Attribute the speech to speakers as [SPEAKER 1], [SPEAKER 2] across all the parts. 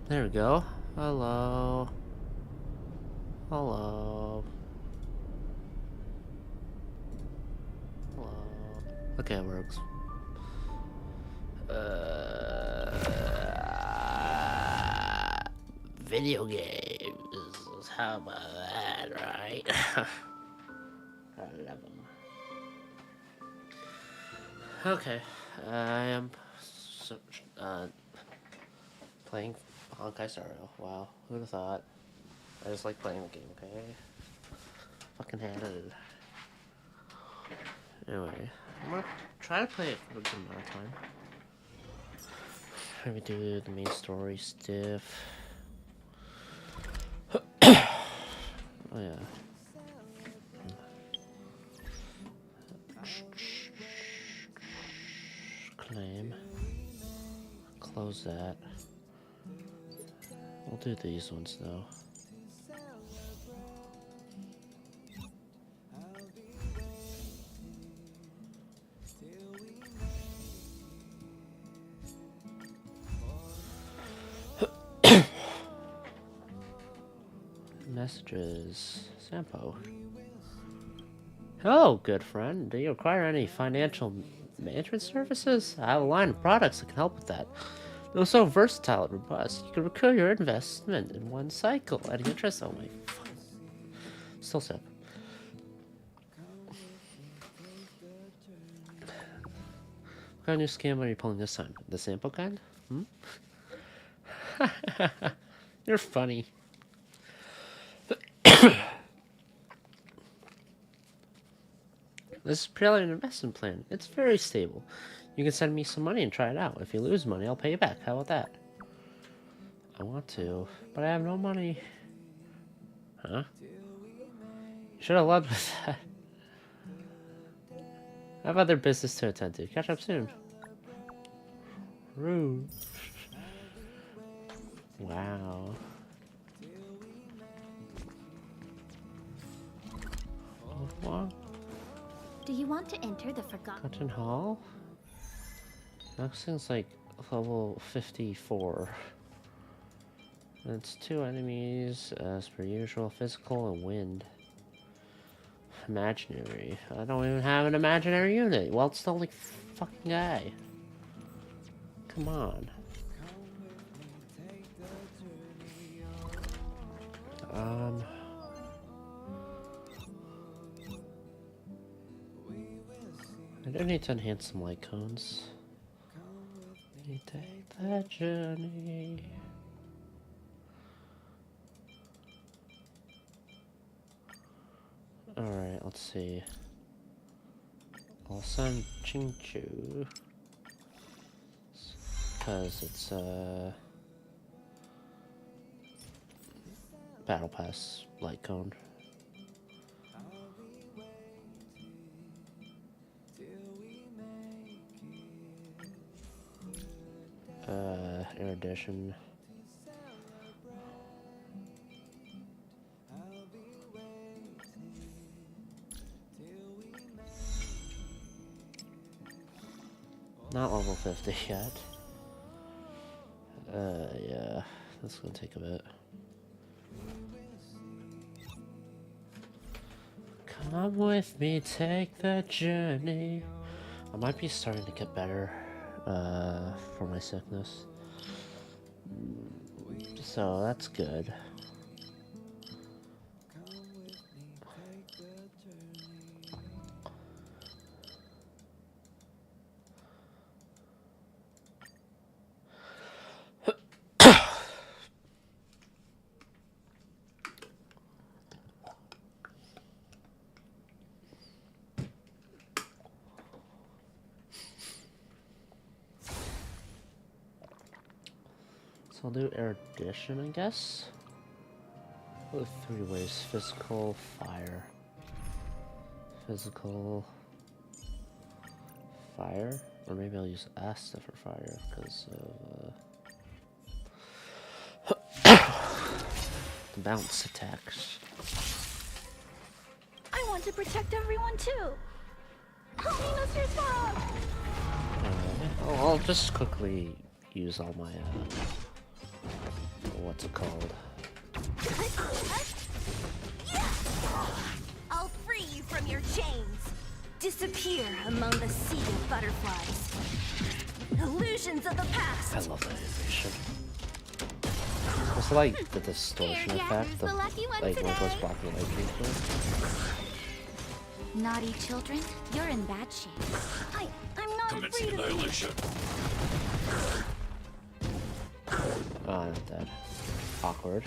[SPEAKER 1] There we go. Hello. Hello. Hello. Okay, it works. Video games. How about that, right? I love them. Okay, I am playing Honkai Star Rail. Wow, who'd have thought? I just like playing the game, okay? Fucking had it. Anyway, I'm gonna try to play it for a good amount of time. Maybe do the main story stuff. Oh yeah. Claim. Close that. We'll do these ones though. Messages. Sampo. Hello, good friend. Do you require any financial management services? I have a line of products that can help with that. They're so versatile and robust. You can recoup your investment in one cycle at interest only. Still sip. What kind of new scam are you pulling this time? The sample kind? You're funny. This is purely an investment plan. It's very stable. You can send me some money and try it out. If you lose money, I'll pay you back. How about that? I want to, but I have no money. Huh? Should have led with that. I have other business to attend to. Catch up soon. Rude. Wow. What?
[SPEAKER 2] Do you want to enter the Forgotten
[SPEAKER 1] Cotton Hall? That seems like level 54. It's 2 enemies, as per usual, physical and wind. Imaginary. I don't even have an imaginary unit. Well, it's the only fucking guy. Come on. I do need to enhance some light cones. You take that journey. Alright, let's see. I'll send Chingchu. Because it's Battle Pass light cone. Erudition. Not level 50 yet. Yeah, that's gonna take a bit. Come with me, take the journey. I might be starting to get better, for my sickness. So that's good. I'll do erudition, I guess. With 3 ways: physical, fire. Physical, fire? Or maybe I'll use Asta for fire, because of the bounce attacks.
[SPEAKER 2] I want to protect everyone too. Help me, Mr. Spock!
[SPEAKER 1] I'll just quickly use all my what's it called?
[SPEAKER 2] I'll free you from your chains. Disappear among the sea of butterflies. Illusions of the past.
[SPEAKER 1] I love that animation. It's like the distortion effect of like when it goes black and white people.
[SPEAKER 2] Naughty children, you're in bad shape. I'm not afraid of
[SPEAKER 3] annihilation.
[SPEAKER 1] Oh, not dead. Awkward.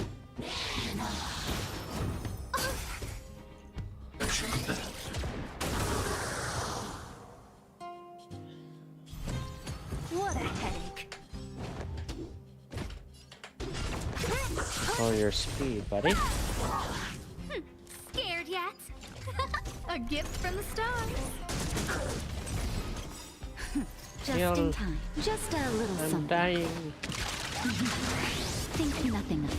[SPEAKER 2] What a headache.
[SPEAKER 1] Oh, your speed, buddy.
[SPEAKER 2] Scared yet? A gift from the stars. Just in time. Just a little
[SPEAKER 1] I'm
[SPEAKER 2] something.
[SPEAKER 1] dying.
[SPEAKER 2] Think nothing of it.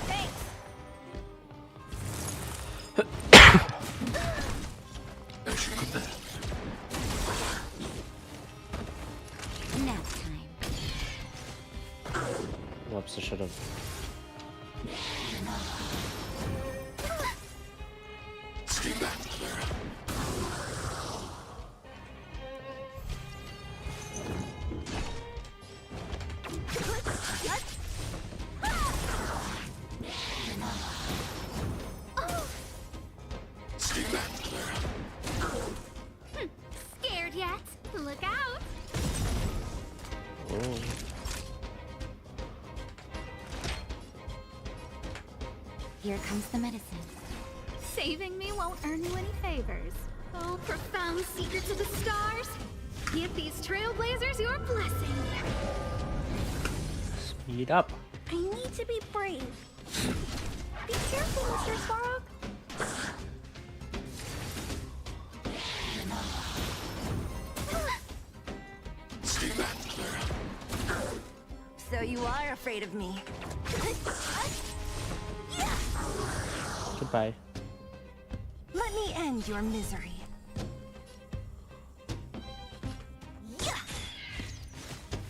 [SPEAKER 2] Thanks. Nap time.
[SPEAKER 1] Whoops, I should have.
[SPEAKER 3] Stay back, Blurgh. Stay back, Blurgh.
[SPEAKER 2] Scared yet? Look out.
[SPEAKER 1] Oh.
[SPEAKER 2] Here comes the medicine. Saving me won't earn you any favors. Oh, profound secrets of the stars. Give these trailblazers your blessing.
[SPEAKER 1] Speed up.
[SPEAKER 2] I need to be brave. Be careful, Mr. Svarog.
[SPEAKER 3] Stay back, Blurgh.
[SPEAKER 2] So you are afraid of me.
[SPEAKER 1] Goodbye.
[SPEAKER 2] Let me end your misery.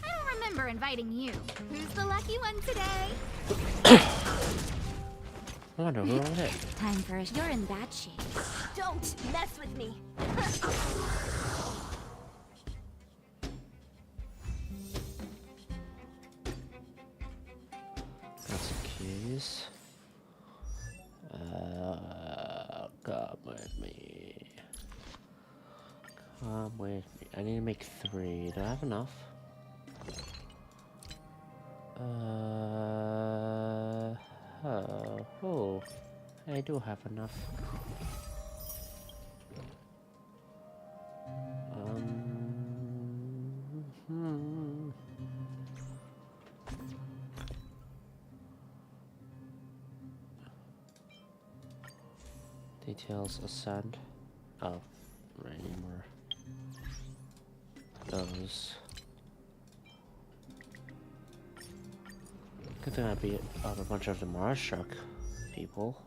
[SPEAKER 2] I don't remember inviting you. Who's the lucky one today?
[SPEAKER 1] I wonder who it is.
[SPEAKER 2] Time for us. You're in bad shape. Don't mess with me.
[SPEAKER 1] That's a keys. Come with me. Come with me. I need to make 3. Do I have enough? Oh, I do have enough. Hmm. Details ascend. Oh, right anymore. Those. Good thing I beat up a bunch of the Mars Shark people.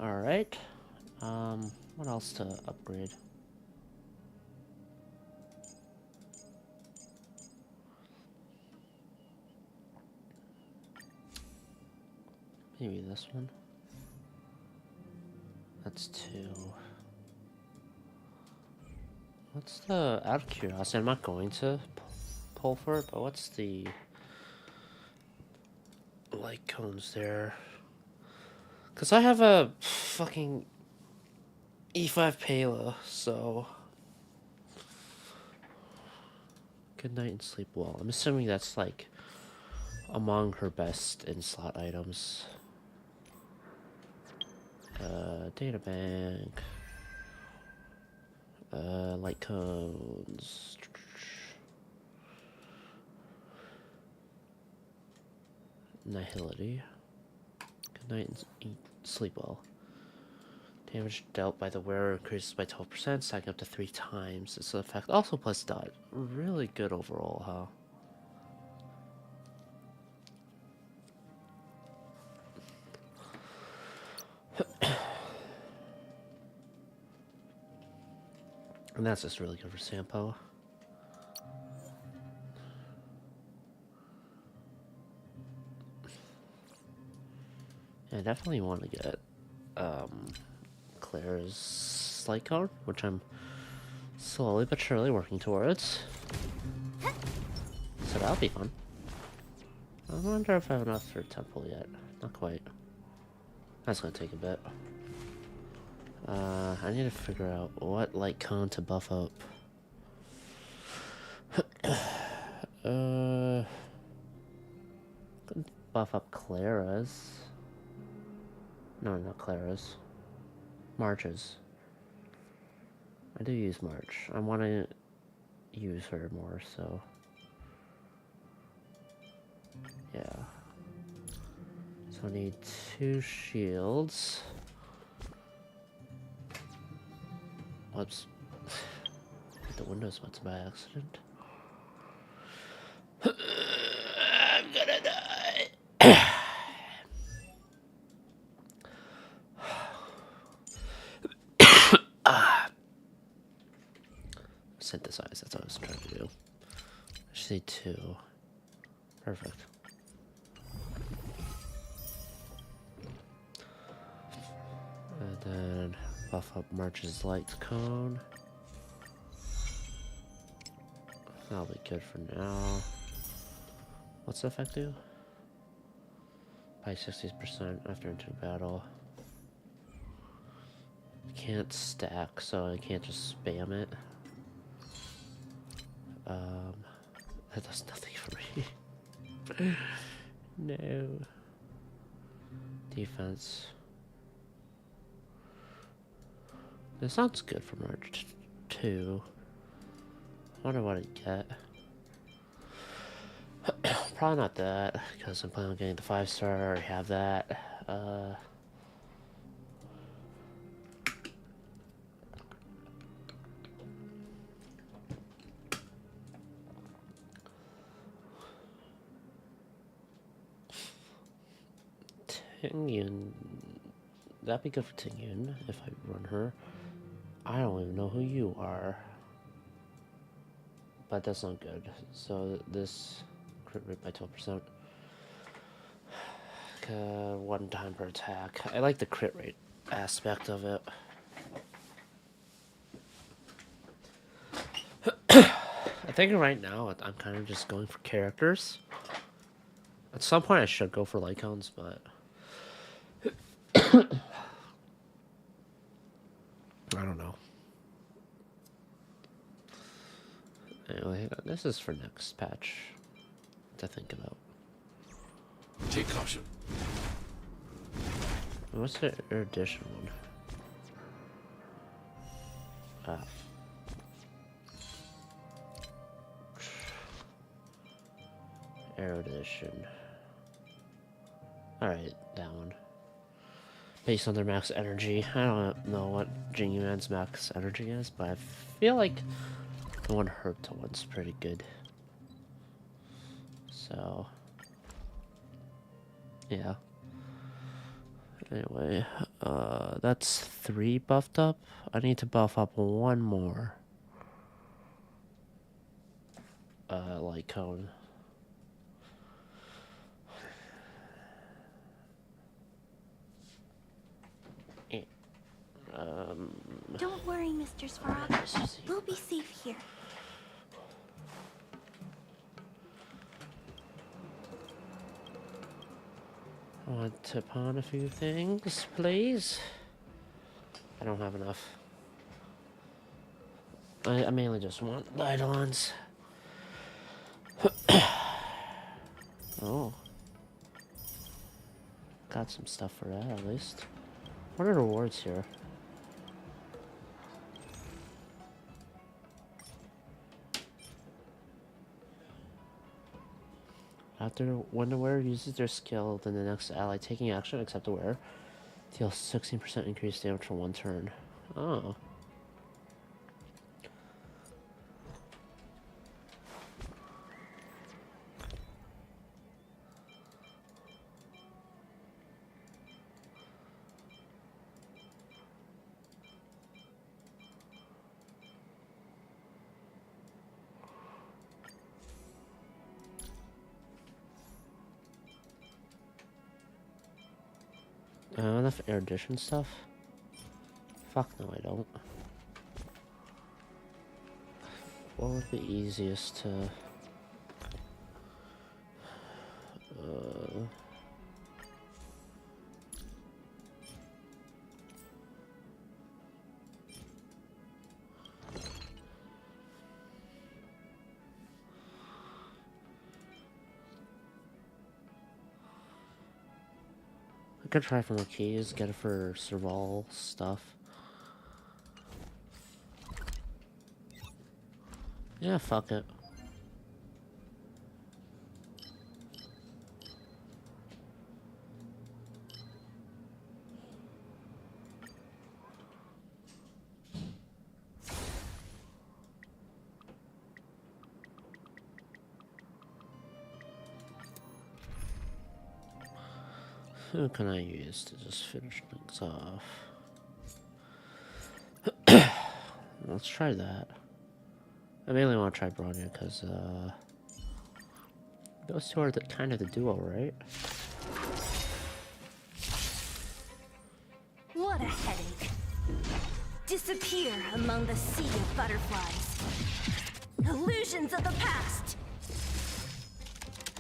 [SPEAKER 1] Alright. What else to upgrade? Maybe this one. That's 2. What's the, out of curiosity, I'm not going to pull for it, but what's the light cones there? Because I have a fucking E5 Payla, so good night and sleep well. I'm assuming that's like among her best in-slot items. Data bank. Light cones. Nihility. Good night and sleep well. Damage dealt by the wearer increases by 12%, stacking up to 3 times. This effect also plus dot. Really good overall, huh? And that's just really good for Sampo. Yeah, I definitely want to get Claire's Slight Cone, which I'm slowly but surely working towards. So that'll be fun. I wonder if I have enough for Temple yet. Not quite. That's gonna take a bit. I need to figure out what Light Cone to buff up. Could buff up Clara's. No, not Clara's. March's. I do use March. I want to use her more, so... Yeah. So I need 2 shields. Whoops. Hit the window spots by accident. I'm gonna die. Synthesize, that's what I was trying to do. I just need 2. Perfect. And then buff up March's Light Cone. That'll be good for now. What's the effect do? By 60% after entering battle. Can't stack, so I can't just spam it. That does nothing for me. No. Defense. This sounds good for March 2. I wonder what I'd get. Probably not that, because I'm planning on getting the 5-star. I already have that. Tingyun. That'd be good for Tingyun if I run her. I don't even know who you are. But that's not good. So this crit rate by 12%. 1 time per attack. I like the crit rate aspect of it. I think right now I'm kind of just going for characters. At some point I should go for Lycons, but I don't know. Anyway, this is for next patch to think about.
[SPEAKER 3] Take caution.
[SPEAKER 1] What's the erudition one? Ah. Erudition. Alright, that one. Based on their max energy. I don't know what Jingy Man's max energy is, but I feel like the one Herta one's pretty good. So... yeah. Anyway, that's 3 buffed up. I need to buff up 1 more. Light Cone.
[SPEAKER 2] Don't worry, Mr. Svarog. We'll be safe here.
[SPEAKER 1] I want to pawn a few things, please. I don't have enough. I mainly just want Eidolons. Oh. Got some stuff for that, at least. What are the rewards here? After when the wearer uses their skill, then the next ally taking action except the wearer deals 16% increased damage for 1 turn. Oh. Enough erudition stuff? Fuck no, I don't. What would be easiest to... I could try for the keys, get it for survival stuff. Yeah, fuck it. Who can I use to just finish things off? Let's try that. I mainly want to try Bronya because those two are kind of the duo, right?
[SPEAKER 4] What a headache. Disappear among the sea of butterflies. Illusions of the past.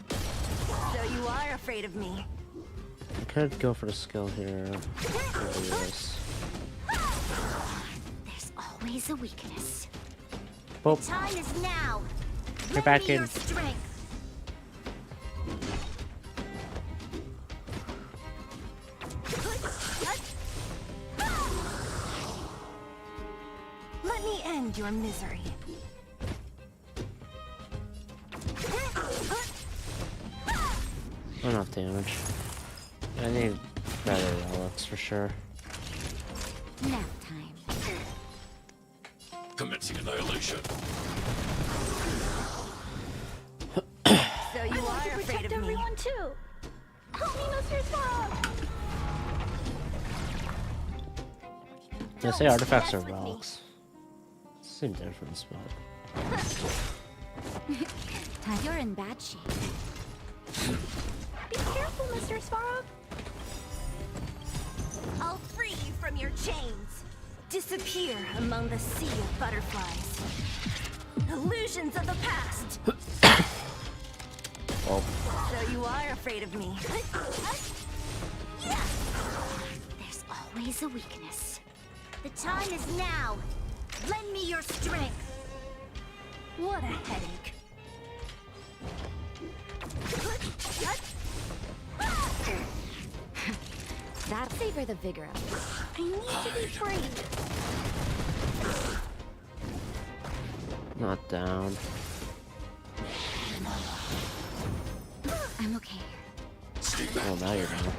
[SPEAKER 4] So you are afraid of me.
[SPEAKER 1] I could go for the skill here. There's
[SPEAKER 2] Always a weakness.
[SPEAKER 1] Boop.
[SPEAKER 4] Time is now.
[SPEAKER 1] Get back in.
[SPEAKER 4] Your strength. Let me end your misery.
[SPEAKER 1] Enough damage. I need better relics for sure.
[SPEAKER 2] Nap time.
[SPEAKER 3] Commencing annihilation.
[SPEAKER 4] So you are afraid of me.
[SPEAKER 2] Everyone too. Help me, Mr. Frog.
[SPEAKER 1] They say artifacts are relics. Same difference, but
[SPEAKER 2] You're in bad shape.
[SPEAKER 4] Be careful, Mr. Svarog. I'll free you from your chains. Disappear among the sea of butterflies. Illusions of the past.
[SPEAKER 1] oh,
[SPEAKER 4] So you are afraid of me.
[SPEAKER 2] There's always a weakness.
[SPEAKER 4] The time is now. Lend me your strength. What a headache.
[SPEAKER 2] That'll savor the vigor of it.
[SPEAKER 4] I need to be free.
[SPEAKER 1] not down.
[SPEAKER 2] I'm okay.
[SPEAKER 1] Oh, now you're down.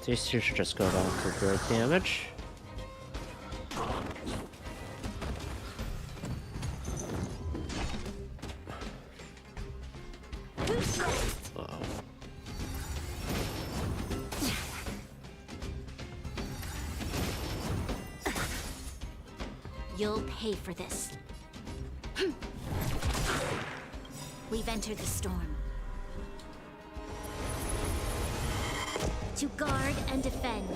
[SPEAKER 1] These two should just go down for break damage. Uh-oh.
[SPEAKER 2] You'll pay for this. We've entered the storm. To guard and defend.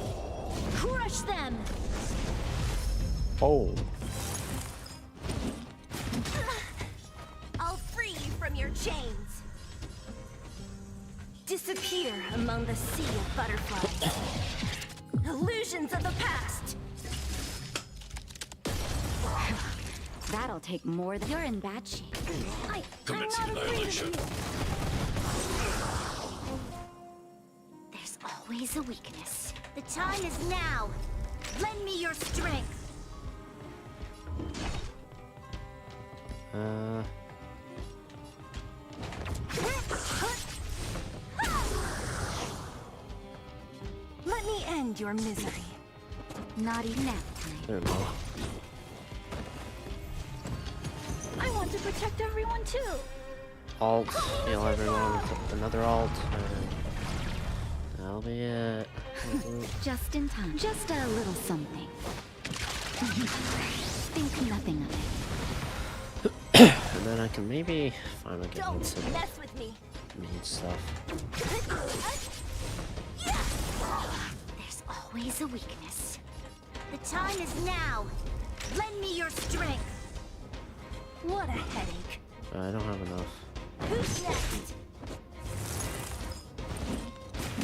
[SPEAKER 2] Crush them!
[SPEAKER 1] Oh.
[SPEAKER 4] I'll free you from your chains. Disappear among the sea of butterflies. Illusions of the past.
[SPEAKER 2] That'll take more than... You're in bad shape.
[SPEAKER 4] I'm
[SPEAKER 3] Commencing
[SPEAKER 4] not afraid of
[SPEAKER 3] annihilation.
[SPEAKER 4] you.
[SPEAKER 2] There's always a weakness.
[SPEAKER 4] The time is now. Lend me your strength. Let me end your misery.
[SPEAKER 2] Naughty nap time.
[SPEAKER 1] There we go.
[SPEAKER 4] I want to protect everyone too.
[SPEAKER 1] Alt, heal everyone with another alt, and that'll be it.
[SPEAKER 2] Just in time. Just a little something. Think nothing of it.
[SPEAKER 1] And then I can maybe finally get into
[SPEAKER 4] Don't
[SPEAKER 1] the
[SPEAKER 4] mess with me.
[SPEAKER 1] main stuff.
[SPEAKER 2] always a weakness.
[SPEAKER 4] The time is now. Lend me your strength. What a headache.
[SPEAKER 1] I don't have enough.
[SPEAKER 4] Who's next?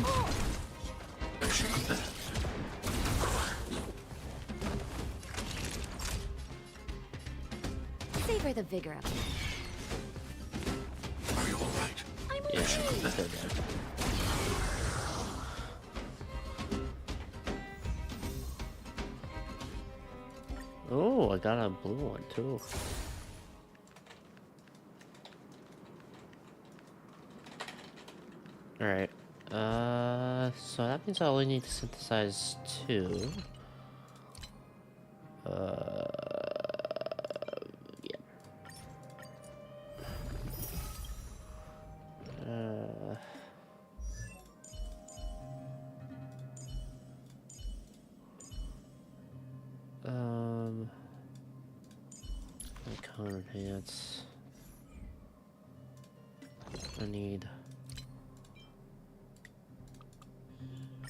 [SPEAKER 4] Oh,
[SPEAKER 3] I should have that.
[SPEAKER 2] Savor the vigor of it.
[SPEAKER 3] Are you alright?
[SPEAKER 2] I'm
[SPEAKER 1] Yeah,
[SPEAKER 2] okay.
[SPEAKER 1] they're dead. Oh, I got a blue one too. Alright. So that means I only need to synthesize 2. Yeah. Icon enhance. I need.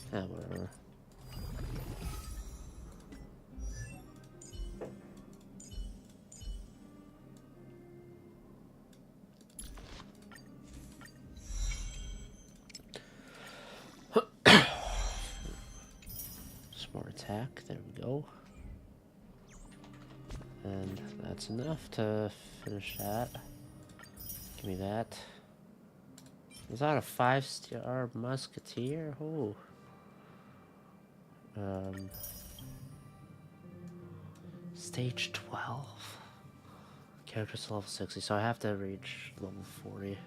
[SPEAKER 1] Whatever. Smart attack, there we go. And that's enough to finish that. Give me that. Is that a 5-star musketeer? Oh. Stage 12. Character's level 60, so I have to reach level 40.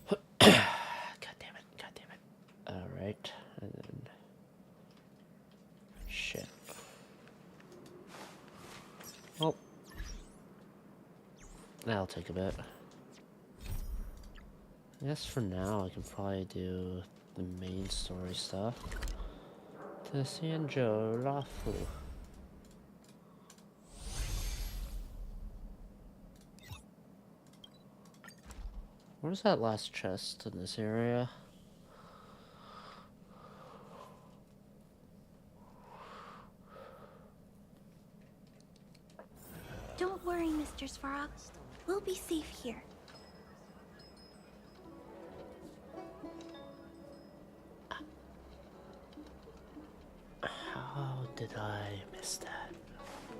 [SPEAKER 1] God damn it, god damn it. Alright, and then... Shit. Oh. That'll take a bit. I guess for now I can probably do the main story stuff. To Sanjo Rafu. Where's that last chest in this area?
[SPEAKER 2] Don't worry, Mr. Svarog. We'll be safe here.
[SPEAKER 1] How did I miss that?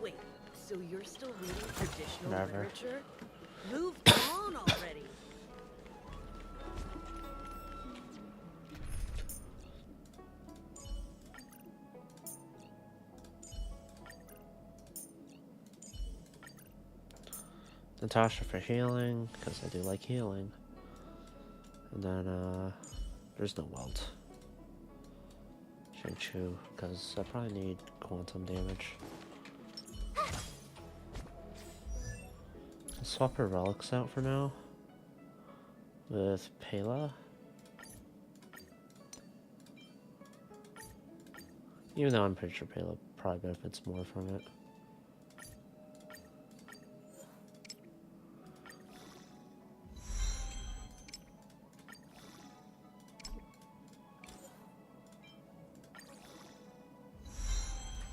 [SPEAKER 5] Wait, so you're still reading traditional
[SPEAKER 1] Never.
[SPEAKER 5] literature? Move on already!
[SPEAKER 1] Natasha for healing, because I do like healing. And then, there's no weld. Chu, because I probably need quantum damage. I'll swap her relics out for now. With Pela. Even though I'm pretty sure Pela probably benefits more from it.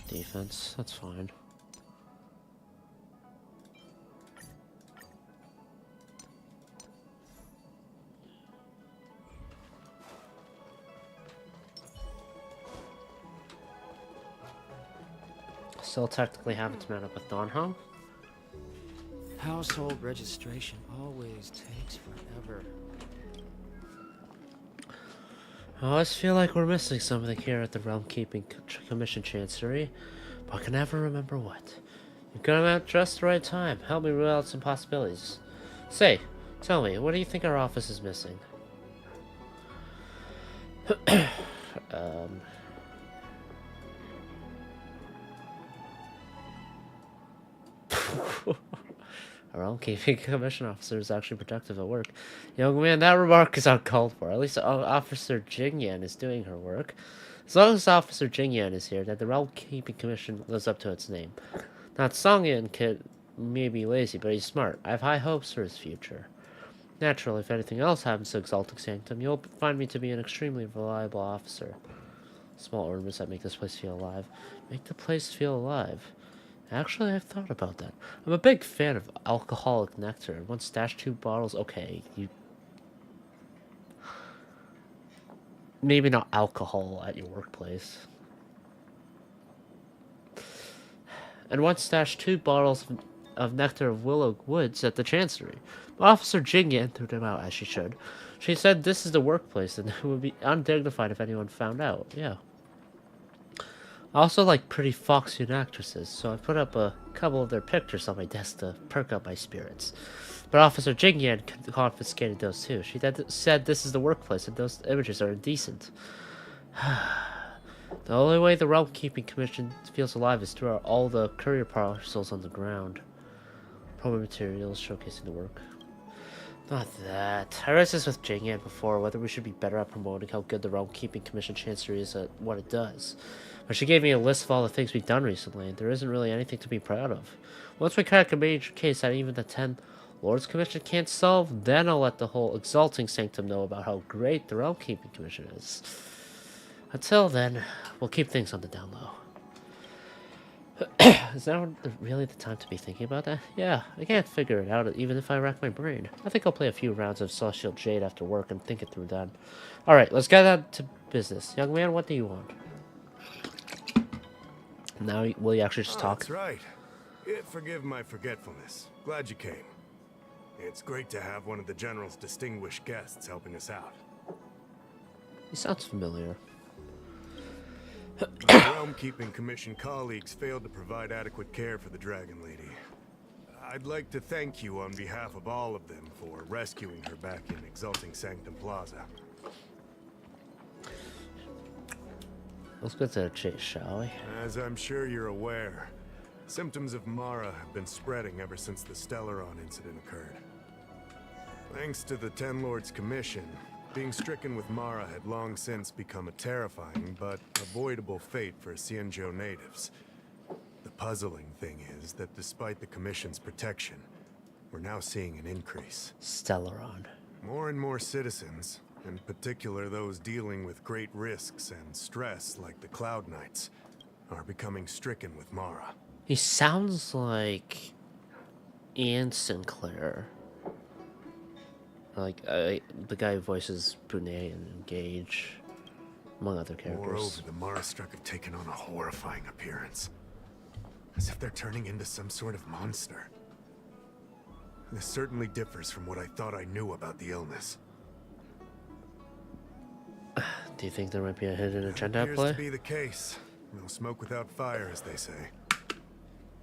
[SPEAKER 1] Defense, that's fine. Still technically haven't met up with Donham.
[SPEAKER 6] Household registration always takes forever.
[SPEAKER 1] I always feel like we're missing something here at the Realm Keeping Commission Chancery, but I can never remember what. You've come at just the right time. Help me rule out some possibilities. Say, tell me, what do you think our office is missing? Our own keeping commission officer is actually productive at work. Young man, that remark is uncalled for. At least Officer Jingyan is doing her work. As long as Officer Jingyan is here, then the Realm Keeping Commission lives up to its name. That Songyan kid may be lazy, but he's smart. I have high hopes for his future. Naturally, if anything else happens to Exalted Sanctum, you'll find me to be an extremely reliable officer. Small ornaments that make this place feel alive. Make the place feel alive. Actually, I've thought about that. I'm a big fan of alcoholic nectar. Once stashed 2 bottles. Okay, you. Maybe not alcohol at your workplace. And once stashed 2 bottles of nectar of willow woods at the chancery. Officer Jingyan threw them out as she should. She said this is the workplace and it would be undignified if anyone found out. Yeah. I also like pretty foxy actresses, so I put up a couple of their pictures on my desk to perk up my spirits. But Officer Jingyan confiscated those too. She said this is the workplace and those images are indecent. The only way the Realm Keeping Commission feels alive is through all the courier parcels on the ground. Promo materials showcasing the work. Not that. I raised this with Jingyan before, whether we should be better at promoting how good the Realm Keeping Commission Chancery is at what it does. But she gave me a list of all the things we've done recently, and there isn't really anything to be proud of. Once we crack a major case that even the 10 Lords Commission can't solve, then I'll let the whole Exalting Sanctum know about how great the Realm Keeping Commission is. Until then, we'll keep things on the down low. Is now really the time to be thinking about that? Yeah, I can't figure it out even if I rack my brain. I think I'll play a few rounds of Celestial Jade after work and think it through then. Alright, let's get down to business. Young man, what do you want? Now, will you actually just talk?
[SPEAKER 7] That's right. Forgive my forgetfulness. Glad you came. It's great to have one of the General's distinguished guests helping us out.
[SPEAKER 1] He sounds familiar.
[SPEAKER 7] Our Realm Keeping Commission colleagues failed to provide adequate care for the Dragon Lady. I'd like to thank you on behalf of all of them for rescuing her back in Exalting Sanctum Plaza.
[SPEAKER 1] Let's go to the chase, shall we?
[SPEAKER 7] As I'm sure you're aware, symptoms of Mara have been spreading ever since the Stellaron incident occurred. Thanks to the Ten Lords Commission, being stricken with Mara had long since become a terrifying but avoidable fate for Xianzhou natives. The puzzling thing is that despite the Commission's protection, we're now seeing an increase.
[SPEAKER 1] Stellaron.
[SPEAKER 7] More and more citizens, in particular those dealing with great risks and stress like the Cloud Knights, are becoming stricken with Mara.
[SPEAKER 1] He sounds like Ian Sinclair. Like, the guy who voices Brunei and Engage, among other characters.
[SPEAKER 7] Moreover, the Mara struck have taken on a horrifying appearance. As if they're turning into some sort of monster. This certainly differs from what I thought I knew about the illness.
[SPEAKER 1] Do you think there might be a hidden agenda at
[SPEAKER 7] Appears
[SPEAKER 1] play?
[SPEAKER 7] to be the case. No smoke without fire, as they say.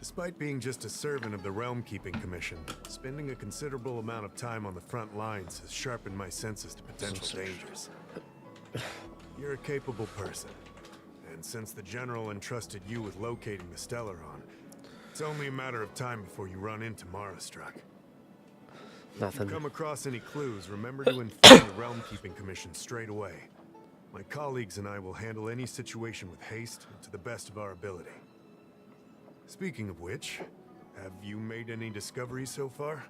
[SPEAKER 7] Despite being just a servant of the Realm Keeping Commission, spending a considerable amount of time on the front lines has sharpened my senses to potential dangers. You're a capable person, and since the General entrusted you with locating the Stellaron, it's only a matter of time before you run into Marastruck. If you come across any clues, remember to inform the Realm Keeping Commission straight away. My colleagues and I will handle any situation with haste and to the best of our ability. Speaking of which, have you made any discoveries so far?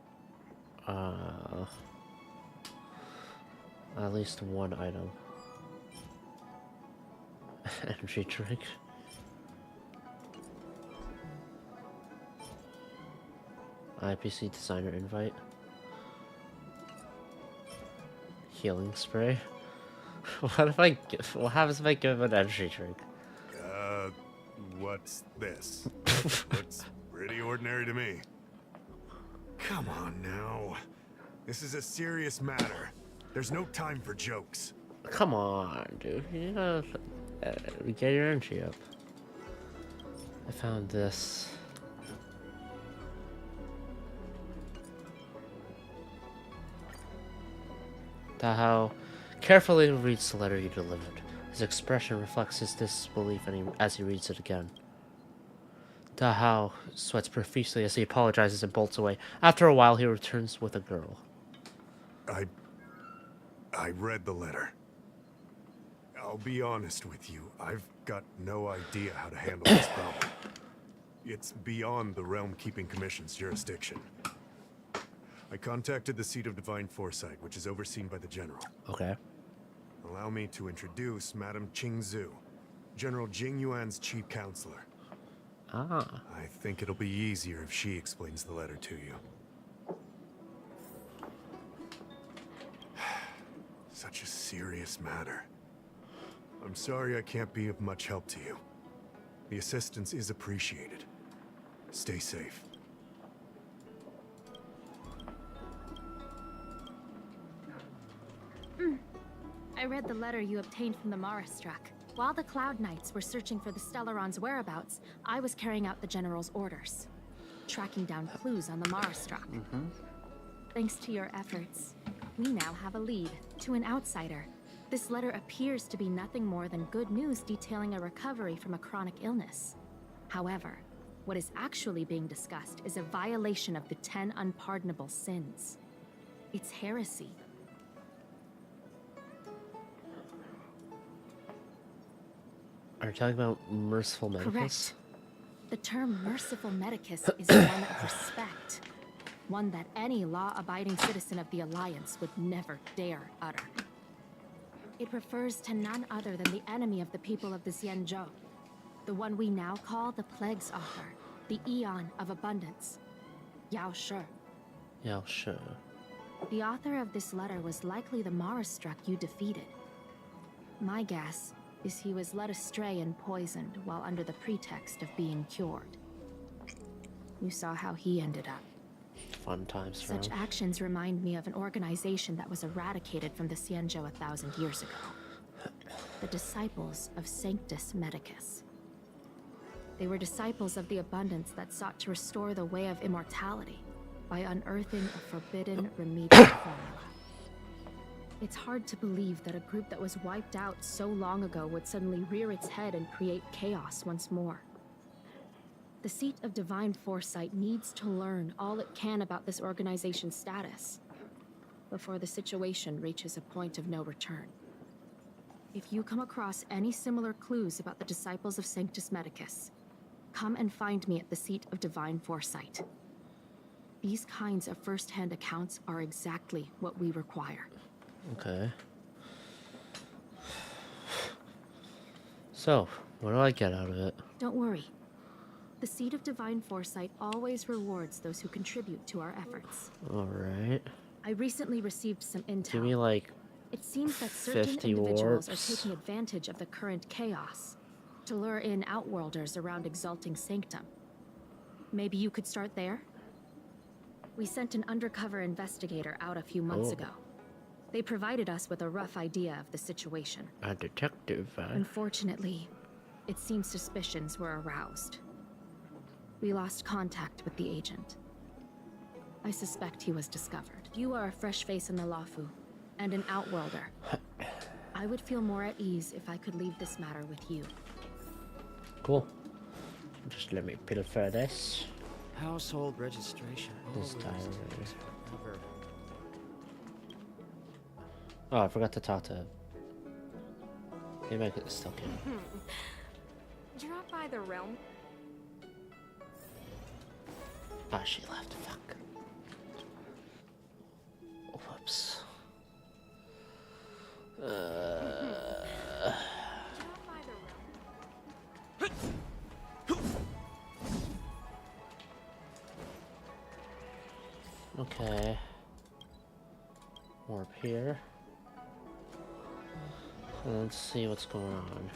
[SPEAKER 1] At least one item. Energy drink. IPC designer invite. Healing spray. What happens if I give him an energy drink?
[SPEAKER 7] What's this? Looks pretty ordinary to me. Come on now. This is a serious matter. There's no time for jokes.
[SPEAKER 1] Come on, dude. You know, get your energy up. I found this. Tahoe carefully reads the letter you delivered. His expression reflects his disbelief as he reads it again. Tahoe sweats profusely as he apologizes and bolts away. After a while, he returns with a girl.
[SPEAKER 7] I read the letter. I'll be honest with you. I've got no idea how to handle this problem. It's beyond the Realm Keeping Commission's jurisdiction. I contacted the Seat of Divine Foresight, which is overseen by the General.
[SPEAKER 1] Okay.
[SPEAKER 7] Allow me to introduce Madame Qingzhu, General Jing Yuan's chief counselor.
[SPEAKER 1] Ah.
[SPEAKER 7] I think it'll be easier if she explains the letter to you. Such a serious matter. I'm sorry I can't be of much help to you. The assistance is appreciated. Stay safe.
[SPEAKER 2] I read the letter you obtained from the Marastruck. While the Cloud Knights were searching for the Stellaron's whereabouts, I was carrying out the General's orders, tracking down clues on the Marastruck. Thanks to your efforts, we now have a lead. To an outsider, this letter appears to be nothing more than good news detailing a recovery from a chronic illness. However, what is actually being discussed is a violation of the 10 unpardonable sins. It's heresy.
[SPEAKER 1] Are you talking about merciful medicus?
[SPEAKER 2] Correct. The term merciful medicus is one of respect. One that any law-abiding citizen of the Alliance would never dare utter. It refers to none other than the enemy of the people of the Xianzhou. The one we now call the Plague's Author, the Eon of Abundance, Yao Shi.
[SPEAKER 1] Yeah, sure.
[SPEAKER 2] The author of this letter was likely the Marastruck you defeated. My guess is he was led astray and poisoned while under the pretext of being cured. You saw how he ended up.
[SPEAKER 1] Fun times for
[SPEAKER 2] Such
[SPEAKER 1] him.
[SPEAKER 2] actions remind me of an organization that was eradicated from the Xianzhou 1,000 years ago. The Disciples of Sanctus Medicus. They were disciples of the Abundance that sought to restore the way of immortality by unearthing a forbidden remedial formula. It's hard to believe that a group that was wiped out so long ago would suddenly rear its head and create chaos once more. The Seat of Divine Foresight needs to learn all it can about this organization's status before the situation reaches a point of no return. If you come across any similar clues about the Disciples of Sanctus Medicus, come and find me at the Seat of Divine Foresight. These kinds of first-hand accounts are exactly what we require.
[SPEAKER 1] Okay. So, what do I get out of it?
[SPEAKER 2] Don't worry. The Seat of Divine Foresight always rewards those who contribute to our efforts.
[SPEAKER 1] Alright.
[SPEAKER 2] I recently received some intel.
[SPEAKER 1] Give me like
[SPEAKER 2] It seems that certain
[SPEAKER 1] 50
[SPEAKER 2] individuals
[SPEAKER 1] warps.
[SPEAKER 2] are taking advantage of the current chaos to lure in outworlders around Exalting Sanctum. Maybe you could start there? We sent an undercover investigator out a few months ago. They provided us with a rough idea of the situation.
[SPEAKER 1] a detective.
[SPEAKER 2] Unfortunately, it seems suspicions were aroused. We lost contact with the agent. I suspect he was discovered. You are a fresh face in the Lafu, and an outworlder. I would feel more at ease if I could leave this matter with you.
[SPEAKER 1] Cool. Just let me pilfer this.
[SPEAKER 6] Household registration.
[SPEAKER 1] This
[SPEAKER 6] always
[SPEAKER 1] diary.
[SPEAKER 6] takes forever.
[SPEAKER 1] Oh, I forgot to talk to him. Maybe I could still can.
[SPEAKER 5] Drop by the realm.
[SPEAKER 1] Ah, she left. Fuck. Whoops.
[SPEAKER 5] Drop by the realm.
[SPEAKER 1] Okay. Warp here. Let's see what's going on.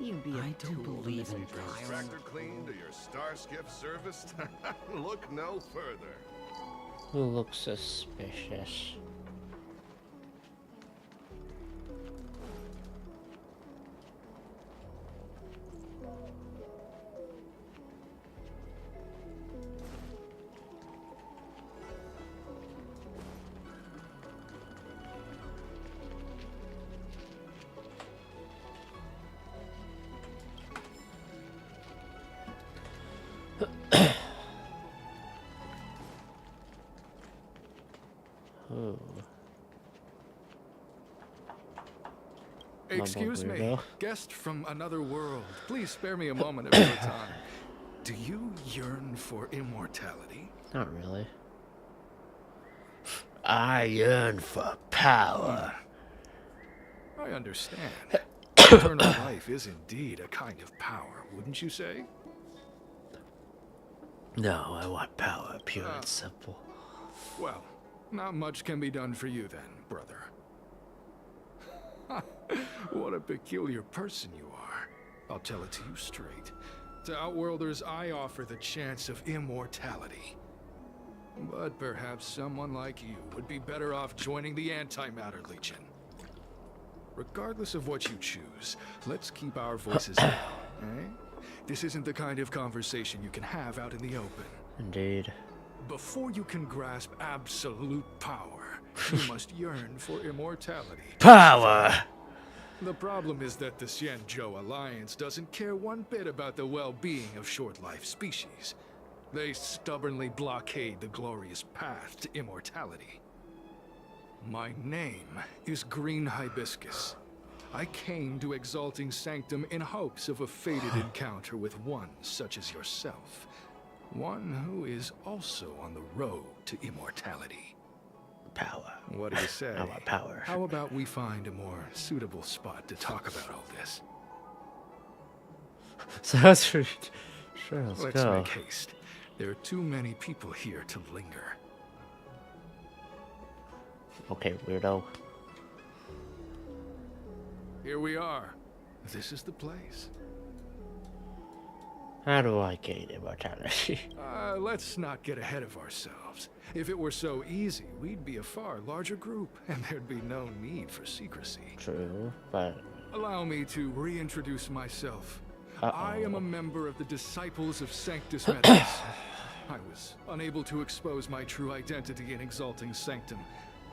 [SPEAKER 6] I don't believe in ghosts.
[SPEAKER 3] Tractor cleaned or your star skiff serviced? Look no further.
[SPEAKER 1] Who looks suspicious? Oh.
[SPEAKER 8] Excuse me,
[SPEAKER 1] weirdo.
[SPEAKER 8] guest from another world. Please spare me a moment of your time. Do you yearn for immortality?
[SPEAKER 1] Not really. I yearn for power.
[SPEAKER 8] I understand. Eternal life is indeed a kind of power, wouldn't you say?
[SPEAKER 1] No, I want power, pure and simple.
[SPEAKER 8] Well, not much can be done for you then, brother. What a peculiar person you are. I'll tell it to you straight. To Outworlders, I offer the chance of immortality. But perhaps someone like you would be better off joining the Antimatter Legion. Regardless of what you choose, let's keep our voices down, eh? This isn't the kind of conversation you can have out in the open.
[SPEAKER 1] Indeed.
[SPEAKER 8] Before you can grasp absolute power, you must yearn for immortality.
[SPEAKER 1] Power!
[SPEAKER 8] The problem is that the Xianzhou Alliance doesn't care one bit about the well-being of short-life species. They stubbornly blockade the glorious path to immortality. My name is Green Hibiscus. I came to Exalting Sanctum in hopes of a fated encounter with one such as yourself. One who is also on the road to immortality.
[SPEAKER 1] Power.
[SPEAKER 8] What do you say?
[SPEAKER 1] I want power.
[SPEAKER 8] How about we find a more suitable spot to talk about all this?
[SPEAKER 1] So that's for sure. Let's go.
[SPEAKER 8] make haste. There are too many people here to linger.
[SPEAKER 1] Okay, weirdo.
[SPEAKER 8] Here we are. This is the place.
[SPEAKER 1] How do I gain immortality?
[SPEAKER 8] Let's not get ahead of ourselves. If it were so easy, we'd be a far larger group, and there'd be no need for secrecy.
[SPEAKER 1] True, but...
[SPEAKER 8] Allow me to reintroduce myself. I am a member of the Disciples of Sanctus Medicus. I was unable to expose my true identity in Exalting Sanctum,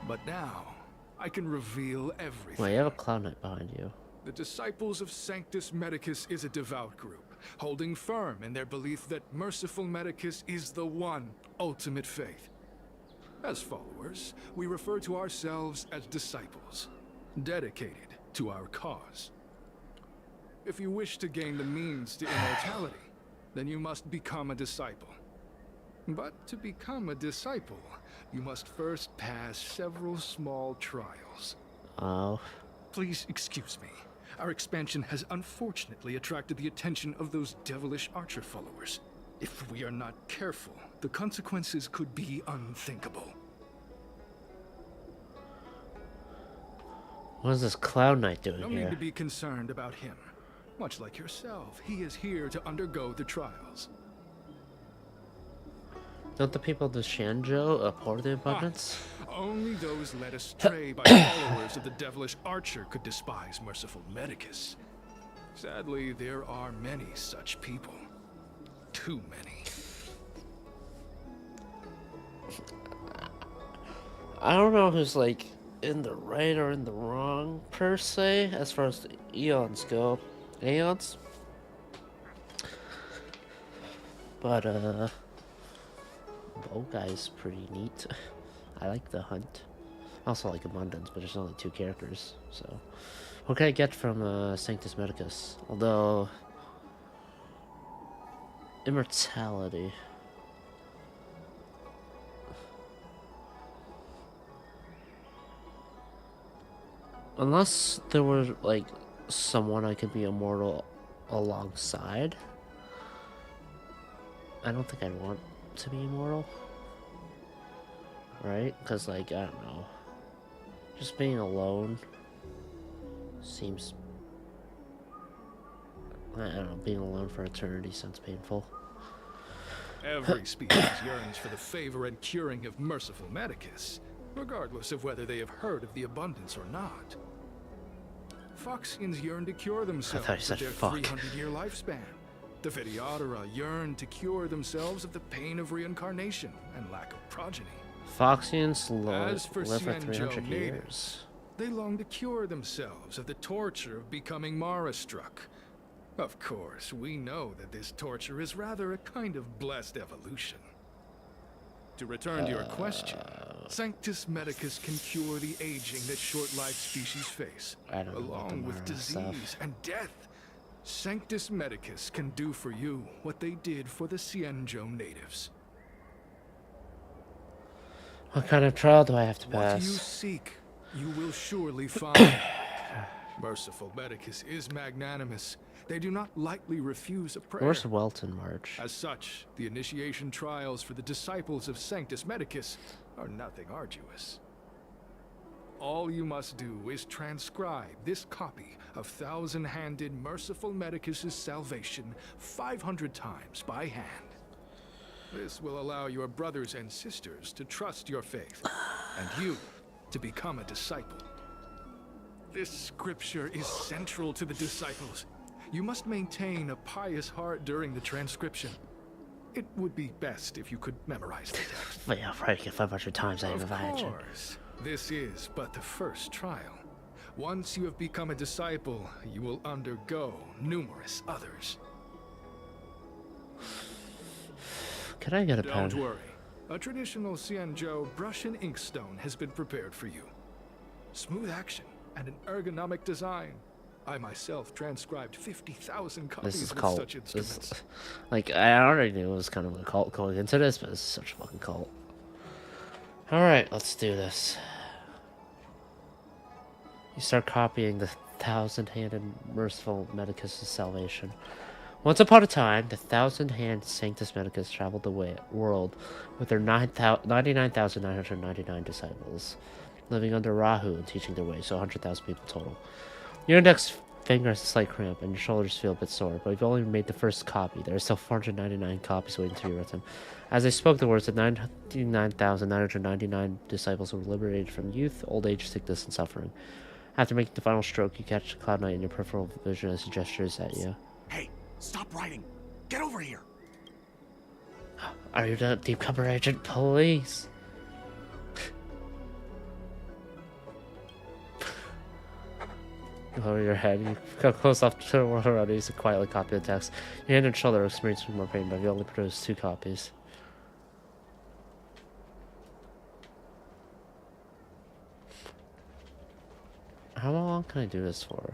[SPEAKER 8] but now I can reveal everything.
[SPEAKER 1] Wait, you have a Cloud Knight behind you.
[SPEAKER 8] The Disciples of Sanctus Medicus is a devout group, holding firm in their belief that Merciful Medicus is the one ultimate faith. As followers, we refer to ourselves as disciples, dedicated to our cause. If you wish to gain the means to immortality, then you must become a disciple. But to become a disciple, you must first pass several small trials.
[SPEAKER 1] Oh.
[SPEAKER 8] Please excuse me. Our expansion has unfortunately attracted the attention of those devilish archer followers. If we are not careful, the consequences could be unthinkable.
[SPEAKER 1] What is this Cloud Knight doing
[SPEAKER 8] No
[SPEAKER 1] here?
[SPEAKER 8] need to be concerned about him. Much like yourself, he is here to undergo the trials.
[SPEAKER 1] Don't the people of the Xianzhou abhor the abundance?
[SPEAKER 8] Only those led astray by followers of the devilish archer could despise Merciful Medicus. Sadly, there are many such people. Too many.
[SPEAKER 1] I don't know who's like in the right or in the wrong per se as far as the eons go. Aeons? But Bow Guy's pretty neat. I like the hunt. I also like abundance, but there's only 2 characters, so what can I get from Sanctus Medicus? Although immortality. Unless there were like someone I could be immortal alongside, I don't think I'd want to be immortal. Right? Because, like, I don't know. Just being alone seems... I don't know, being alone for eternity sounds painful.
[SPEAKER 8] Every species yearns for the favor and curing of Merciful Medicus, regardless of whether they have heard of the abundance or not. Foxians yearn to cure themselves
[SPEAKER 1] you
[SPEAKER 8] of
[SPEAKER 1] said
[SPEAKER 8] their
[SPEAKER 1] fuck.
[SPEAKER 8] 300-year lifespan. The Vidyadhara yearn to cure themselves of the pain of reincarnation and lack of progeny.
[SPEAKER 1] Foxians
[SPEAKER 8] As for
[SPEAKER 1] live for
[SPEAKER 8] Xianzhou
[SPEAKER 1] 300
[SPEAKER 8] natives,
[SPEAKER 1] years.
[SPEAKER 8] they long to cure themselves of the torture of becoming Mara-struck. Of course, we know that this torture is rather a kind of blessed evolution. To return to your question, Sanctus Medicus can cure the aging that short-lived species face,
[SPEAKER 1] I don't know about the
[SPEAKER 8] along with
[SPEAKER 1] Mara
[SPEAKER 8] disease
[SPEAKER 1] stuff.
[SPEAKER 8] and death. Sanctus Medicus can do for you what they did for the Xianzhou natives.
[SPEAKER 1] What kind of trial do I have to
[SPEAKER 8] What you
[SPEAKER 1] pass?
[SPEAKER 8] seek, you will surely find. Merciful Medicus is magnanimous. They do not lightly refuse a prayer.
[SPEAKER 1] Where's Welton March?
[SPEAKER 8] As such, the initiation trials for the disciples of Sanctus Medicus are nothing arduous. All you must do is transcribe this copy of thousand-handed Merciful Medicus's salvation 500 times by hand. This will allow your brothers and sisters to trust your faith, and you to become a disciple. This scripture is central to the disciples. You must maintain a pious heart during the transcription. It would be best if you could memorize the text.
[SPEAKER 1] But yeah, I'll probably get 500 times, I
[SPEAKER 8] Of
[SPEAKER 1] imagine.
[SPEAKER 8] course, this is but the first trial. Once you have become a disciple, you will undergo numerous others.
[SPEAKER 1] Can I get a
[SPEAKER 8] Don't
[SPEAKER 1] pen?
[SPEAKER 4] Oh,
[SPEAKER 8] worry. A traditional Xianzhou brush and inkstone has been prepared for you. Smooth action and an ergonomic design. I myself transcribed 50,000 copies
[SPEAKER 1] This is
[SPEAKER 8] with
[SPEAKER 1] cult.
[SPEAKER 8] such instruments.
[SPEAKER 1] Like, I already knew it was kind of a cult going into this, but it's such a fucking cult. Alright, let's do this. You start copying the thousand-handed Merciful Medicus' salvation. Once upon a time, the thousand-hand Sanctus Medicus traveled the world with their 99,999 disciples, living under Rahu and teaching their way, so 100,000 people total. Your index finger has a slight cramp, and your shoulders feel a bit sore, but you've only made the first copy. There are still 499 copies waiting to be written. As they spoke the words, the 99,999 disciples were liberated from youth, old age, sickness, and suffering. After making the final stroke, you catch Cloud Knight in your peripheral vision as he gestures at you.
[SPEAKER 9] Hey, stop writing! Get over here!
[SPEAKER 1] Are you the deep cover agent? Please. Lower your head. You come close up to the world around you to quietly copy the text. Your hand and shoulder are experiencing more pain, but you only produce 2 copies. How long can I do this for?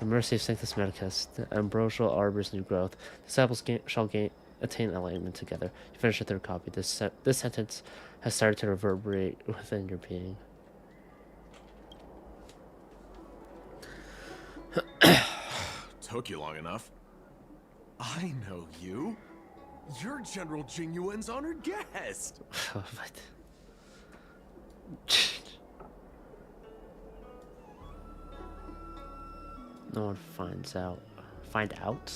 [SPEAKER 1] The mercy of Sanctus Medicus, the ambrosial arbor's new growth. Disciples shall attain enlightenment together. You finish the 3rd copy. This sentence has started to reverberate within your being.
[SPEAKER 9] Took you long enough. I know you. You're General Jingyuan's honored guest.
[SPEAKER 1] No one finds out. Find out?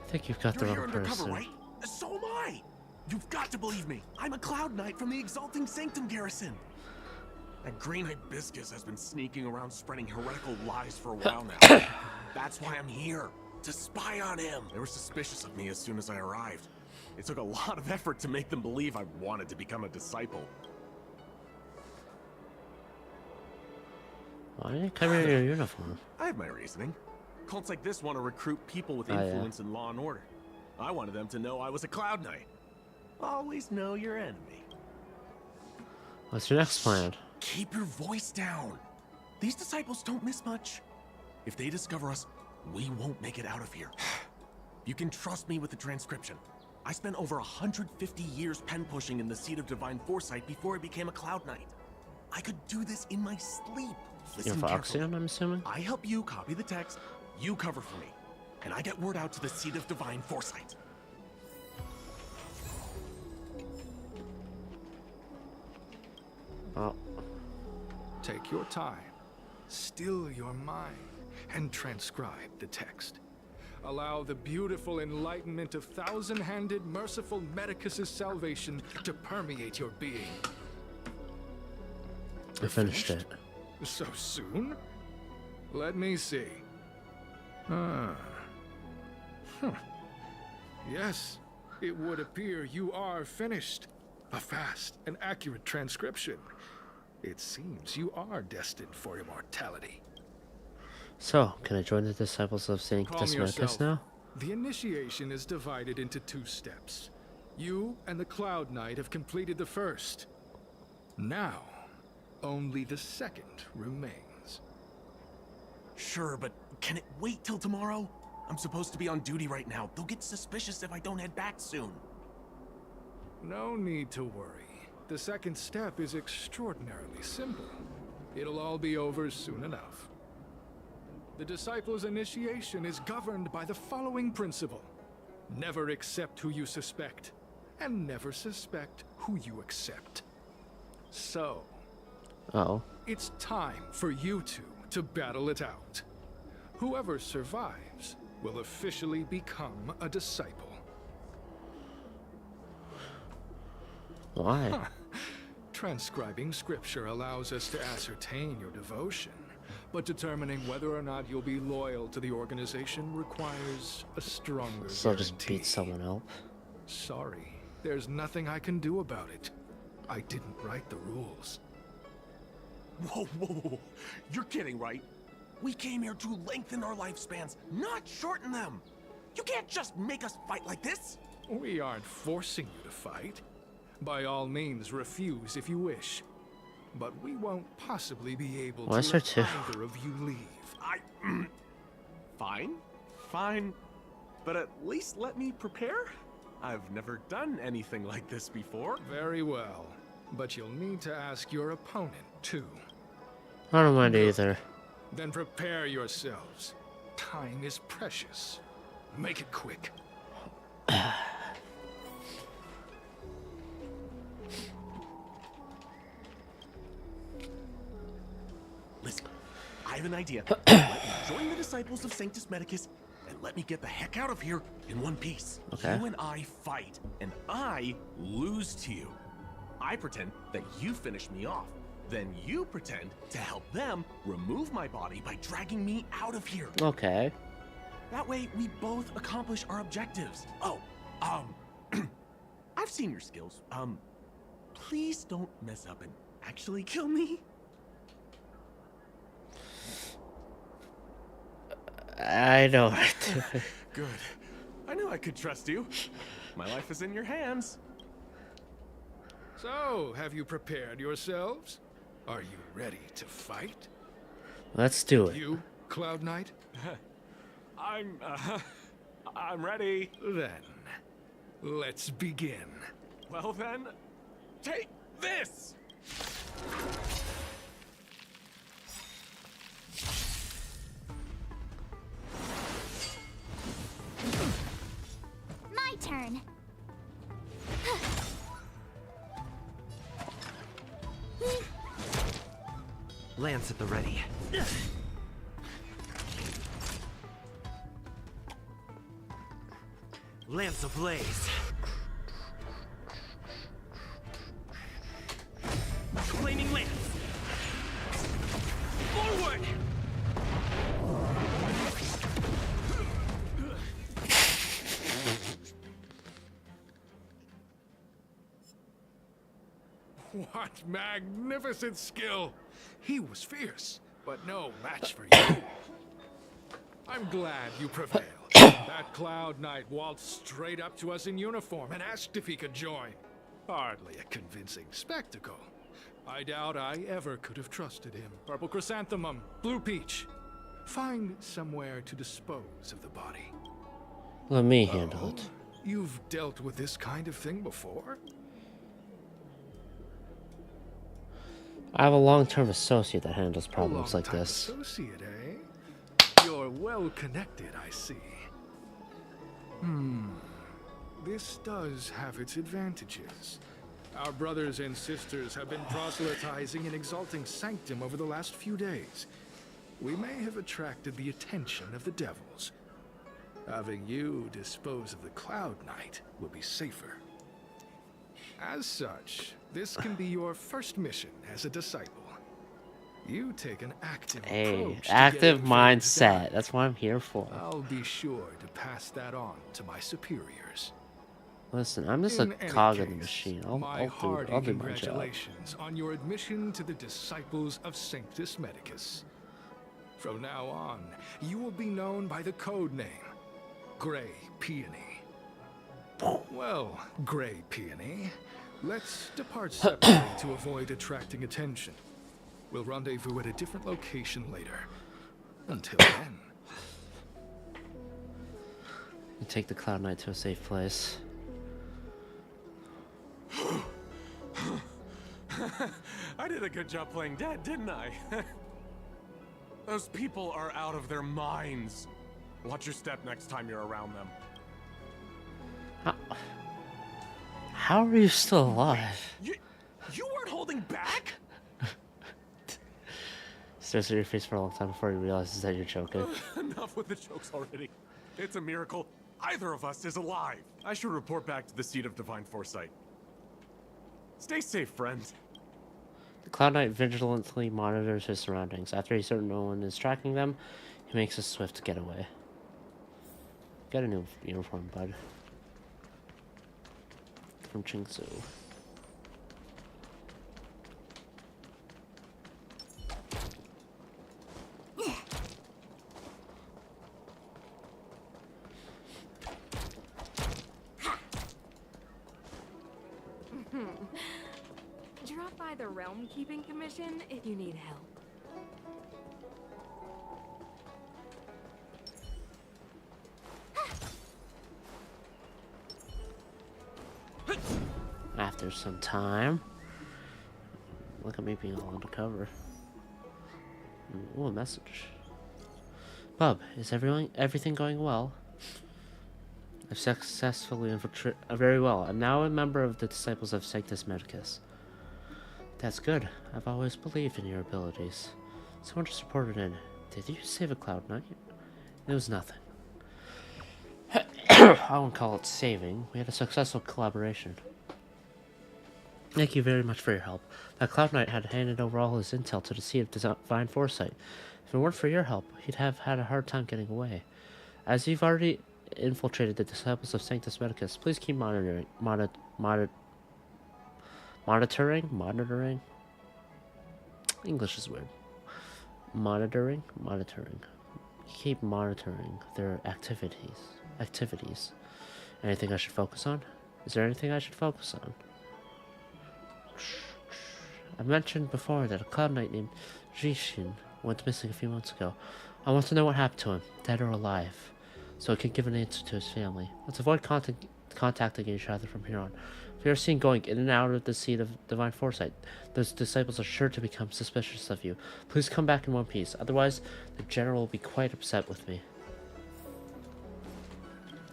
[SPEAKER 1] I think you've got
[SPEAKER 9] You're
[SPEAKER 1] the
[SPEAKER 9] here
[SPEAKER 1] wrong
[SPEAKER 9] undercover,
[SPEAKER 1] person.
[SPEAKER 9] right? So am I. You've got to believe me. I'm a Cloud Knight from the Exalting Sanctum Garrison. That green hibiscus has been sneaking around spreading heretical lies for a while now. That's why I'm here, to spy on him. They were suspicious of me as soon as I arrived. It took a lot of effort to make them believe I wanted to become a disciple.
[SPEAKER 1] Why didn't you come in your uniform?
[SPEAKER 9] I have my reasoning. Cults like this want to recruit people with
[SPEAKER 1] Oh, yeah.
[SPEAKER 9] influence and law and order. I wanted them to know I was a Cloud Knight. Always know your enemy.
[SPEAKER 1] What's your next plan?
[SPEAKER 9] Keep your voice down. These disciples don't miss much. If they discover us, we won't make it out of here. You can trust me with the transcription. I spent over 150 years pen pushing in the seat of divine foresight before I became a Cloud Knight. I could do this in my sleep.
[SPEAKER 1] You're
[SPEAKER 9] Listen carefully.
[SPEAKER 1] Foxion, I'm assuming?
[SPEAKER 9] I help you copy the text, you cover for me, and I get word out to the seat of divine foresight.
[SPEAKER 1] Oh.
[SPEAKER 8] Take your time, still your mind, and transcribe the text. Allow the beautiful enlightenment of thousand-handed Merciful Medicus' salvation to permeate your being.
[SPEAKER 1] I finished it.
[SPEAKER 8] So soon? Let me see. Yes, it would appear you are finished. A fast and accurate transcription. It seems you are destined for immortality.
[SPEAKER 1] So, can I join the disciples of Sanctus Medicus now?
[SPEAKER 8] The initiation is divided into 2 steps. You and the Cloud Knight have completed the first. Now, only the second remains.
[SPEAKER 9] Sure, but can it wait till tomorrow? I'm supposed to be on duty right now. They'll get suspicious if I don't head back soon.
[SPEAKER 8] No need to worry. The second step is extraordinarily simple. It'll all be over soon enough. The disciples' initiation is governed by the following principle. Never accept who you suspect, and never suspect who you accept. So,
[SPEAKER 1] Oh.
[SPEAKER 8] it's time for you two to battle it out. Whoever survives will officially become a disciple.
[SPEAKER 1] Why?
[SPEAKER 8] Transcribing scripture allows us to ascertain your devotion, but determining whether or not you'll be loyal to the organization requires a stronger
[SPEAKER 1] So just
[SPEAKER 8] guarantee.
[SPEAKER 1] beat someone up.
[SPEAKER 8] Sorry, there's nothing I can do about it. I didn't write the rules.
[SPEAKER 9] Whoa, whoa, whoa. You're kidding, right? We came here to lengthen our lifespans, not shorten them. You can't just make us fight like this.
[SPEAKER 8] We aren't forcing you to fight. By all means, refuse if you wish. But we won't possibly be able
[SPEAKER 1] Why is
[SPEAKER 8] to
[SPEAKER 1] there
[SPEAKER 8] let
[SPEAKER 1] two?
[SPEAKER 8] either of you leave.
[SPEAKER 9] Fine. But at least let me prepare. I've never done anything like this before.
[SPEAKER 8] Very well. But you'll need to ask your opponent, too.
[SPEAKER 1] I don't mind either.
[SPEAKER 8] Then prepare yourselves. Time is precious. Make it quick.
[SPEAKER 9] Listen, I have an idea. Let me join the disciples of Sanctus Medicus and let me get the heck out of here in one piece.
[SPEAKER 1] Okay.
[SPEAKER 9] You and I fight, and I lose to you. I pretend that you finish me off. Then you pretend to help them remove my body by dragging me out of here.
[SPEAKER 1] Okay.
[SPEAKER 9] That way, we both accomplish our objectives. Oh, I've seen your skills. Please don't mess up and actually kill me.
[SPEAKER 1] I know.
[SPEAKER 9] Good. I knew I could trust you. My life is in your hands.
[SPEAKER 8] So, have you prepared yourselves? Are you ready to fight?
[SPEAKER 1] Let's do it.
[SPEAKER 8] You, Cloud Knight?
[SPEAKER 9] I'm ready.
[SPEAKER 8] Then, let's begin.
[SPEAKER 9] Well then, take this!
[SPEAKER 4] My turn.
[SPEAKER 6] Lance at the ready. Lance ablaze. Flaming lance. Forward!
[SPEAKER 8] What magnificent skill! He was fierce, but no match for you. I'm glad you prevailed. That Cloud Knight waltzed straight up to us in uniform and asked if he could join. Hardly a convincing spectacle. I doubt I ever could have trusted him. Purple chrysanthemum, blue peach. Find somewhere to dispose of the body.
[SPEAKER 1] Let me handle
[SPEAKER 8] Oh,
[SPEAKER 1] it.
[SPEAKER 8] you've dealt with this kind of thing before?
[SPEAKER 1] I have a long-term associate that handles problems
[SPEAKER 8] A
[SPEAKER 1] like
[SPEAKER 8] long-time
[SPEAKER 1] this.
[SPEAKER 8] Associate, eh? You're well connected, I see. This does have its advantages. Our brothers and sisters have been proselytizing and exalting Sanctum over the last few days. We may have attracted the attention of the devils. Having you dispose of the Cloud Knight will be safer. As such, this can be your first mission as a disciple. You take an active
[SPEAKER 1] Hey,
[SPEAKER 8] approach to
[SPEAKER 1] active
[SPEAKER 8] getting things done.
[SPEAKER 1] mindset. That's what I'm here for.
[SPEAKER 8] I'll be sure to pass that on to my superiors.
[SPEAKER 1] Listen, I'm just a
[SPEAKER 8] In any
[SPEAKER 1] cog in the
[SPEAKER 8] case,
[SPEAKER 1] machine.
[SPEAKER 8] my
[SPEAKER 1] I'll
[SPEAKER 8] hearty
[SPEAKER 1] do my job.
[SPEAKER 8] congratulations on your admission to the Disciples of Sanctus Medicus. From now on, you will be known by the code name, Grey Peony. Well, Grey Peony, let's depart separately to avoid attracting attention. We'll rendezvous at a different location later. Until then.
[SPEAKER 1] Take the Cloud Knight to a safe place.
[SPEAKER 9] I did a good job playing dead, didn't I? Those people are out of their minds. Watch your step next time you're around them.
[SPEAKER 1] How are you still alive?
[SPEAKER 9] You weren't holding back?
[SPEAKER 1] Stares at your face for a long time before he realizes that you're choking.
[SPEAKER 9] Enough with the jokes already. It's a miracle either of us is alive. I should report back to the seat of divine foresight. Stay safe, friend.
[SPEAKER 1] The Cloud Knight vigilantly monitors his surroundings. After he's certain no one is tracking them, he makes a swift getaway. Get a new uniform, bud. From Chingsu.
[SPEAKER 5] Drop by the Realm Keeping Commission if you need help.
[SPEAKER 1] After some time. Look at me being all undercover. Ooh, a message. Bub, is everything going well? I've successfully infiltrated very well. I'm now a member of the Disciples of Sanctus Medicus. That's good. I've always believed in your abilities. Someone just reported in. Did you save a Cloud Knight? It was nothing. I won't call it saving. We had a successful collaboration. Thank you very much for your help. That Cloud Knight had handed over all his intel to the Seat of Divine Foresight. If it weren't for your help, he'd have had a hard time getting away. As you've already infiltrated the Disciples of Sanctus Medicus, please keep monitoring. Monitoring? English is weird. Monitoring. Keep monitoring their activities. Anything I should focus on? Is there anything I should focus on? I mentioned before that a Cloud Knight named Jishin went missing a few months ago. I want to know what happened to him, dead or alive, so I can give an answer to his family. Let's avoid contacting each other from here on. If you are seen going in and out of the Seat of Divine Foresight, those disciples are sure to become suspicious of you. Please come back in one piece, otherwise the general will be quite upset with me.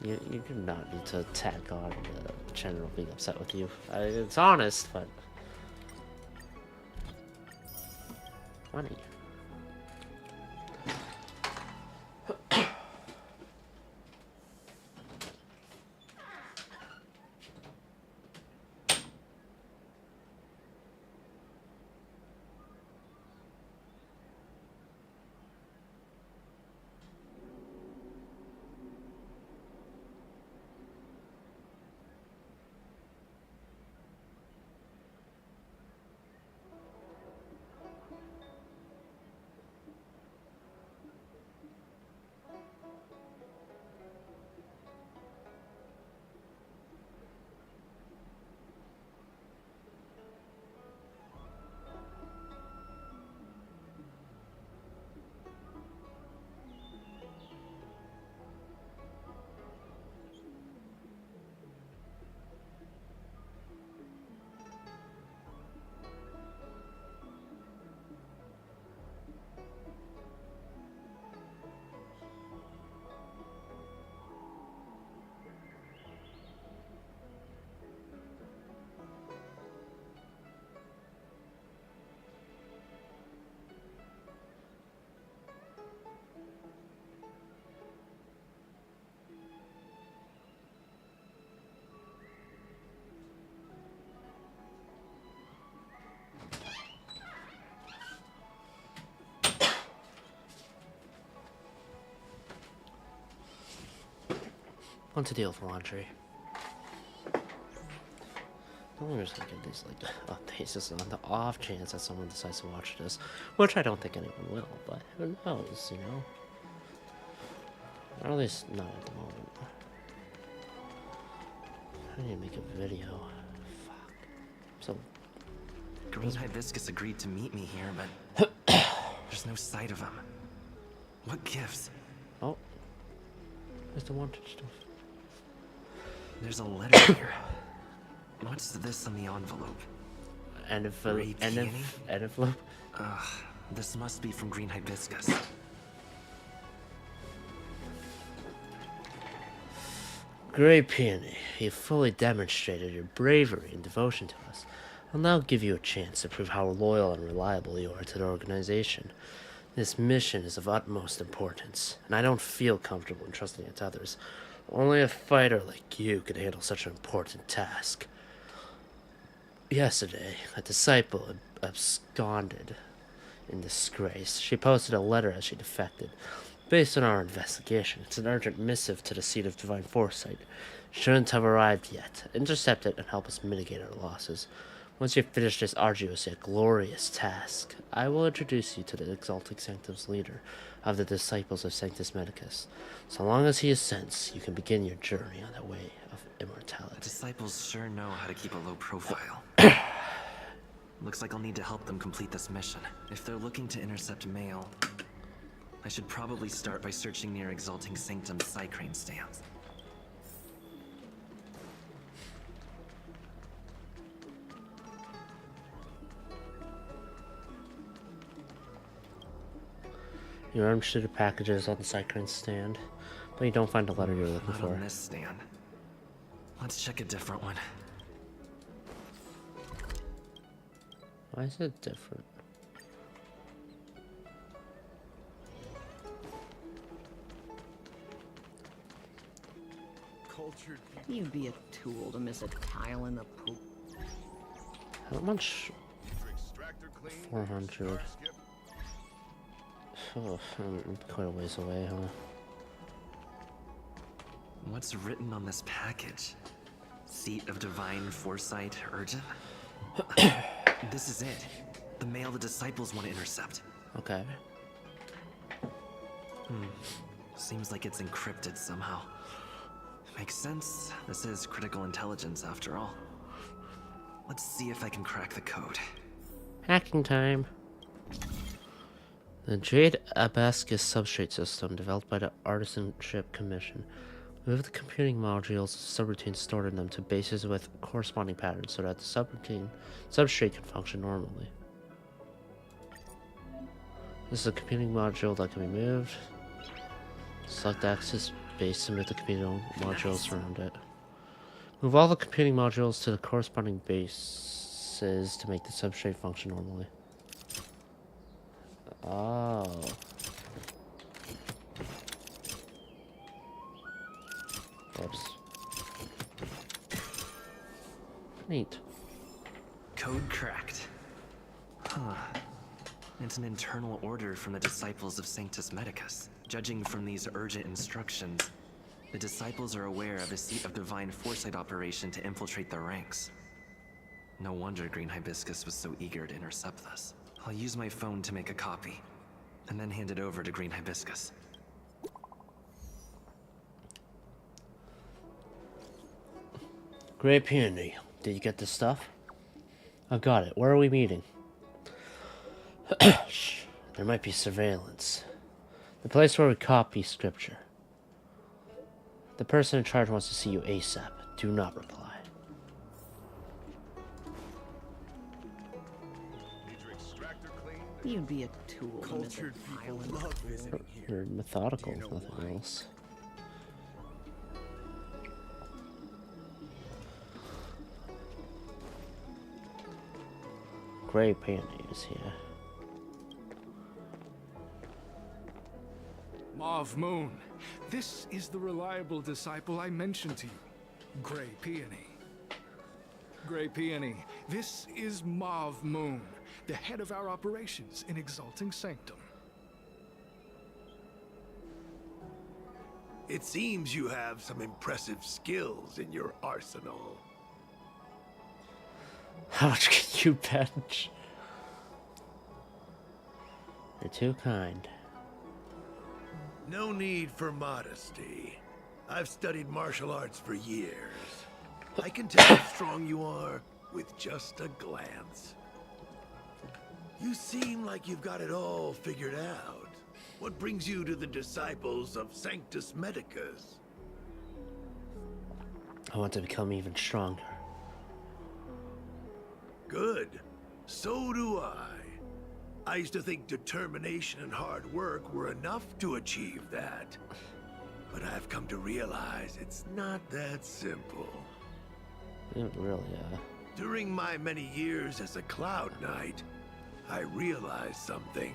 [SPEAKER 1] You do not need to tag on the general being upset with you. It's honest, but... Funny. Want to deal with laundry. I'm just gonna get these like updates just on the off chance that someone decides to watch this, which I don't think anyone will, but who knows, you know? Or at least not at the moment. I need to make a video. Fuck. So
[SPEAKER 6] Green Hibiscus agreed to meet me here, but there's no sight of him. What gives?
[SPEAKER 1] oh, there's the wanted stuff.
[SPEAKER 6] There's a letter here. What's this on the envelope?
[SPEAKER 1] envelope.
[SPEAKER 6] This must be from green hibiscus.
[SPEAKER 1] Grey Peony, you've fully demonstrated your bravery and devotion to us. I'll now give you a chance to prove how loyal and reliable you are to the organization. This mission is of utmost importance, and I don't feel comfortable entrusting it to others. Only a fighter like you could handle such an important task. Yesterday, a disciple absconded in disgrace. She posted a letter as she defected. Based on our investigation, it's an urgent missive to the seat of divine foresight. Shouldn't have arrived yet. Intercept it and help us mitigate our losses. Once you've finished this arduous yet glorious task, I will introduce you to the Exalted Sanctum's leader of the Disciples of Sanctus Medicus. So long as he assents, you can begin your journey on the way of immortality.
[SPEAKER 6] The disciples sure know how to keep a low profile. Looks like I'll need to help them complete this mission. If they're looking to intercept mail, I should probably start by searching near Exalting Sanctum's Psycrane stands.
[SPEAKER 1] You rummage the packages on the Psycrane stand, but you don't find the letter you're looking
[SPEAKER 6] Not
[SPEAKER 1] for.
[SPEAKER 6] on this stand. Let's check a different one.
[SPEAKER 1] Why is it different?
[SPEAKER 9] Cultured
[SPEAKER 5] You'd be a tool to miss a tile in the poop.
[SPEAKER 1] How much?
[SPEAKER 3] Extractor clean.
[SPEAKER 1] 400.
[SPEAKER 3] Star skip.
[SPEAKER 1] Oh, I'm quite a ways away, huh?
[SPEAKER 6] What's written on this package? Seat of Divine Foresight, urgent? This is it. The mail the disciples want to intercept.
[SPEAKER 1] Okay.
[SPEAKER 6] Seems like it's encrypted somehow. Makes sense. This is critical intelligence after all. Let's see if I can crack the code.
[SPEAKER 1] Hacking time. The Jade Abascus substrate system developed by the Artisanship Commission. Move the computing modules subroutines stored in them to bases with corresponding patterns so that the substrate can function normally. This is a computing module that can be moved. Select the axis base to move the computing modules around it. Move all the computing modules to the corresponding bases to make the substrate function normally. Oh. Whoops. Neat.
[SPEAKER 6] Code cracked. Huh. It's an internal order from the disciples of Sanctus Medicus. Judging from these urgent instructions, the disciples are aware of a seat of divine foresight operation to infiltrate their ranks. No wonder Green Hibiscus was so eager to intercept this. I'll use my phone to make a copy, and then hand it over to Green Hibiscus.
[SPEAKER 1] Grey Peony, did you get this stuff? I've got it. Where are we meeting? Shh. There might be surveillance. The place where we copy scripture. The person in charge wants to see you ASAP. Do not reply.
[SPEAKER 3] Need your extractor clean.
[SPEAKER 5] You'd be a tool to miss a
[SPEAKER 9] cultured
[SPEAKER 5] tile
[SPEAKER 9] people
[SPEAKER 5] in the
[SPEAKER 9] love
[SPEAKER 5] poop.
[SPEAKER 9] visiting here.
[SPEAKER 1] You're methodical,
[SPEAKER 9] Do you
[SPEAKER 1] if
[SPEAKER 9] know
[SPEAKER 1] nothing
[SPEAKER 9] why?
[SPEAKER 1] else. Grey Peony is here.
[SPEAKER 8] Mauve Moon, this is the reliable disciple I mentioned to you, Grey Peony. Grey Peony, this is Mauve Moon, the head of our operations in Exalting Sanctum.
[SPEAKER 10] It seems you have some impressive skills in your arsenal.
[SPEAKER 1] How much can you bench? You're too kind.
[SPEAKER 10] No need for modesty. I've studied martial arts for years. I can tell how strong you are with just a glance. You seem like you've got it all figured out. What brings you to the disciples of Sanctus Medicus?
[SPEAKER 1] I want to become even stronger.
[SPEAKER 10] Good. So do I. I used to think determination and hard work were enough to achieve that. But I've come to realize it's not that simple.
[SPEAKER 1] It really,
[SPEAKER 10] During my many years as a Cloud Knight, I realized something.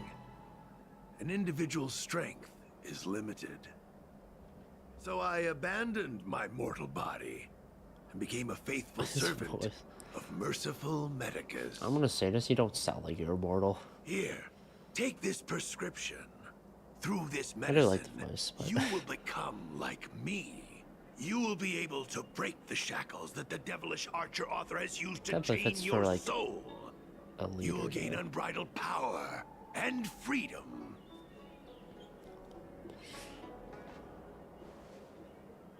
[SPEAKER 10] An individual's strength is limited. So I abandoned my mortal body and became a faithful servant of merciful Medicus.
[SPEAKER 1] I'm gonna say this, you don't sound like you're immortal.
[SPEAKER 10] Here, take this prescription. Through this
[SPEAKER 1] I do like
[SPEAKER 10] medicine,
[SPEAKER 1] the voice, but...
[SPEAKER 10] you will become like me. You will be able to break the shackles that the devilish archer author has used to
[SPEAKER 1] Sounds like
[SPEAKER 10] chain
[SPEAKER 1] it's
[SPEAKER 10] your
[SPEAKER 1] for, like,
[SPEAKER 10] soul.
[SPEAKER 1] a leader,
[SPEAKER 10] You will gain
[SPEAKER 1] though.
[SPEAKER 10] unbridled power and freedom.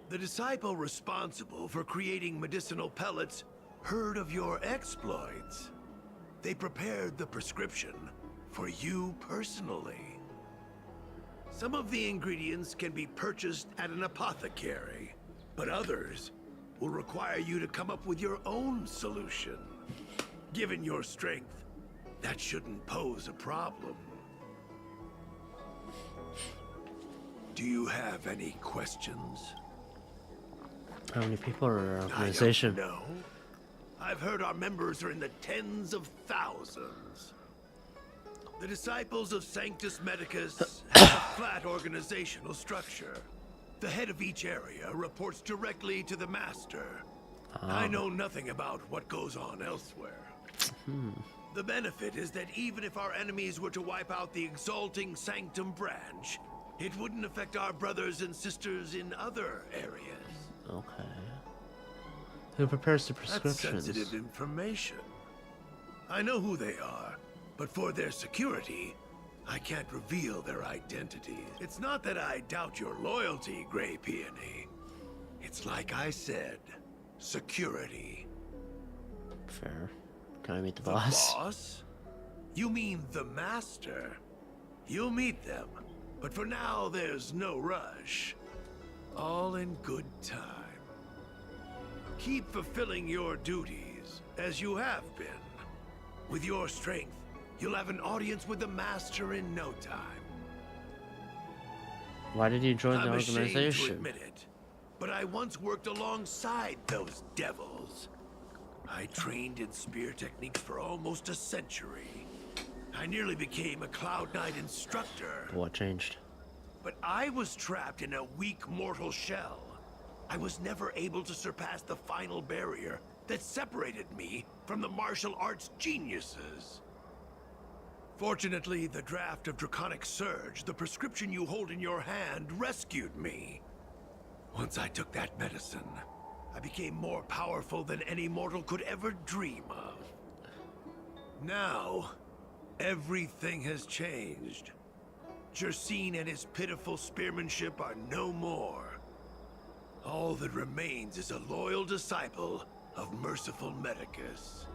[SPEAKER 10] The disciple responsible for creating medicinal pellets heard of your exploits. They prepared the prescription for you personally. Some of the ingredients can be purchased at an apothecary, but others will require you to come up with your own solution. Given your strength, that shouldn't pose a problem. Do you have any questions?
[SPEAKER 1] How many people are in our organization?
[SPEAKER 10] I don't know. I've heard our members are in the tens of thousands. The Disciples of Sanctus Medicus have a flat organizational structure. The head of each area reports directly to the Master. I know nothing about what goes on elsewhere. The benefit is that even if our enemies were to wipe out the Exalting Sanctum branch, it wouldn't affect our brothers and sisters in other areas.
[SPEAKER 1] Okay. Who prepares the
[SPEAKER 10] That's
[SPEAKER 1] prescriptions?
[SPEAKER 10] sensitive information. I know who they are, but for their security, I can't reveal their identities. It's not that I doubt your loyalty, Grey Peony. It's like I said, security.
[SPEAKER 1] Fair. Can I meet the
[SPEAKER 10] The
[SPEAKER 1] boss?
[SPEAKER 10] boss? You mean the Master? You'll meet them, but for now there's no rush. All in good time. Keep fulfilling your duties, as you have been. With your strength, you'll have an audience with the Master in no time.
[SPEAKER 1] Why did you join the
[SPEAKER 10] I'm ashamed to
[SPEAKER 1] organization?
[SPEAKER 10] admit it, but I once worked alongside those devils. I trained in spear techniques for almost a century. I nearly became a Cloud Knight instructor.
[SPEAKER 1] What changed?
[SPEAKER 10] But I was trapped in a weak mortal shell. I was never able to surpass the final barrier that separated me from the martial arts geniuses. Fortunately, the draft of Draconic Surge, the prescription you hold in your hand, rescued me. Once I took that medicine, I became more powerful than any mortal could ever dream of. Now, everything has changed. Jersine and his pitiful spearmanship are no more. All that remains is a loyal disciple of merciful Medicus.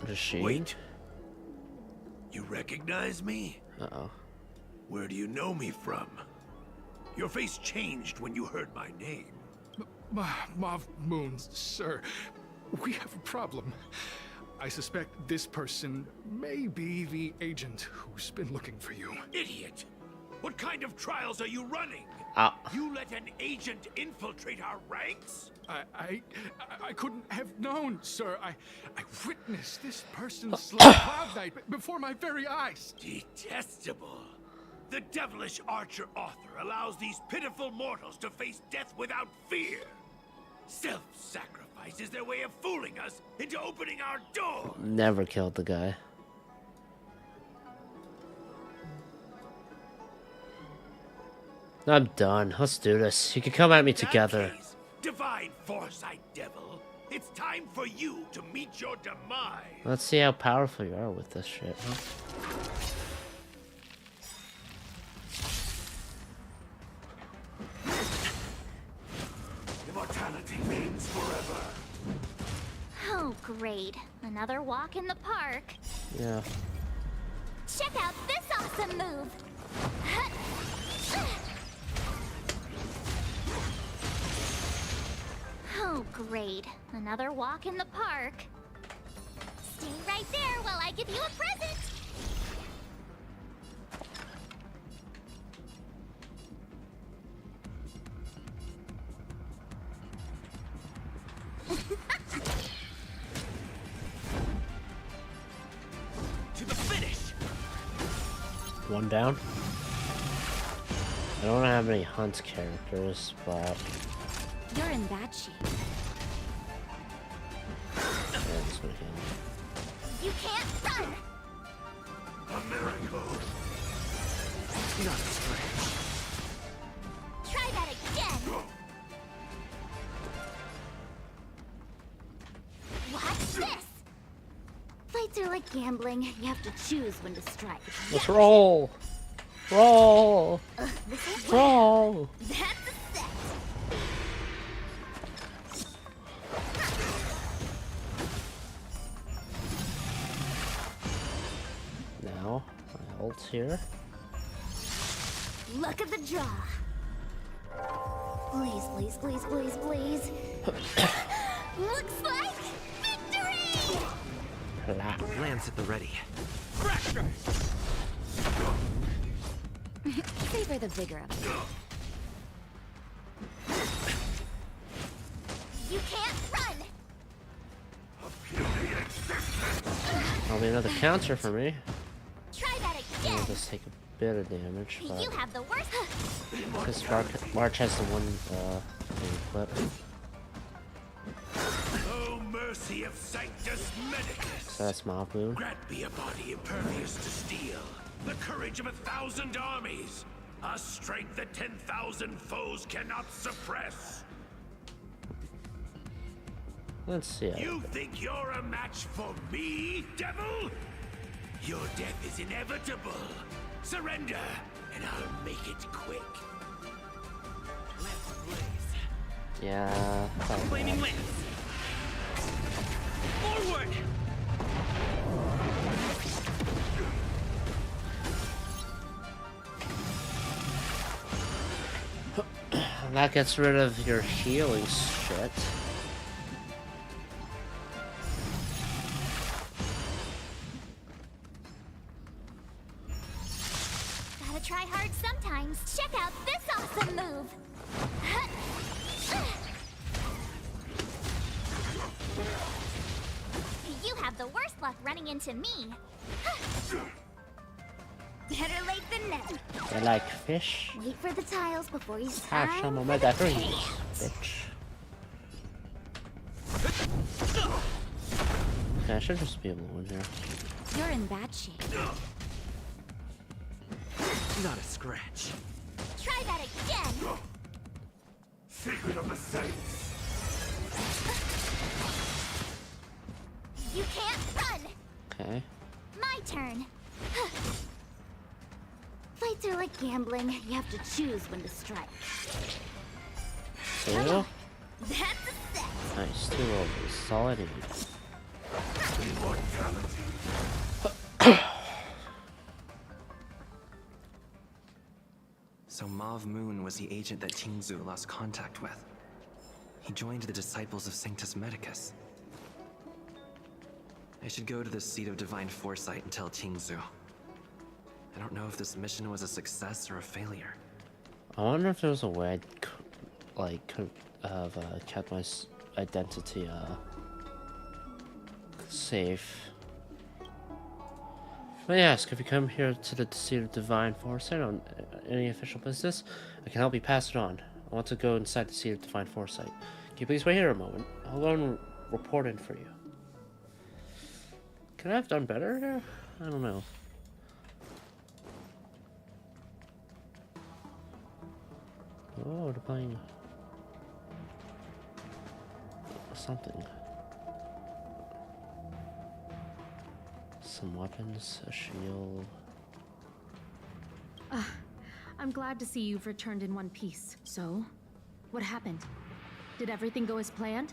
[SPEAKER 1] Does she?
[SPEAKER 10] Wait. You recognize me?
[SPEAKER 1] Uh-oh.
[SPEAKER 10] Where do you know me from? Your face changed when you heard my name.
[SPEAKER 8] Mav Moons, sir. We have a problem. I suspect this person may be the agent who's been looking for you.
[SPEAKER 10] Idiot! What kind of trials are you running? You let an agent infiltrate our ranks?
[SPEAKER 8] I couldn't have known, sir. I witnessed this person slay Cloud Knight before my very eyes.
[SPEAKER 10] Detestable. The devilish archer author allows these pitiful mortals to face death without fear. Self-sacrifice is their way of fooling us into opening our door.
[SPEAKER 1] Never killed the guy. I'm done. Let's do this. You can come at me together.
[SPEAKER 10] Case, divine foresight, devil. It's time for you to meet your demise.
[SPEAKER 1] Let's see how powerful you are with this shit, huh?
[SPEAKER 10] Immortality means forever.
[SPEAKER 4] Oh, great. Another walk in the park.
[SPEAKER 1] Yeah.
[SPEAKER 4] Check out this awesome move. Great. Another walk in the park. Stay right there while I give you a present!
[SPEAKER 9] To the finish!
[SPEAKER 1] One down. I don't have any hunt characters, but
[SPEAKER 2] You're in bad shape.
[SPEAKER 1] yeah, I'm just gonna heal.
[SPEAKER 4] You can't run!
[SPEAKER 10] A miracle.
[SPEAKER 6] Not a stretch.
[SPEAKER 4] Try that again! Watch this! Fights are like gambling. You have to choose when to strike.
[SPEAKER 1] Let's roll! Roll!
[SPEAKER 4] This is
[SPEAKER 1] Roll!
[SPEAKER 4] That's a set!
[SPEAKER 1] Now, my ult's here.
[SPEAKER 4] Look at the draw. Please, please, please, please, please. Looks like victory!
[SPEAKER 1] Plop.
[SPEAKER 6] Lance at the ready.
[SPEAKER 2] Savor the vigor of it.
[SPEAKER 4] You can't run!
[SPEAKER 1] That'll be another counter for me.
[SPEAKER 4] Try that
[SPEAKER 1] I'll
[SPEAKER 4] again!
[SPEAKER 1] just take a bit of damage, but
[SPEAKER 4] You have the worst.
[SPEAKER 1] because March has the one thing equipped,
[SPEAKER 10] Oh, mercy of Sanctus Medicus!
[SPEAKER 1] so that's Mob Boon.
[SPEAKER 10] Grant me a body impervious to steel, the courage of 1,000 armies, a strength that 10,000 foes cannot suppress.
[SPEAKER 1] Let's see.
[SPEAKER 10] You think you're a match for me, devil? Your death is inevitable. Surrender, and I'll make it quick. Let's blaze.
[SPEAKER 1] Yeah. probably
[SPEAKER 6] Flaming
[SPEAKER 1] not.
[SPEAKER 6] Lance! Forward!
[SPEAKER 1] And that gets rid of your healing shit.
[SPEAKER 4] Gotta try hard sometimes. Check out this awesome move. You have the worst luck running into me. Better late than never.
[SPEAKER 1] I like fish.
[SPEAKER 4] Wait for the tiles before you
[SPEAKER 1] Have
[SPEAKER 4] sign
[SPEAKER 1] some of
[SPEAKER 4] for
[SPEAKER 1] my
[SPEAKER 4] the
[SPEAKER 1] batteries,
[SPEAKER 4] paint.
[SPEAKER 1] bitch. Okay, I should just be able to win here.
[SPEAKER 2] You're in bad shape.
[SPEAKER 6] Not a scratch.
[SPEAKER 4] Try that again.
[SPEAKER 10] Secret of the Saints.
[SPEAKER 4] You can't run.
[SPEAKER 1] Okay.
[SPEAKER 4] My turn. Fights are like gambling. You have to choose when to strike.
[SPEAKER 1] Two.
[SPEAKER 4] That's a set.
[SPEAKER 1] Nice. 2 rolls. That's all I need.
[SPEAKER 6] So Mauve Moon was the agent that Tingzu lost contact with. He joined the Disciples of Sanctus Medicus. I should go to the Seat of Divine Foresight and tell Tingzu. I don't know if this mission was a success or a failure.
[SPEAKER 1] I wonder if there was a way I could have kept my identity safe. May I ask, if you come here to the Seat of Divine Foresight on any official business, I can help you pass it on. I want to go inside the Seat of Divine Foresight. Can you please wait here a moment? I'll go and report in for you. Could I have done better here? I don't know. Oh, they're playing something. Some weapons, a shield.
[SPEAKER 2] I'm glad to see you've returned in one piece. So, what happened? Did everything go as planned?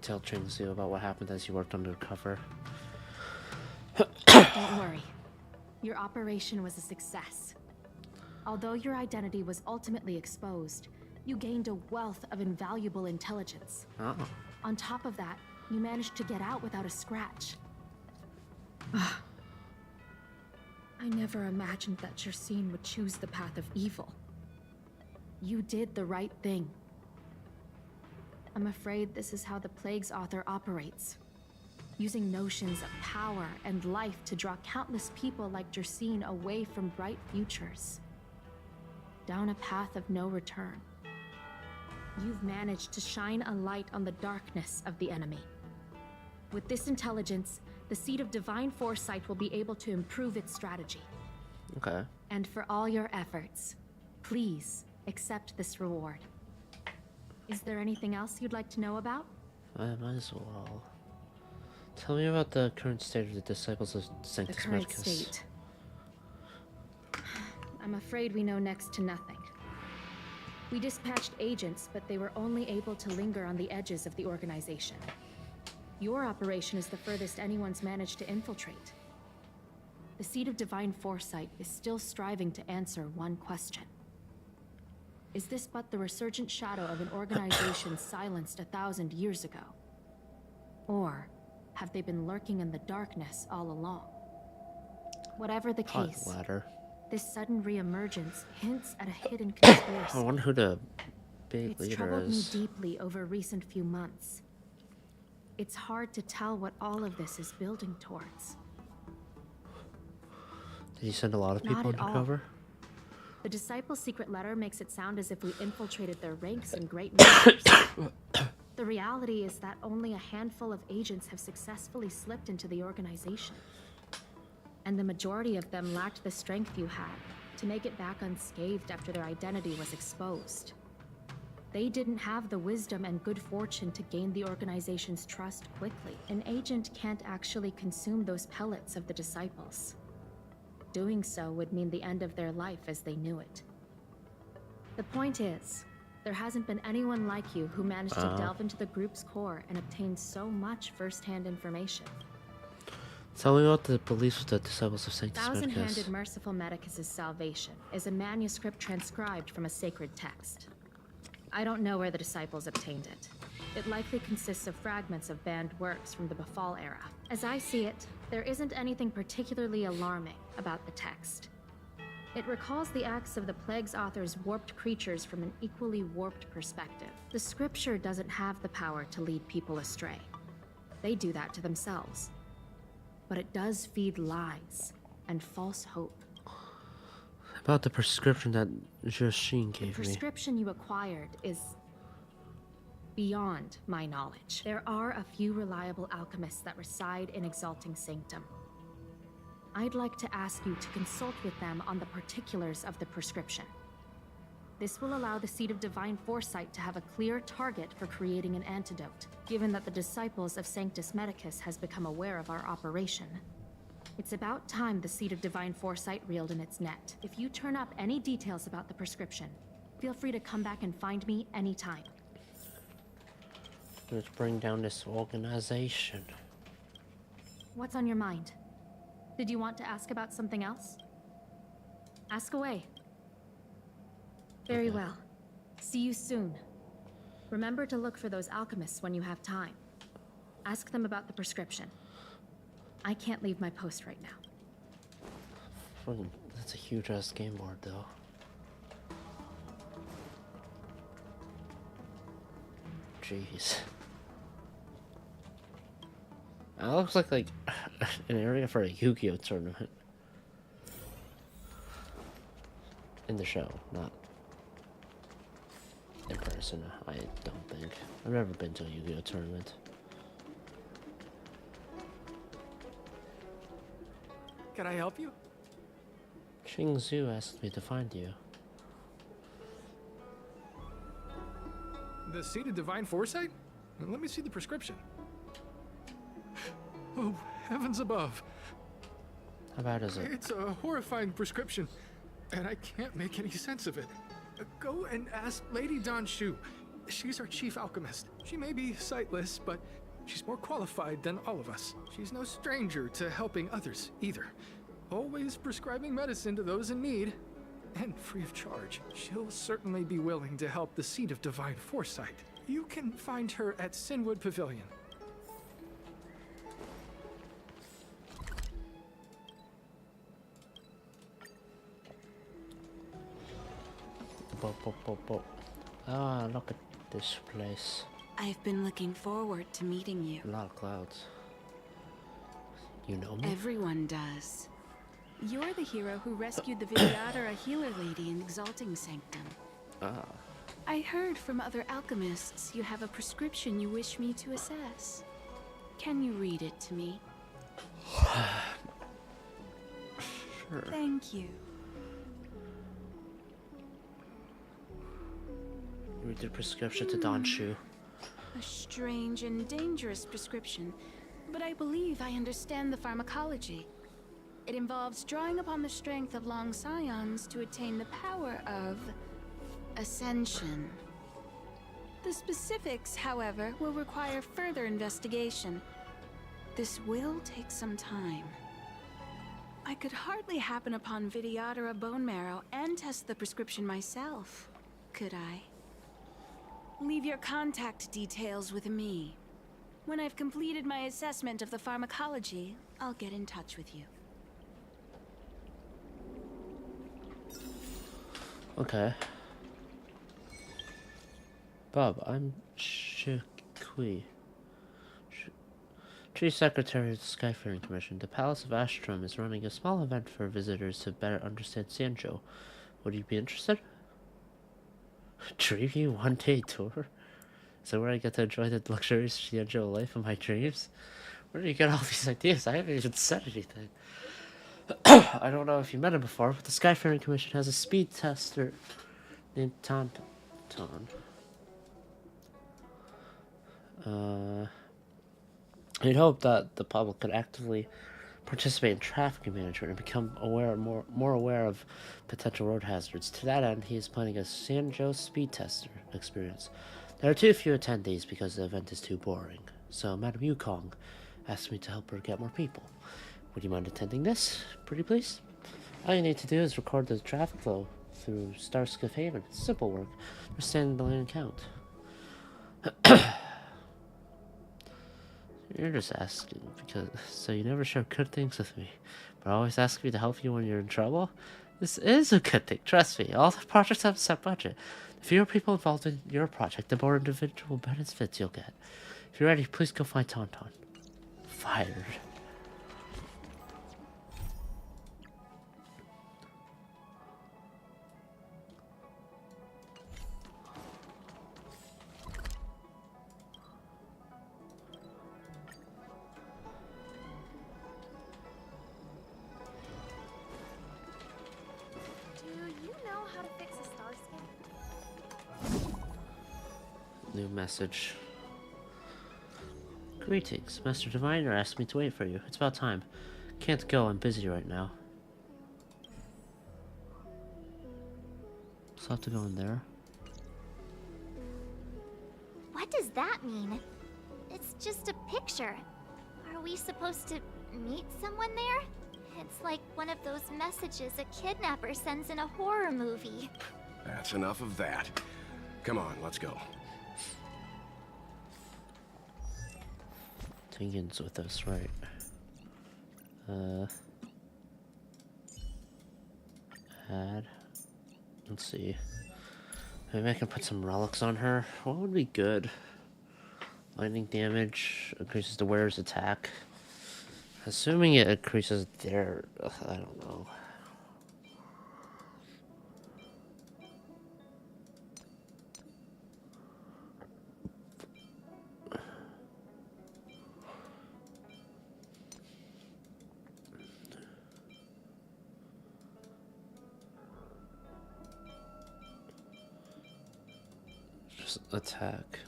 [SPEAKER 1] Tell Tingzu about what happened as you worked undercover.
[SPEAKER 2] Don't worry. Your operation was a success. Although your identity was ultimately exposed, You gained a wealth of invaluable intelligence.
[SPEAKER 1] Oh.
[SPEAKER 2] On top of that, you managed to get out without a scratch. I never imagined that Jersine would choose the path of evil. You did the right thing. I'm afraid this is how the Plague's author operates. Using notions of power and life to draw countless people like Jersine away from bright futures. Down a path of no return. You've managed to shine a light on the darkness of the enemy. With this intelligence, the Seed of Divine Foresight will be able to improve its strategy.
[SPEAKER 1] Okay.
[SPEAKER 2] And for all your efforts, please accept this reward. Is there anything else you'd like to know about?
[SPEAKER 1] I might as well. Tell me about the current state of the disciples of Sanctus
[SPEAKER 2] The current
[SPEAKER 1] Medicus.
[SPEAKER 2] state. I'm afraid we know next to nothing. We dispatched agents, but they were only able to linger on the edges of the organization. Your operation is the furthest anyone's managed to infiltrate. The Seed of Divine Foresight is still striving to answer one question. Is this but the resurgent shadow of an organization silenced 1,000 years ago? Or have they been lurking in the darkness all along? Whatever the case,
[SPEAKER 1] Ladder.
[SPEAKER 2] this sudden reemergence hints at a hidden conspiracy.
[SPEAKER 1] I wonder who the big
[SPEAKER 2] It's
[SPEAKER 1] leader
[SPEAKER 2] troubled
[SPEAKER 1] is.
[SPEAKER 2] me deeply over recent few months. It's hard to tell what all of this is building towards.
[SPEAKER 1] Did he send a lot of
[SPEAKER 2] Not
[SPEAKER 1] people
[SPEAKER 2] at all.
[SPEAKER 1] undercover?
[SPEAKER 2] The Disciples' secret letter makes it sound as if we infiltrated their ranks in great numbers. The reality is that only a handful of agents have successfully slipped into the organization. And the majority of them lacked the strength you had to make it back unscathed after their identity was exposed. They didn't have the wisdom and good fortune to gain the organization's trust quickly. An agent can't actually consume those pellets of the Disciples. Doing so would mean the end of their life as they knew it. The point is, there hasn't been anyone like you who managed to delve into the group's core and obtain so much first-hand information.
[SPEAKER 1] Tell me about the beliefs of the disciples of Sanctus
[SPEAKER 2] Thousand-handed
[SPEAKER 1] Medicus.
[SPEAKER 2] Merciful Medicus' salvation is a manuscript transcribed from a sacred text. I don't know where the disciples obtained it. It likely consists of fragments of banned works from the Befall era. As I see it, there isn't anything particularly alarming about the text. It recalls the acts of the Plague's author's warped creatures from an equally warped perspective. The scripture doesn't have the power to lead people astray. They do that to themselves. But it does feed lies and false hope.
[SPEAKER 1] About the prescription that Jersine gave
[SPEAKER 2] The
[SPEAKER 1] me.
[SPEAKER 2] prescription you acquired is beyond my knowledge. There are a few reliable alchemists that reside in Exalting Sanctum. I'd like to ask you to consult with them on the particulars of the prescription. This will allow the Seed of Divine Foresight to have a clear target for creating an antidote. Given that the Disciples of Sanctus Medicus has become aware of our operation, it's about time the Seed of Divine Foresight reeled in its net. If you turn up any details about the prescription, feel free to come back and find me anytime.
[SPEAKER 1] Let's bring down this organization.
[SPEAKER 2] What's on your mind? Did you want to ask about something else? Ask away. Very
[SPEAKER 1] Okay.
[SPEAKER 2] well. See you soon. Remember to look for those alchemists when you have time. Ask them about the prescription. I can't leave my post right now.
[SPEAKER 1] Fucking, that's a huge ass game board though. Jeez. That looks like an area for a Yu-Gi-Oh tournament. In the show, not in person, I don't think. I've never been to a Yu-Gi-Oh tournament.
[SPEAKER 8] Can I help you?
[SPEAKER 1] Xing Zhu asked me to find you.
[SPEAKER 8] The Seed of Divine Foresight? Let me see the prescription. Oh, heavens above.
[SPEAKER 1] How bad is it?
[SPEAKER 8] It's a horrifying prescription, and I can't make any sense of it. Go and ask Lady Don Shu. She's our chief alchemist. She may be sightless, but she's more qualified than all of us. She's no stranger to helping others, either. Always prescribing medicine to those in need. and free of charge. She'll certainly be willing to help the Seat of Divine Foresight. You can find her at Sinwood Pavilion.
[SPEAKER 1] Ah, look at this place.
[SPEAKER 11] I've been looking forward to meeting you.
[SPEAKER 1] A lot of clouds. You know me?
[SPEAKER 11] Everyone does. You're the hero who rescued the Vidyadhara healer lady in Exalting Sanctum.
[SPEAKER 1] Ah.
[SPEAKER 11] I heard from other alchemists you have a prescription you wish me to assess. Can you read it to me?
[SPEAKER 1] Sure.
[SPEAKER 11] Thank you.
[SPEAKER 1] Read the prescription to Don Shu.
[SPEAKER 11] A strange and dangerous prescription, but I believe I understand the pharmacology. It involves drawing upon the strength of long scions to attain the power of ascension. The specifics, however, will require further investigation. This will take some time. I could hardly happen upon Vidyadhara bone marrow and test the prescription myself, could I? Leave your contact details with me. When I've completed my assessment of the pharmacology, I'll get in touch with you.
[SPEAKER 1] Okay. Bob, I'm Shikui. Chief Secretary of the Skyfaring Commission. The Palace of Astrum is running a small event for visitors to better understand Xianzhou. Would you be interested? Dreamy one-day tour? So where I get to enjoy the luxurious Xianzhou life of my dreams? Where do you get all these ideas? I haven't even said anything. I don't know if you met him before, but the Skyfaring Commission has a speed tester named Tauntaun. I'd hope that the public could actively participate in traffic management and become more aware of potential road hazards. To that end, he is planning a Xianzhou speed tester experience. There are too few attendees because the event is too boring, so Madame Yukong asked me to help her get more people. Would you mind attending this, pretty please? All you need to do is record the traffic flow through Starskiff Haven. It's simple work. We're standing the lane count. You're just asking because so you never share good things with me, but always ask me to help you when you're in trouble. This is a good thing, trust me. All the projects have a set budget. The fewer people involved in your project, the more individual benefits you'll get. If you're ready, please go find Tauntaun. Fired. New message. Greetings. Master Diviner asked me to wait for you. It's about time. Can't go, I'm busy right now. So I have to go in there.
[SPEAKER 12] What does that mean? It's just a picture. Are we supposed to meet someone there? It's like one of those messages a kidnapper sends in a horror movie.
[SPEAKER 3] That's enough of that. Come on, let's go.
[SPEAKER 1] Tingin's with us, right? Add. Let's see. Maybe I can put some relics on her. What would be good? Lightning damage increases the wearer's attack. Assuming it increases their... I don't know. Just attack.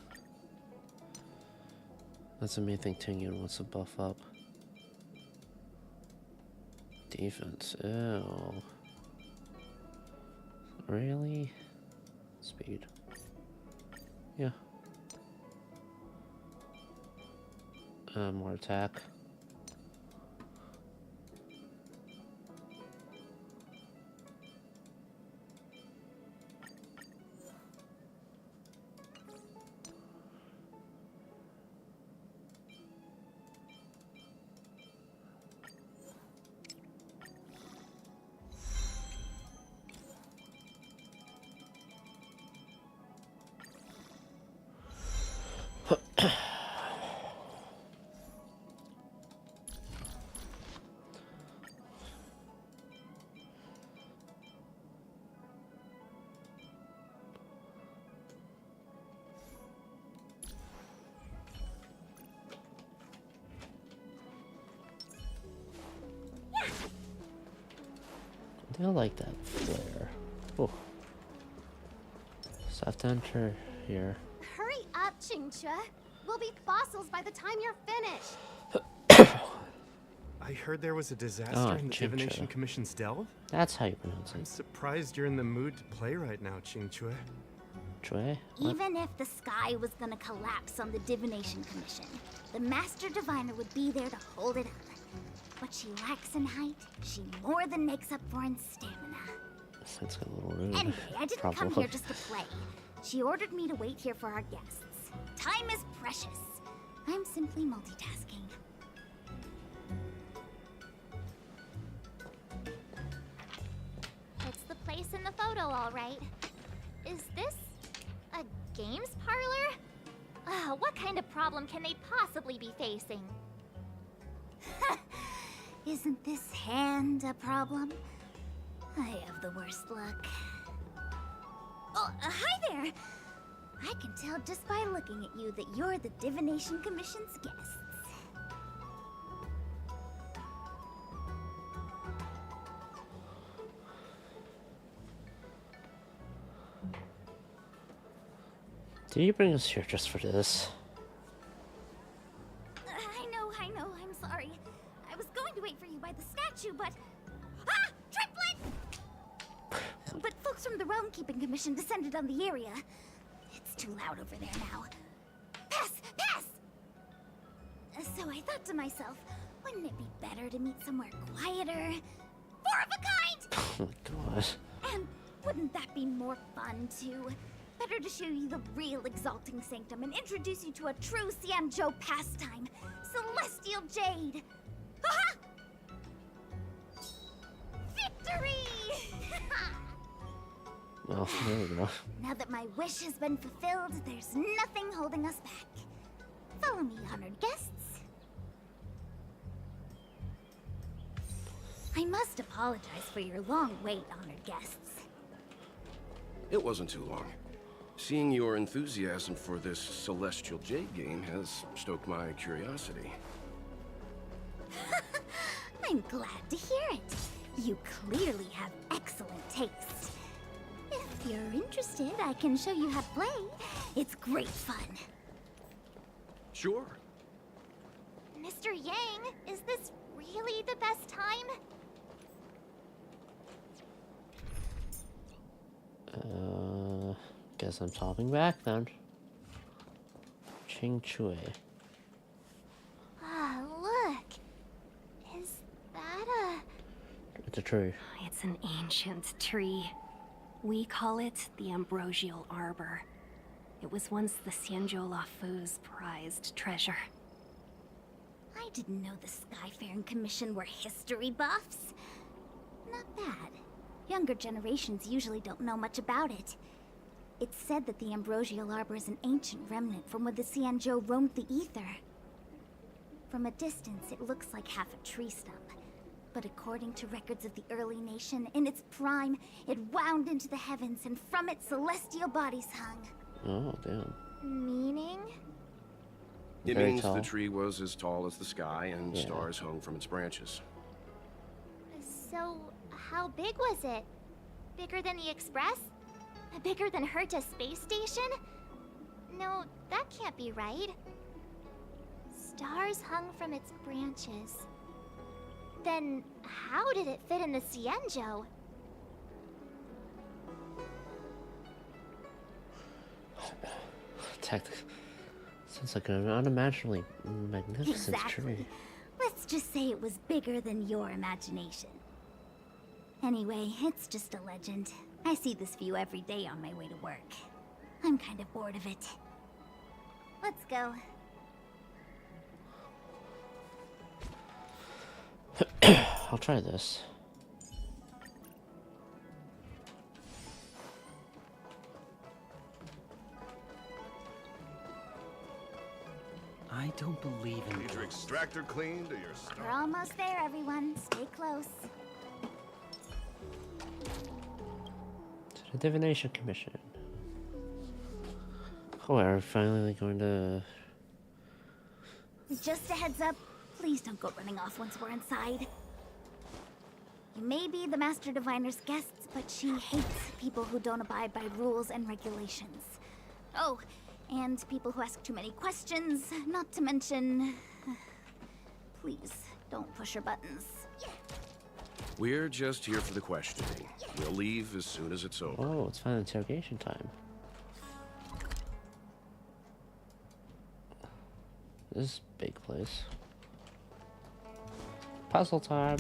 [SPEAKER 1] That's the main thing Tingyan wants to buff up. Defense. Ew. Really? Speed. Yeah. More attack. I like that flare. Oh. So I have to enter here.
[SPEAKER 12] Hurry up, Qingque. We'll be fossils by the time you're finished.
[SPEAKER 13] I heard there was a disaster in the
[SPEAKER 1] Qingque.
[SPEAKER 13] Divination Commission's delve.
[SPEAKER 1] That's how you pronounce
[SPEAKER 13] I'm
[SPEAKER 1] it.
[SPEAKER 13] surprised you're in the mood to play right now, Qingque.
[SPEAKER 1] Chue?
[SPEAKER 12] Even if the sky was gonna collapse on the Divination Commission, the Master Diviner would be there to hold it up. What she lacks in height, she more than makes up for in stamina.
[SPEAKER 1] That's a little rude.
[SPEAKER 12] Anyway, I didn't come
[SPEAKER 1] Probably.
[SPEAKER 12] here just to play. She ordered me to wait here for our guests. Time is precious. I'm simply multitasking. It's the place in the photo, all right. Is this a games parlor? What kind of problem can they possibly be facing? Isn't this hand a problem? I have the worst luck. Oh, hi there! I can tell just by looking at you that you're the Divination Commission's guests.
[SPEAKER 1] Did you bring us here just for this?
[SPEAKER 12] I know, I'm sorry. I was going to wait for you by the statue, but... Ah! Triplet! But folks from the Realm Keeping Commission descended on the area. It's too loud over there now. Pass! Pass! So I thought to myself, wouldn't it be better to meet somewhere quieter? Four of a kind!
[SPEAKER 1] Oh my god.
[SPEAKER 12] And wouldn't that be more fun, too? Better to show you the real Exalting Sanctum and introduce you to a true Xianzhou pastime, Celestial Jade! Ha-ha! Victory!
[SPEAKER 1] Well, there we go.
[SPEAKER 12] Now that my wish has been fulfilled, there's nothing holding us back. Follow me, honored guests. I must apologize for your long wait, honored guests.
[SPEAKER 14] It wasn't too long. Seeing your enthusiasm for this Celestial Jade game has stoked my curiosity.
[SPEAKER 12] I'm glad to hear it. You clearly have excellent taste. If you're interested, I can show you how to play. It's great fun.
[SPEAKER 14] Sure.
[SPEAKER 12] Mr. Yang, is this really the best time?
[SPEAKER 1] Guess I'm topping back then. Qingque.
[SPEAKER 12] Ah, look. Is that a...
[SPEAKER 1] It's a tree.
[SPEAKER 15] It's an ancient tree. We call it the Ambrosial Arbor. It was once the Xianzhou Lafu's prized treasure.
[SPEAKER 12] I didn't know the Skyfaring Commission were history buffs. Not bad. Younger generations usually don't know much about it. It's said that the Ambrosial Arbor is an ancient remnant from when the Xianzhou roamed the ether. From a distance, it looks like half a tree stump. But according to records of the early nation, in its prime, it wound into the heavens, and from it celestial bodies hung.
[SPEAKER 1] Oh, damn.
[SPEAKER 12] Meaning?
[SPEAKER 14] It
[SPEAKER 1] Very
[SPEAKER 14] means
[SPEAKER 1] tall.
[SPEAKER 14] the tree was as tall as the sky and
[SPEAKER 1] Yeah.
[SPEAKER 14] stars hung from its branches.
[SPEAKER 12] So, how big was it? Bigger than the Express? Bigger than Herta Space Station? No, that can't be right. Stars hung from its branches. Then, how did it fit in the Xianzhou?
[SPEAKER 1] Sounds like an unimaginably magnificent
[SPEAKER 12] Exactly.
[SPEAKER 1] tree.
[SPEAKER 12] Let's just say it was bigger than your imagination. Anyway, it's just a legend. I see this view every day on my way to work. I'm kind of bored of it. Let's go.
[SPEAKER 1] I'll try this.
[SPEAKER 6] I don't believe in
[SPEAKER 3] Need your extractor cleaned or your
[SPEAKER 12] We're almost there, everyone. Stay close.
[SPEAKER 1] To the Divination Commission. Oh, are we finally going to...
[SPEAKER 12] Just a heads up, please don't go running off once we're inside. You may be the Master Diviner's guests, but she hates people who don't abide by rules and regulations. Oh, and people who ask too many questions, not to mention... Please, don't push her buttons.
[SPEAKER 14] We're just here for the questioning. We'll leave as soon as it's over.
[SPEAKER 1] Oh, it's finally interrogation time. This is a big place. Puzzle time.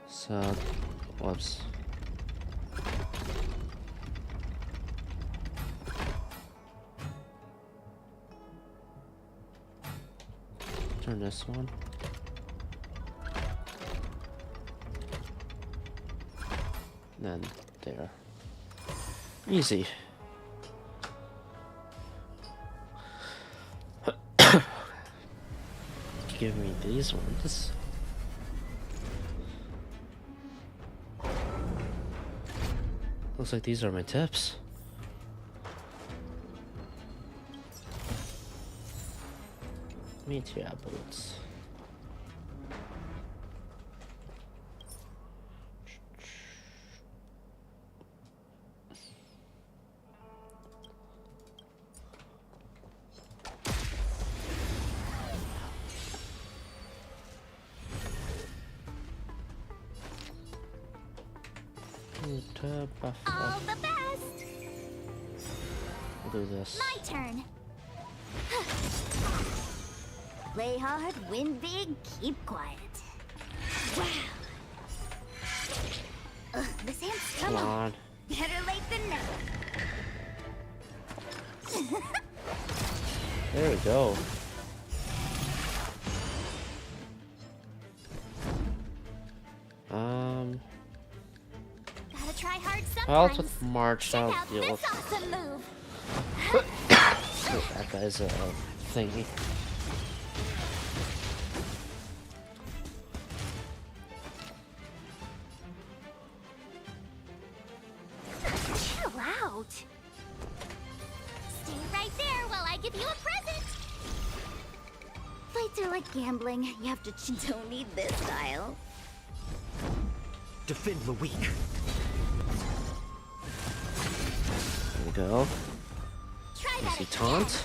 [SPEAKER 1] So, whoops. Turn this one. Then there. Easy. Give me these ones. Looks like these are my tips. Meteor boots.
[SPEAKER 12] All the best!
[SPEAKER 1] We'll do this.
[SPEAKER 12] My turn. Play hard, win big, keep quiet. Wow. This hand's
[SPEAKER 1] Come on.
[SPEAKER 12] Better late than never.
[SPEAKER 1] There we go.
[SPEAKER 12] Gotta try hard sometimes.
[SPEAKER 1] Well, it's with March.
[SPEAKER 12] Check
[SPEAKER 1] I'll
[SPEAKER 12] out
[SPEAKER 1] deal
[SPEAKER 12] this
[SPEAKER 1] with
[SPEAKER 12] awesome move.
[SPEAKER 1] that guy's a thingy.
[SPEAKER 12] Chill out. Stay right there while I give you a present. Fights are like gambling. You have to don't need this style.
[SPEAKER 16] Defend the weak.
[SPEAKER 1] There we go.
[SPEAKER 12] Try that
[SPEAKER 1] Easy taunt.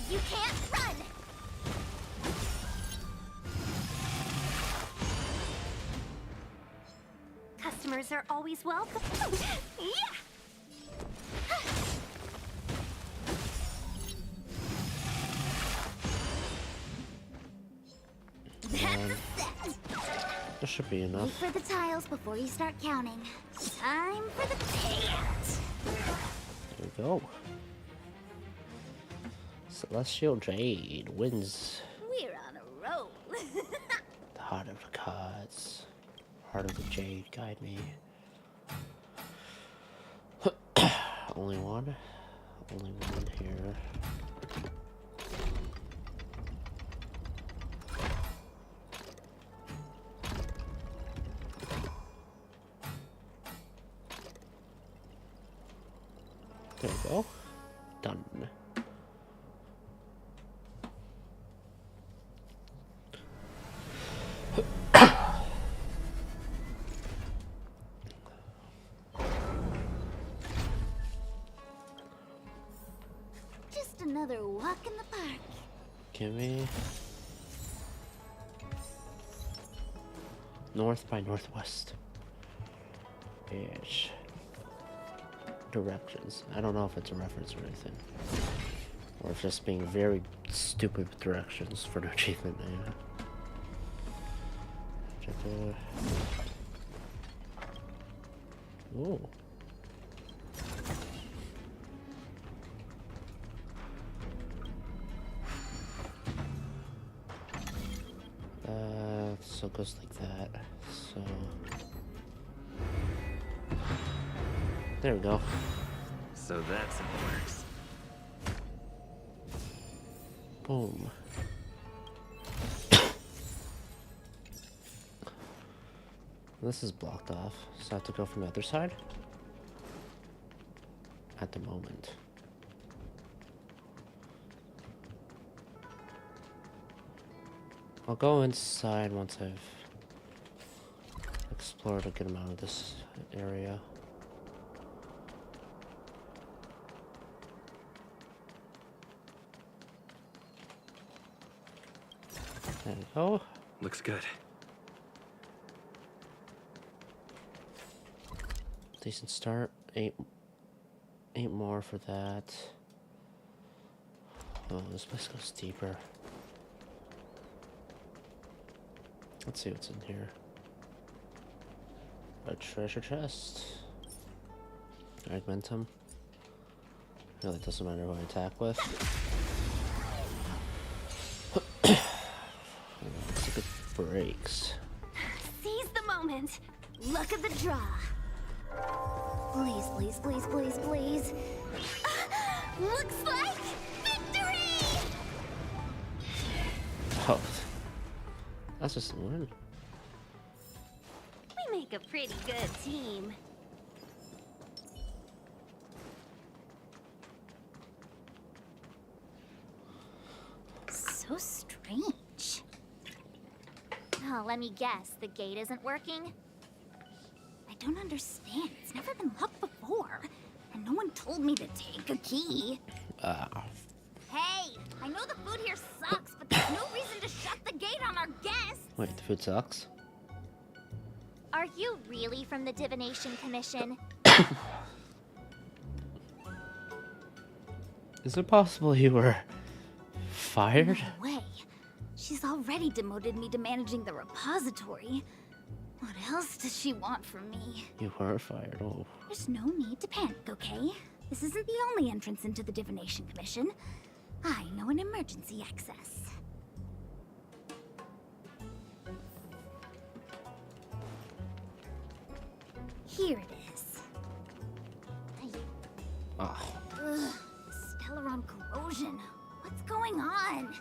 [SPEAKER 12] You can't run.
[SPEAKER 15] Customers are always welcome.
[SPEAKER 12] Yeah.
[SPEAKER 1] That should be enough.
[SPEAKER 12] Wait for the tiles before you start counting. Time for the payout.
[SPEAKER 1] There we go. Celestial Jade wins.
[SPEAKER 12] We're on a roll.
[SPEAKER 1] The heart of the cards. Heart of the Jade, guide me. Only one? Only one here. There we go. Done.
[SPEAKER 12] Just another walk in the park.
[SPEAKER 1] Give me north by northwest. Ish. Directions. I don't know if it's a reference or anything. Or if just being very stupid with directions for the achievement. Yeah. Ooh. So it goes like that. So there we go.
[SPEAKER 6] So that's how it works.
[SPEAKER 1] Boom. This is blocked off, so I have to go from the other side at the moment. I'll go inside once I've explored a good amount of this area. There we go.
[SPEAKER 6] Looks good.
[SPEAKER 1] Decent start. Eight more for that. Oh, this place goes deeper. Let's see what's in here. A treasure chest. Augmentum. Really doesn't matter who I attack with. Let's look at breaks.
[SPEAKER 4] Seize the moment. Luck of the draw. Please, please, please, please, please. Looks like victory!
[SPEAKER 1] Oh, that's just a win.
[SPEAKER 4] We make a pretty good team. So strange. Oh, let me guess. The gate isn't working? I don't understand. It's never been locked before. And no one told me to take a key. Hey, I know the food here sucks, but there's no reason to shut the gate on our guests.
[SPEAKER 1] Wait, the food sucks?
[SPEAKER 12] Are you really from the Divination Commission?
[SPEAKER 1] Is it possible you were fired?
[SPEAKER 4] No way. She's already demoted me to managing the repository. What else does she want from me?
[SPEAKER 1] You were fired. Oh.
[SPEAKER 4] There's no need to panic, okay? This isn't the only entrance into the Divination Commission. I know an emergency access. Here it is.
[SPEAKER 1] Oh.
[SPEAKER 4] Ugh, Stellaron corrosion. What's going on?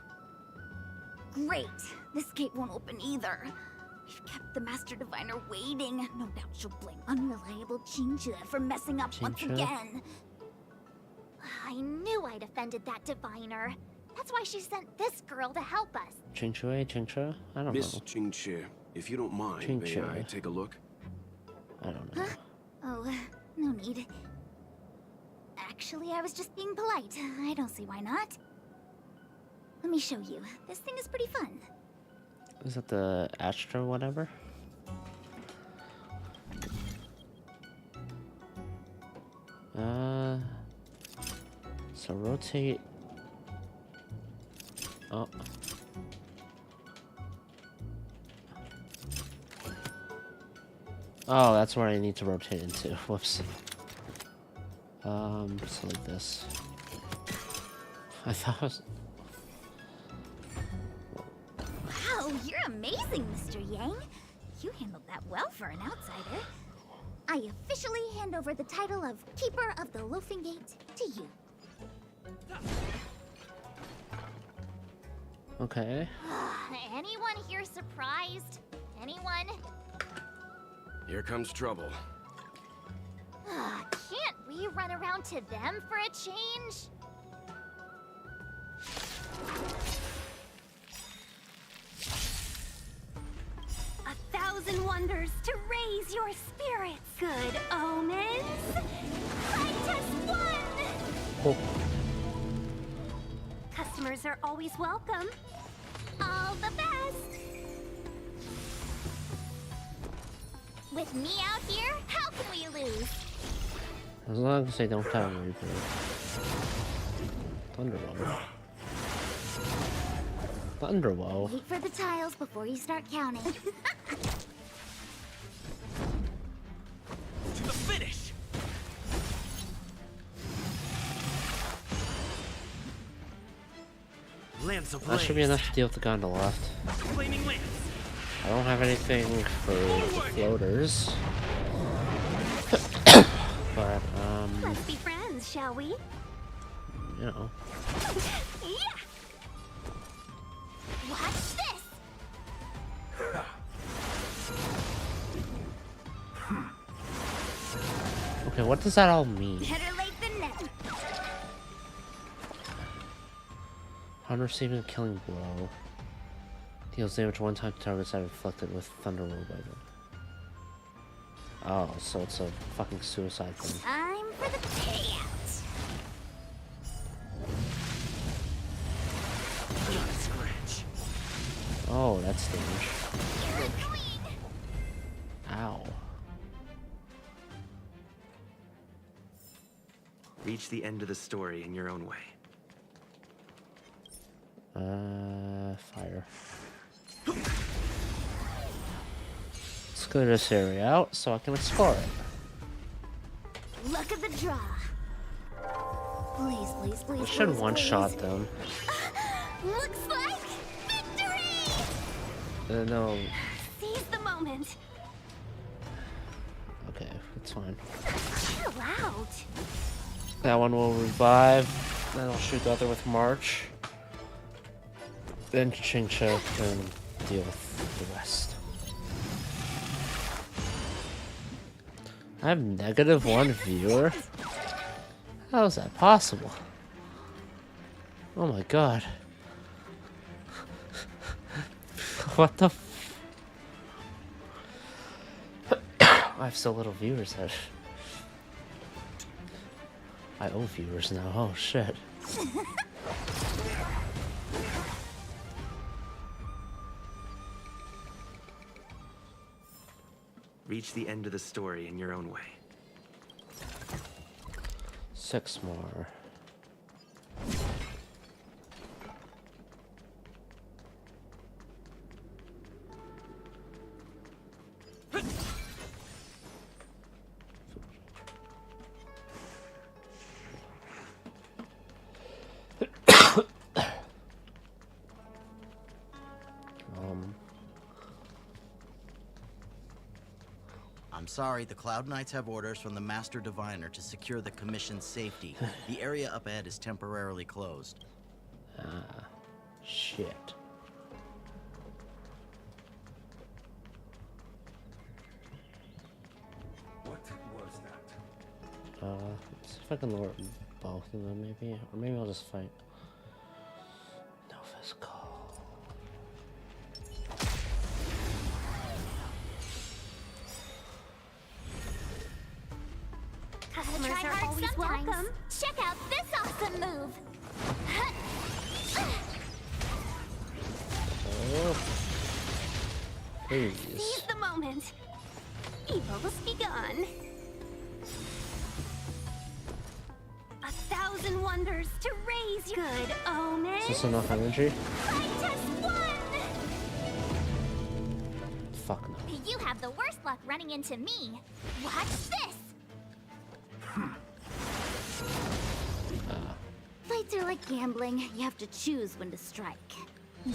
[SPEAKER 4] Great. This gate won't open either. We've kept the Master Diviner waiting. No doubt she'll blame unreliable Chinchua for messing up once again.
[SPEAKER 12] I knew I'd offended that diviner. That's why she sent this girl to help us.
[SPEAKER 1] Chinchua? I don't
[SPEAKER 14] Miss
[SPEAKER 1] know.
[SPEAKER 14] Chinchua, if you don't mind, may I take a look?
[SPEAKER 1] I don't know.
[SPEAKER 4] Huh? Oh, no need. Actually, I was just being polite. I don't see why not. Let me show you. This thing is pretty fun.
[SPEAKER 1] Is that the Astro whatever? So rotate. Oh. Oh, that's where I need to rotate into. Whoops. So like this. I thought it was...
[SPEAKER 4] Wow, you're amazing, Mr. Yang. You handled that well for an outsider. I officially hand over the title of Keeper of the Loafing Gate to you.
[SPEAKER 1] Okay.
[SPEAKER 12] Anyone here surprised? Anyone?
[SPEAKER 14] Here comes trouble.
[SPEAKER 12] Can't we run around to them for a change?
[SPEAKER 4] A thousand wonders to raise your spirits. Good omens. Practice one.
[SPEAKER 1] Oh.
[SPEAKER 4] Customers are always welcome. All the best.
[SPEAKER 12] With me out here, how can we lose?
[SPEAKER 1] As long as they don't have anything. Thunderwall. Thunderwall.
[SPEAKER 4] Wait for the tiles before you start counting.
[SPEAKER 9] To the finish! Lance of
[SPEAKER 1] That should be enough to deal with the gondola left.
[SPEAKER 9] Flaming lance.
[SPEAKER 1] I don't have anything for the floaters. But,
[SPEAKER 4] Let's be friends, shall we?
[SPEAKER 1] you know.
[SPEAKER 4] Yeah. Watch this.
[SPEAKER 1] Okay, what does that all mean?
[SPEAKER 4] Better late than never.
[SPEAKER 1] On receiving a killing blow. Deals damage one time to targets that are inflicted with Thunder Roll weapon. Oh, so it's a fucking suicide thing.
[SPEAKER 4] Time for the payout.
[SPEAKER 1] Oh, that's damage. Ow.
[SPEAKER 6] Reach the end of the story in your own way.
[SPEAKER 1] Fire. Let's clear this area out so I can explore it.
[SPEAKER 4] Look at the draw. Please, please, please.
[SPEAKER 1] I should
[SPEAKER 4] please,
[SPEAKER 1] one-shot
[SPEAKER 4] please.
[SPEAKER 1] them.
[SPEAKER 4] Looks like victory!
[SPEAKER 1] No.
[SPEAKER 15] Seize the moment.
[SPEAKER 1] Okay, it's fine.
[SPEAKER 4] Chill out.
[SPEAKER 1] That one will revive. Then I'll shoot the other with March. Then Chincha can deal with the rest. I have -1 viewer? How is that possible? Oh my god. What the f- I have so little viewers that I owe viewers now. Oh shit.
[SPEAKER 6] Reach the end of the story in your own way.
[SPEAKER 1] 6 more.
[SPEAKER 16] I'm sorry, the Cloud Knights have orders from the Master Diviner to secure the Commission's safety. The area up ahead is temporarily closed.
[SPEAKER 1] Ah, shit.
[SPEAKER 9] What was that?
[SPEAKER 1] Let's see if I can lower both of them, maybe. Or maybe I'll just fight. No physical.
[SPEAKER 4] Customers are always welcome. Check out this awesome move.
[SPEAKER 1] Oh. Please.
[SPEAKER 15] Seize the moment. Evils be gone. 1,000 wonders to raise good omen.
[SPEAKER 1] Is this enough energy?
[SPEAKER 4] Just one.
[SPEAKER 1] Fuck no.
[SPEAKER 4] You have the worst luck running into me. Watch this. Fights are like gambling. You have to choose when to strike.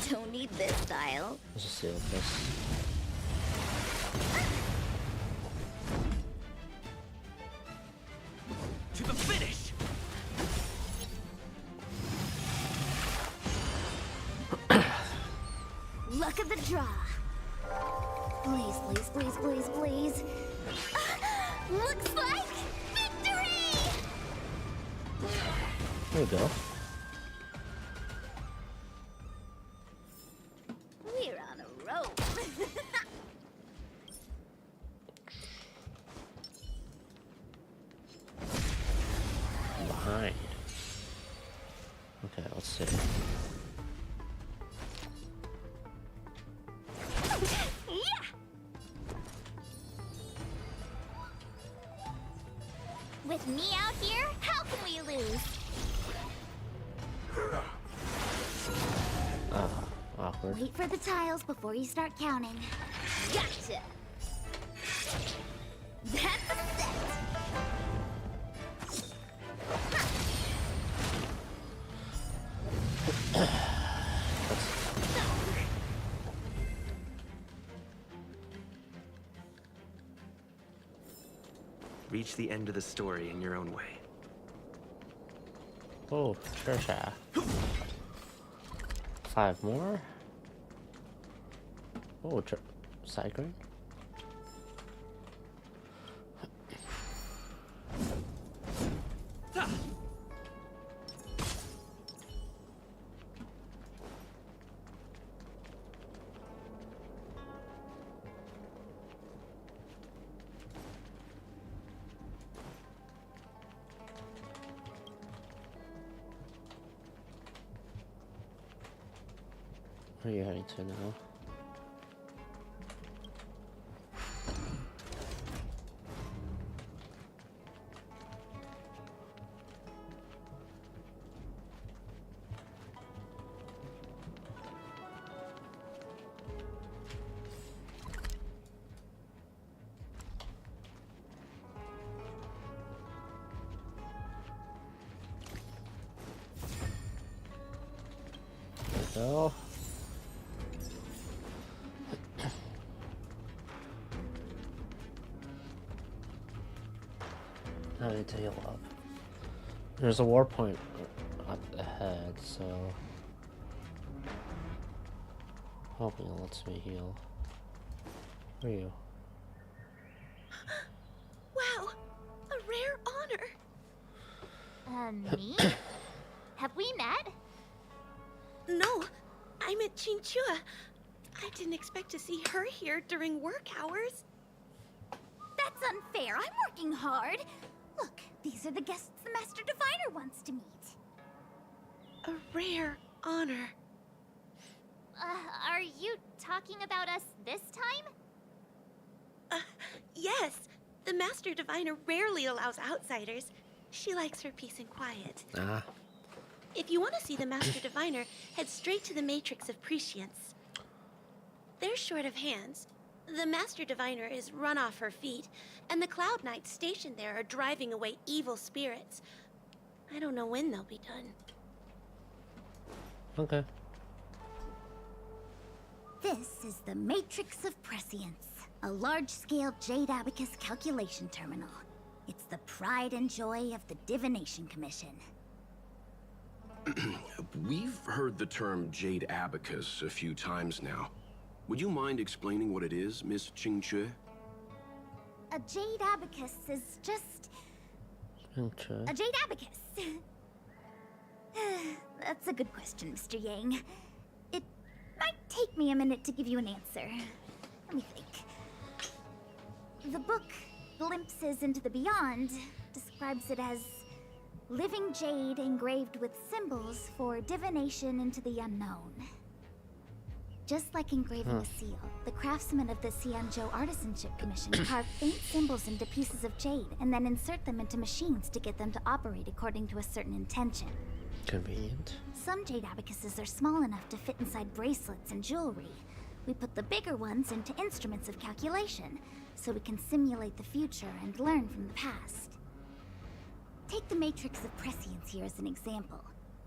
[SPEAKER 4] Don't need this style.
[SPEAKER 1] Let's just see with this.
[SPEAKER 9] To the finish!
[SPEAKER 4] Look at the draw. Please, please, please, please, please. Looks like victory!
[SPEAKER 1] There we go.
[SPEAKER 4] We're on a roll.
[SPEAKER 1] Behind. Okay, let's see.
[SPEAKER 4] With me out here, how can we lose?
[SPEAKER 1] Awkward.
[SPEAKER 4] Wait for the tiles before you start counting. Gotcha! That's a set!
[SPEAKER 6] Reach the end of the story in your own way.
[SPEAKER 1] Oh, sure. 5 more. Oh, cycling. Where are you heading to now? Go. I need to heal up. There's a war point up ahead, so hoping it lets me heal. Where are you?
[SPEAKER 17] Wow, a rare honor.
[SPEAKER 12] Me? Have we met?
[SPEAKER 17] No, I met Chinchua. I didn't expect to see her here during work hours.
[SPEAKER 4] That's unfair. I'm working hard. Look, these are the guests the Master Diviner wants to meet.
[SPEAKER 17] A rare honor.
[SPEAKER 12] Are you talking about us this time?
[SPEAKER 17] Yes. The Master Diviner rarely allows outsiders. She likes her peace and quiet.
[SPEAKER 1] Ah.
[SPEAKER 17] If you want to see the Master Diviner, head straight to the Matrix of Prescience. They're short of hands. The Master Diviner is run off her feet, and the Cloud Knights stationed there are driving away evil spirits. I don't know when they'll be done.
[SPEAKER 1] Okay.
[SPEAKER 4] This is the Matrix of Prescience, a large-scale Jade Abacus calculation terminal. It's the pride and joy of the Divination Commission.
[SPEAKER 14] We've heard the term Jade Abacus a few times now. Would you mind explaining what it is, Miss Qingque?
[SPEAKER 4] A Jade Abacus is just...
[SPEAKER 1] Okay.
[SPEAKER 4] a Jade Abacus. That's a good question, Mr. Yang. It might take me a minute to give you an answer. Let me think. The book, Glimpses into the Beyond, describes it as living jade engraved with symbols for divination into the unknown. Just like engraving a seal, the craftsmen of the Xianzhou Artisanship Commission carve faint symbols into pieces of jade and then insert them into machines to get them to operate according to a certain intention.
[SPEAKER 1] Convenient.
[SPEAKER 4] Some jade abacuses are small enough to fit inside bracelets and jewelry. We put the bigger ones into instruments of calculation, so we can simulate the future and learn from the past. Take the Matrix of Prescience here as an example.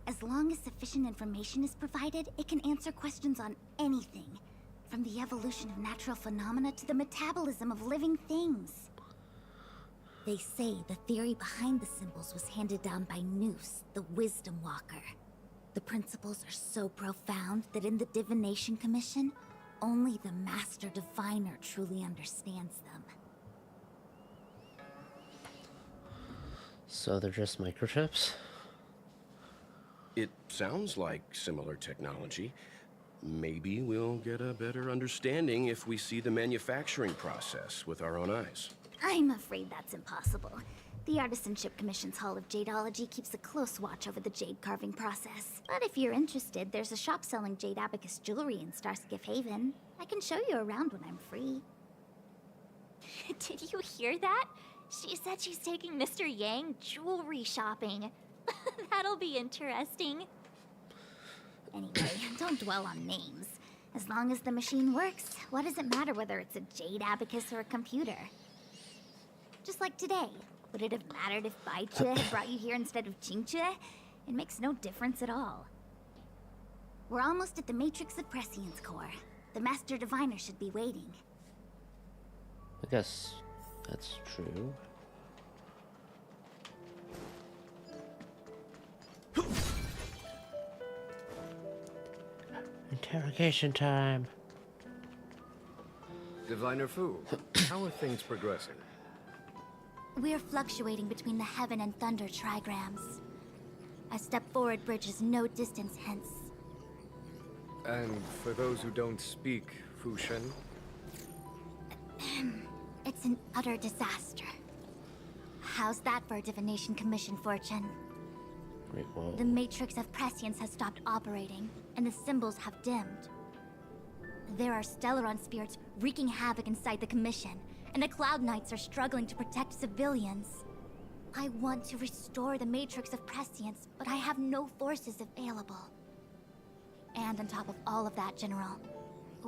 [SPEAKER 4] As long as sufficient information is provided, it can answer questions on anything, from the evolution of natural phenomena to the metabolism of living things. They say the theory behind the symbols was handed down by Noose, the Wisdom Walker. The principles are so profound that in the Divination Commission, only the Master Diviner truly understands them.
[SPEAKER 1] So they're just microchips?
[SPEAKER 14] It sounds like similar technology. Maybe we'll get a better understanding if we see the manufacturing process with our own eyes.
[SPEAKER 4] I'm afraid that's impossible. The Artisanship Commission's Hall of Jadeology keeps a close watch over the jade carving process. But if you're interested, there's a shop selling jade abacus jewelry in Starskiff Haven. I can show you around when I'm free.
[SPEAKER 12] Did you hear that? She said she's taking Mr. Yang jewelry shopping. That'll be interesting.
[SPEAKER 4] Anyway, don't dwell on names. As long as the machine works, what does it matter whether it's a jade abacus or a computer? Just like today. Would it have mattered if Baichue had brought you here instead of Qingque? It makes no difference at all. We're almost at the Matrix of Prescience core. The Master Diviner should be waiting.
[SPEAKER 1] I guess that's true. Interrogation time.
[SPEAKER 10] Diviner Fu, how are things progressing?
[SPEAKER 4] We're fluctuating between the Heaven and Thunder trigrams. A step forward bridges no distance hence.
[SPEAKER 13] And for those who don't speak Fushen?
[SPEAKER 4] It's an utter disaster. How's that for a Divination Commission fortune?
[SPEAKER 1] Wait, whoa.
[SPEAKER 4] The Matrix of Prescience has stopped operating, and the symbols have dimmed. There are Stellaron spirits wreaking havoc inside the Commission, and the Cloud Knights are struggling to protect civilians. I want to restore the Matrix of Prescience, but I have no forces available. And on top of all of that, General,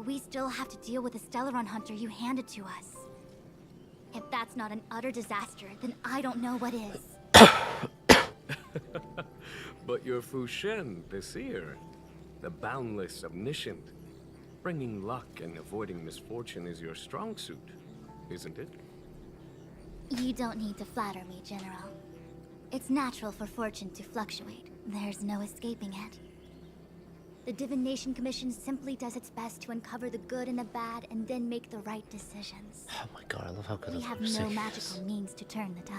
[SPEAKER 4] we still have to deal with the Stellaron hunter you handed to us. If that's not an utter disaster, then I don't know what is.
[SPEAKER 13] But you're Fu Shen, the seer. The boundless, omniscient. Bringing luck and avoiding misfortune is your strong suit, isn't it?
[SPEAKER 4] You don't need to flatter me, General. It's natural for fortune to fluctuate. There's no escaping it. The Divination Commission simply does its best to uncover the good and the bad and then make the right decisions.
[SPEAKER 1] Oh my god, I love how good
[SPEAKER 4] We
[SPEAKER 1] this
[SPEAKER 4] have
[SPEAKER 1] conversation
[SPEAKER 4] no
[SPEAKER 1] is.
[SPEAKER 4] magical means to turn the tide.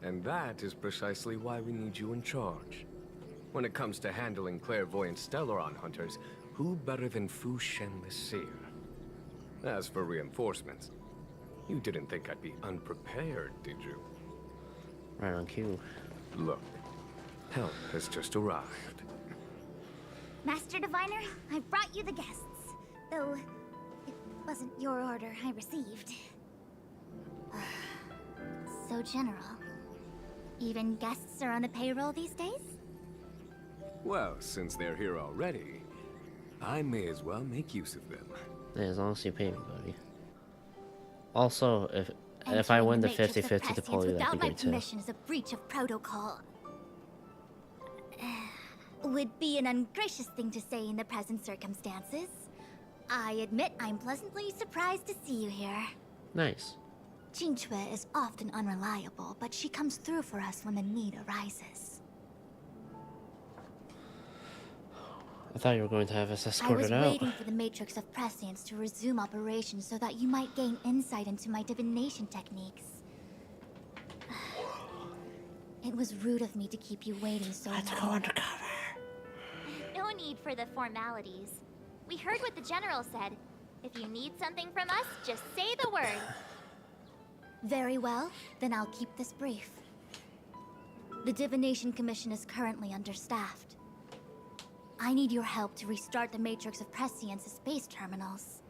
[SPEAKER 13] And that is precisely why we need you in charge. When it comes to handling clairvoyant Stellaron hunters, who better than Fu Shen the Seer? As for reinforcements, you didn't think I'd be unprepared, did you?
[SPEAKER 1] Right on cue.
[SPEAKER 13] Look, help has just arrived.
[SPEAKER 4] Master Diviner, I brought you the guests. Though, it wasn't your order I received. So, General, even guests are on the payroll these days?
[SPEAKER 13] Well, since they're here already, I may as well make use of them.
[SPEAKER 1] Yeah, as long as you pay me, buddy. Also, if I
[SPEAKER 4] Entering
[SPEAKER 1] win the
[SPEAKER 4] Matrix of
[SPEAKER 1] 50-50
[SPEAKER 4] Prescience
[SPEAKER 1] deploy, that'd
[SPEAKER 4] without
[SPEAKER 1] be
[SPEAKER 4] my
[SPEAKER 1] great too.
[SPEAKER 4] permission is a breach of protocol. Would be an ungracious thing to say in the present circumstances. I admit I'm pleasantly surprised to see you here.
[SPEAKER 1] Nice.
[SPEAKER 4] Jinchue is often unreliable, but she comes through for us when the need arises.
[SPEAKER 1] I thought you were going to have us
[SPEAKER 4] I
[SPEAKER 1] escorted
[SPEAKER 4] was
[SPEAKER 1] out.
[SPEAKER 4] waiting for the Matrix of Prescience to resume operations so that you might gain insight into my divination techniques. It was rude of me to keep you waiting so long.
[SPEAKER 1] Let's go undercover.
[SPEAKER 12] No need for the formalities. We heard what the General said. If you need something from us, just say the word.
[SPEAKER 4] Very well, then I'll keep this brief. The Divination Commission is currently understaffed. I need your help to restart the Matrix of Prescience's space terminals.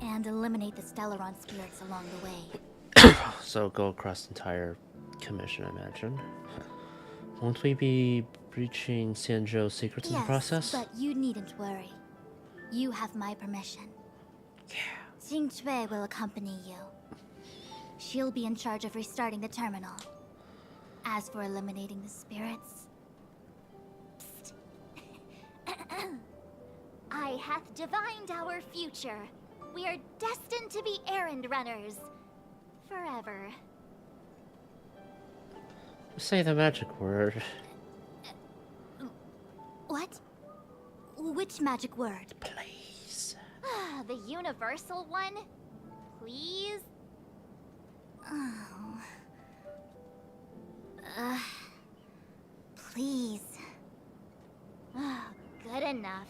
[SPEAKER 4] And eliminate the Stellaron spirits along the way.
[SPEAKER 1] So go across the entire commission, I imagine. Won't we be breaching Xianzhou's secrets in the process?
[SPEAKER 4] But you needn't worry. You have my permission. Yeah. Jinchue will accompany you. She'll be in charge of restarting the terminal. As for eliminating the spirits...
[SPEAKER 12] I hath divined our future. We are destined to be errand runners. Forever.
[SPEAKER 1] Say the magic word.
[SPEAKER 4] What? Which magic word?
[SPEAKER 1] Please.
[SPEAKER 12] The universal one? Please?
[SPEAKER 4] Oh. Please.
[SPEAKER 12] Good enough.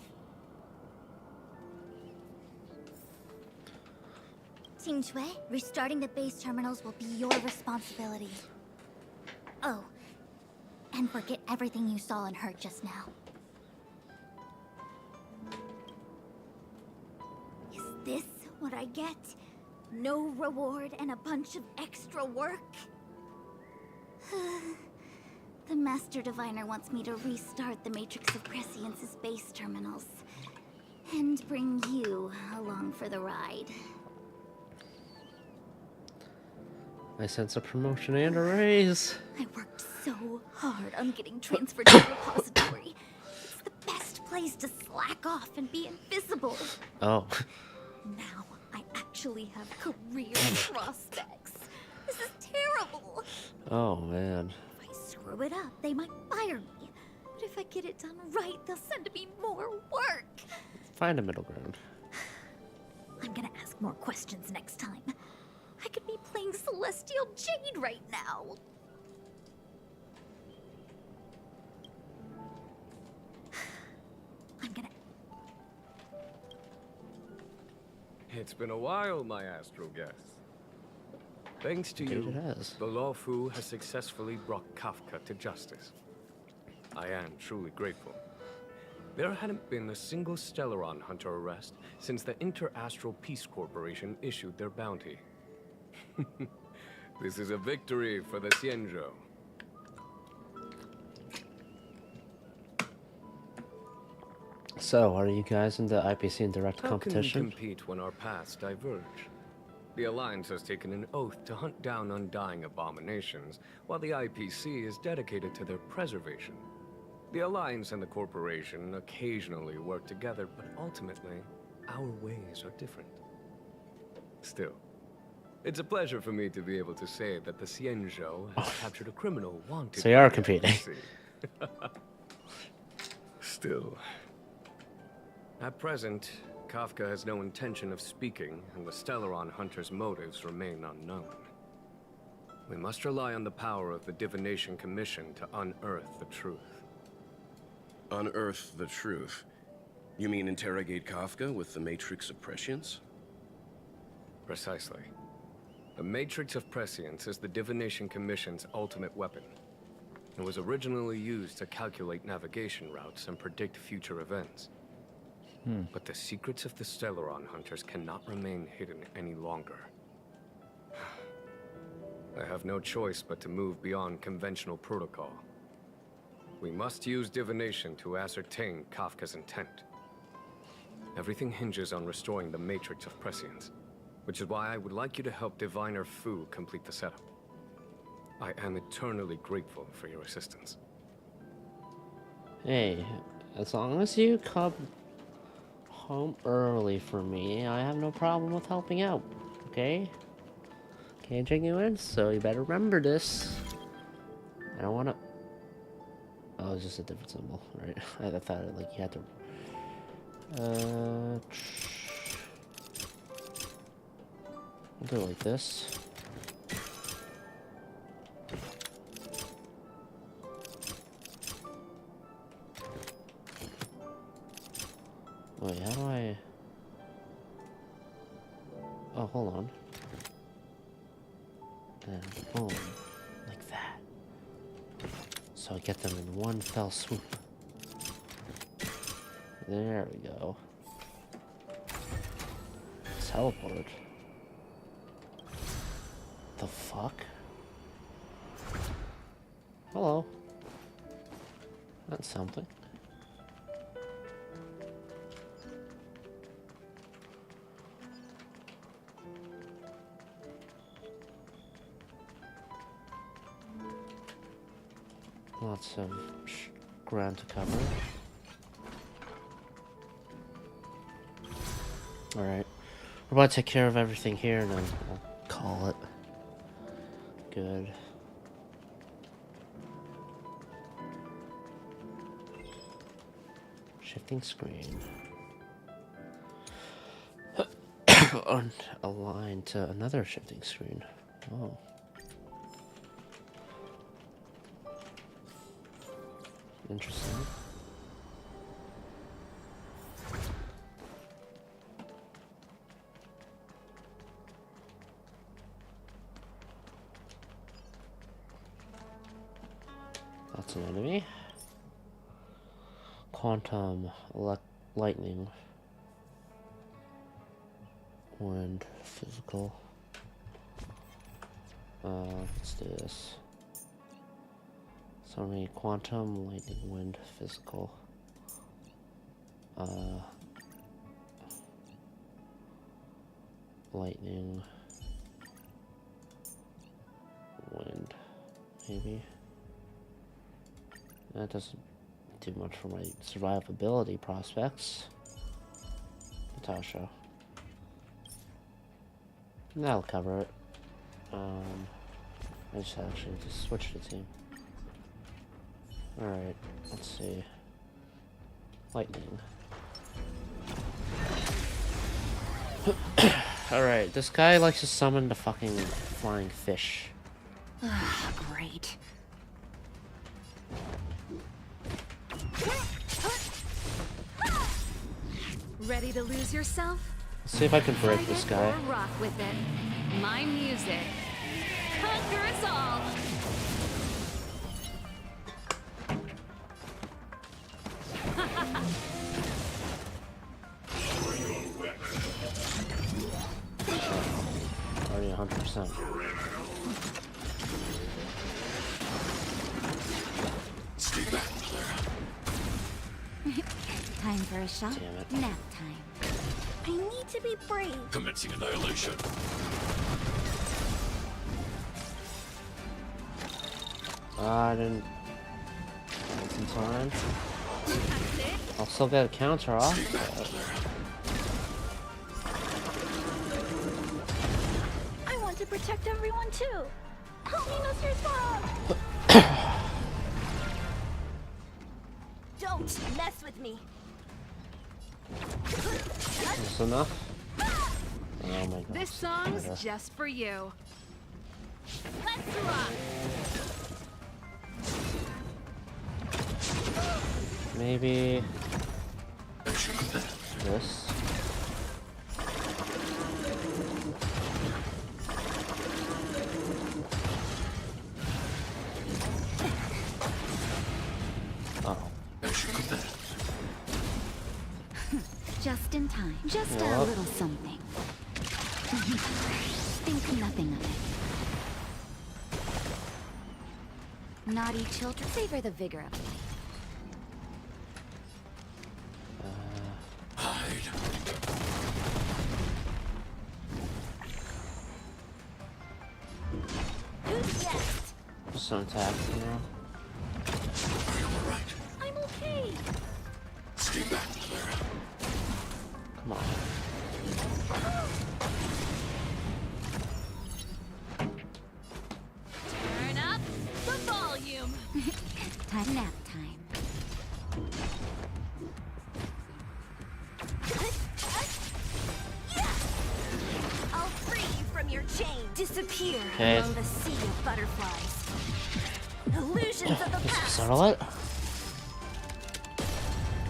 [SPEAKER 4] Jinchue, restarting the base terminals will be your responsibility. Oh, and forget everything you saw and heard just now. Is this what I get? No reward and a bunch of extra work? The Master Diviner wants me to restart the Matrix of Prescience's base terminals. And bring you along for the ride.
[SPEAKER 1] I sense a promotion and a raise.
[SPEAKER 4] I worked so hard on getting transferred to the repository. It's the best place to slack off and be invisible.
[SPEAKER 1] Oh.
[SPEAKER 4] Now I actually have career prospects. This is terrible.
[SPEAKER 1] Oh, man.
[SPEAKER 4] If I screw it up, they might fire me. But if I get it done right, they'll send me more work.
[SPEAKER 1] Find a middle ground.
[SPEAKER 4] I'm gonna ask more questions next time. I could be playing Celestial Jade right now. I'm gonna...
[SPEAKER 13] It's been a while, my astral guest. Thanks to
[SPEAKER 1] Indeed
[SPEAKER 13] you,
[SPEAKER 1] it has.
[SPEAKER 13] the Law Fu has successfully brought Kafka to justice. I am truly grateful. There hadn't been a single Stellaron hunter arrest since the Inter-Astral Peace Corporation issued their bounty. This is a victory for the Xianzhou.
[SPEAKER 1] So, are you guys in the IPC in direct competition?
[SPEAKER 13] How can we compete when our paths diverge? The Alliance has taken an oath to hunt down undying abominations, while the IPC is dedicated to their preservation. The Alliance and the Corporation occasionally work together, but ultimately, our ways are different. Still, it's a pleasure for me to be able to say that the Xianzhou has captured a criminal wanted.
[SPEAKER 1] So you are competing.
[SPEAKER 13] Still. At present, Kafka has no intention of speaking, and the Stellaron hunter's motives remain unknown. We must rely on the power of the Divination Commission to unearth the truth.
[SPEAKER 14] Unearth the truth? You mean interrogate Kafka with the Matrix of Prescience?
[SPEAKER 13] Precisely. The Matrix of Prescience is the Divination Commission's ultimate weapon. It was originally used to calculate navigation routes and predict future events. But the secrets of the Stellaron hunters cannot remain hidden any longer. I have no choice but to move beyond conventional protocol. We must use divination to ascertain Kafka's intent. Everything hinges on restoring the Matrix of Prescience, which is why I would like you to help Diviner Fu complete the setup. I am eternally grateful for your assistance.
[SPEAKER 1] Hey, as long as you come home early for me, I have no problem with helping out, okay? Can't drag you in, so you better remember this. I don't wanna... Oh, it's just a different symbol, right? I thought it, like, you had to... I'll do it like this. Wait, how do I... Oh, hold on. And boom. Like that. So I get them in one fell swoop. There we go. Teleport. The fuck? Hello. That's something. Lots of ground to cover. Alright. We're about to take care of everything here and then I'll call it good. Shifting screen. And align to another shifting screen. Oh. Interesting. That's an enemy. Quantum lightning. Wind physical. Let's do this. So many quantum, lightning, wind, physical. Lightning, wind, maybe. That doesn't do much for my survivability prospects. Natasha. That'll cover it. I just actually just switched the team. Alright, let's see. Lightning. Alright, this guy likes to summon the fucking flying fish.
[SPEAKER 15] Great.
[SPEAKER 11] Ready to lose yourself?
[SPEAKER 1] Let's see if I can break this guy.
[SPEAKER 11] Or rock with it. My music. Conquer us all.
[SPEAKER 1] 100%.
[SPEAKER 18] Stay back, Blurgh.
[SPEAKER 4] Time for a shot.
[SPEAKER 1] Damn it.
[SPEAKER 4] Nap time. I need to be brave.
[SPEAKER 18] Commencing annihilation.
[SPEAKER 1] I didn't get some time. I'll still get a counter off.
[SPEAKER 11] I want to protect everyone too. Help me, Mr. Swan. Don't mess with me.
[SPEAKER 1] That's enough. Oh my god.
[SPEAKER 19] This song's
[SPEAKER 1] Okay.
[SPEAKER 19] just for you.
[SPEAKER 11] Let's rock.
[SPEAKER 1] Maybe this. Oh.
[SPEAKER 4] Just in time. Just
[SPEAKER 1] Yeah.
[SPEAKER 4] a little something. Think nothing of it. Naughty children savor the vigor of life.
[SPEAKER 11] Who's next?
[SPEAKER 1] Just an attack, you know?
[SPEAKER 11] I'm okay.
[SPEAKER 18] Stay back, Blurgh.
[SPEAKER 1] Come on.
[SPEAKER 11] Turn up the volume.
[SPEAKER 4] Time nap time.
[SPEAKER 11] I'll free you from your chain. Disappear
[SPEAKER 1] Okay.
[SPEAKER 11] among the sea of butterflies. Illusions of the
[SPEAKER 1] Just
[SPEAKER 11] past.
[SPEAKER 1] settle it.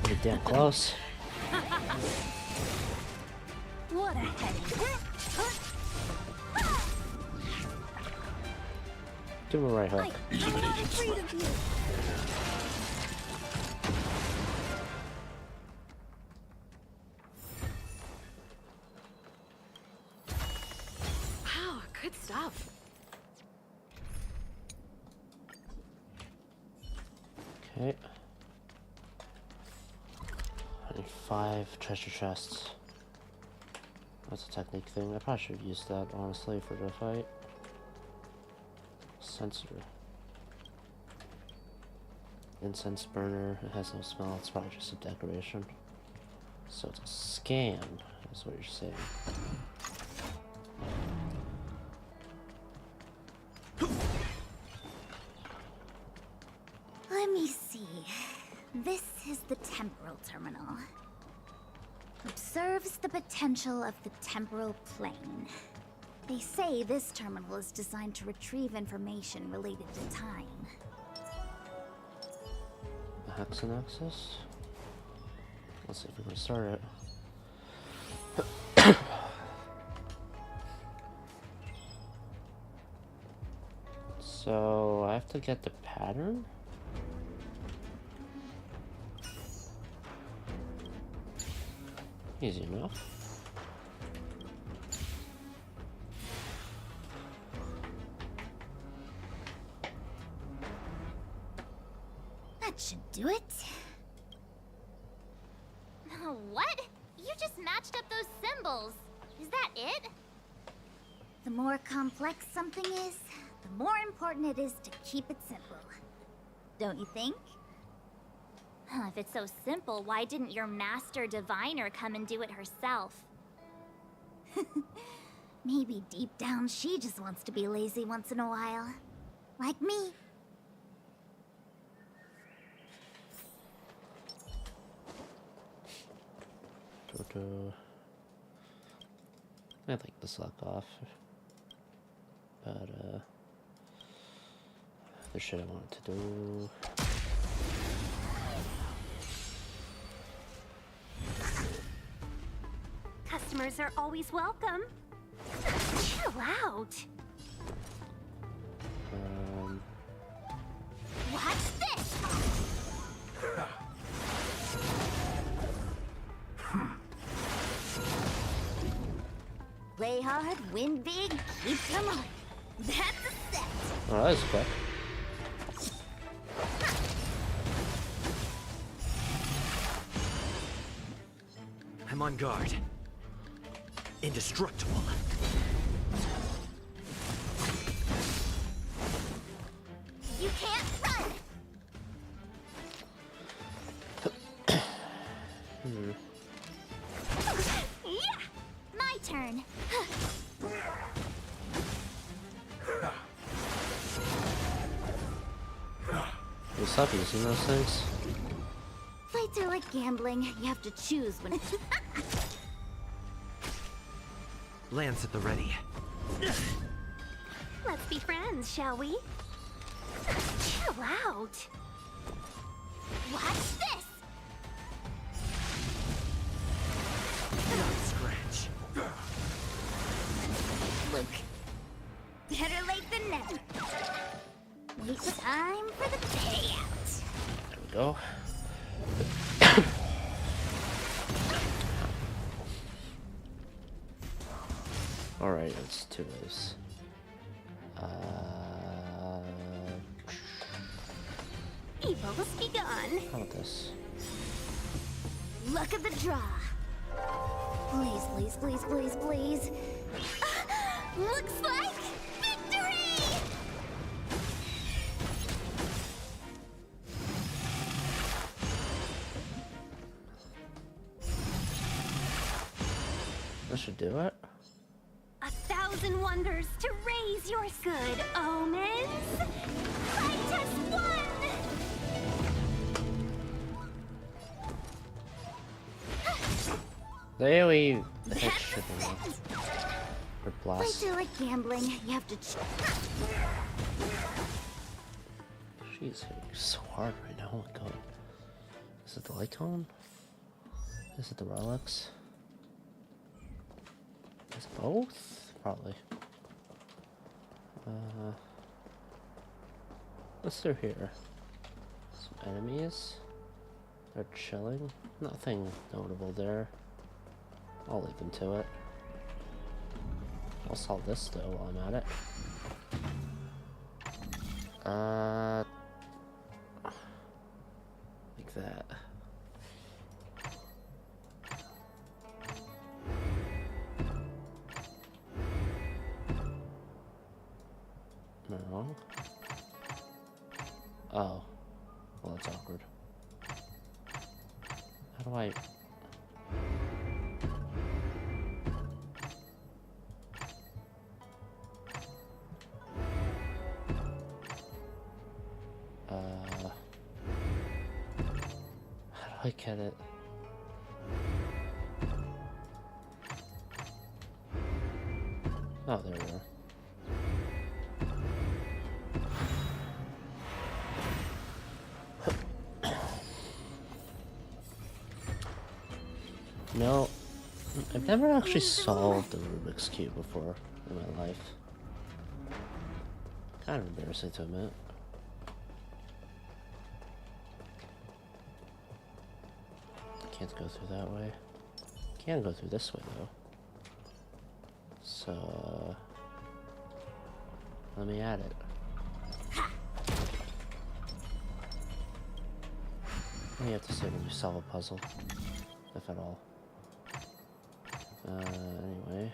[SPEAKER 1] Pretty damn close.
[SPEAKER 11] What a headache.
[SPEAKER 1] Give him a right hook.
[SPEAKER 11] I'm afraid of you.
[SPEAKER 19] Wow, good stuff.
[SPEAKER 1] Okay. I need 5 treasure chests. That's a technique thing. I probably should have used that, honestly, for the fight. Sensor. Incense burner. It has no smell. It's probably just a decoration. So it's a scam, is what you're saying.
[SPEAKER 4] Let me see. This is the temporal terminal. Observes the potential of the temporal plane. They say this terminal is designed to retrieve information related to time.
[SPEAKER 1] The Hexanaxis? Let's see if we can start it. So I have to get the pattern? Easy enough.
[SPEAKER 4] That should do it.
[SPEAKER 12] What? You just matched up those symbols. Is that it?
[SPEAKER 4] The more complex something is, the more important it is to keep it simple. Don't you think?
[SPEAKER 12] If it's so simple, why didn't your master diviner come and do it herself?
[SPEAKER 4] Maybe deep down she just wants to be lazy once in a while. Like me.
[SPEAKER 1] I think this lock off. But there's shit I wanted to do.
[SPEAKER 11] Customers are always welcome. Chill out.
[SPEAKER 12] Watch this!
[SPEAKER 4] Play hard, win big, keep them on. That's a set.
[SPEAKER 1] Oh, that was quick.
[SPEAKER 6] I'm on guard. Indestructible.
[SPEAKER 4] You can't run. Yeah, my turn.
[SPEAKER 1] What's up, you seen those things?
[SPEAKER 4] Fights are like gambling. You have to choose when.
[SPEAKER 6] Lance at the ready.
[SPEAKER 15] Let's be friends, shall we? Chill out.
[SPEAKER 4] Watch this.
[SPEAKER 6] Not scratch.
[SPEAKER 4] Look. Better late than never. It's time for the payout.
[SPEAKER 1] There we go. Alright, let's do this.
[SPEAKER 4] Evils be gone.
[SPEAKER 1] How about this?
[SPEAKER 4] Luck of the draw. Please, please, please, please, please. Looks like victory!
[SPEAKER 1] That should do it.
[SPEAKER 15] 1,000 wonders to raise your good omens. Fight us one.
[SPEAKER 1] They only hit shipping or blast.
[SPEAKER 4] Fights are like gambling. You have to.
[SPEAKER 1] She's hitting so hard right now. Oh my god. Is it the Lycon? Is it the relics? Is it both? Probably. What's through here? Some enemies. They're chilling. Nothing notable there. I'll leave them to it. I'll solve this though while I'm at it. Like that. Am I wrong? Oh. Well, that's awkward. How do I... How do I get it? Oh, there we are. No, I've never actually solved the Rubik's Cube before in my life. Kind of embarrassing to admit. Can't go through that way. Can go through this way though. So let me add it. What do you have to say when you solve a puzzle, if at all? Anyway.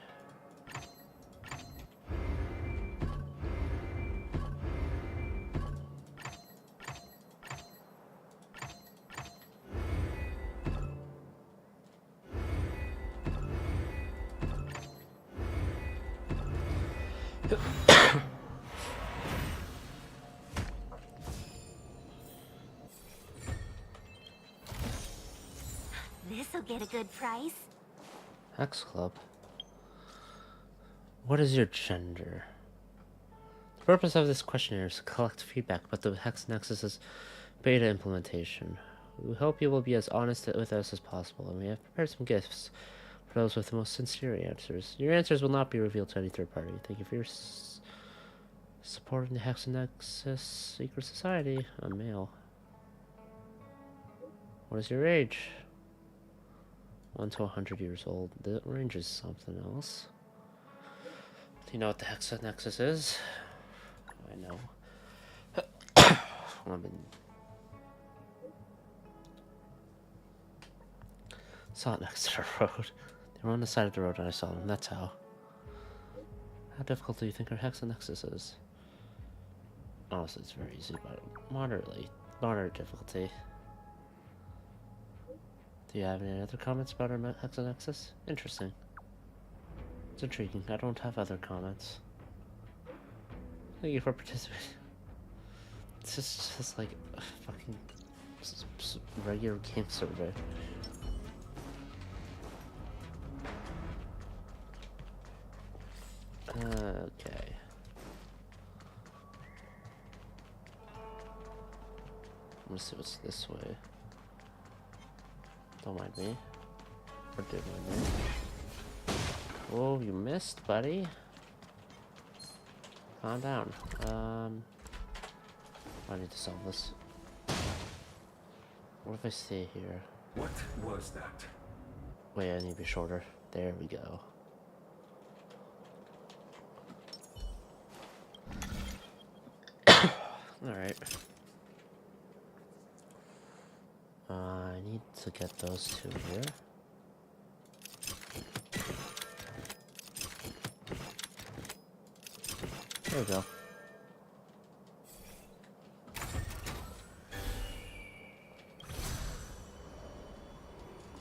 [SPEAKER 4] This'll get a good price.
[SPEAKER 1] Hex Club. What is your gender? The purpose of this questionnaire is to collect feedback about the Hex Nexus's beta implementation. We hope you will be as honest with us as possible, and we have prepared some gifts for those with the most sincere answers. Your answers will not be revealed to any third party. Thank you for your support in the Hex Nexus Secret Society. I'm male. What is your age? 1 to 100 years old. The range is something else. Do you know what the Hexanexus is? I know. I've been... Saw it next to the road. They were on the side of the road and I saw them. That's how. How difficult do you think our Hexanexus is? Honestly, it's very easy, but moderate difficulty. Do you have any other comments about our Hexanexus? Interesting. It's intriguing. I don't have other comments. Thank you for participating. It's just like a fucking regular game survey. Okay. Let's see what's this way. Don't mind me. Or did mind me. Whoa, you missed, buddy. Calm down. I need to solve this. What if I stay here?
[SPEAKER 18] What was that?
[SPEAKER 1] Wait, I need to be shorter. There we go. Alright. I need to get those two here. There we go.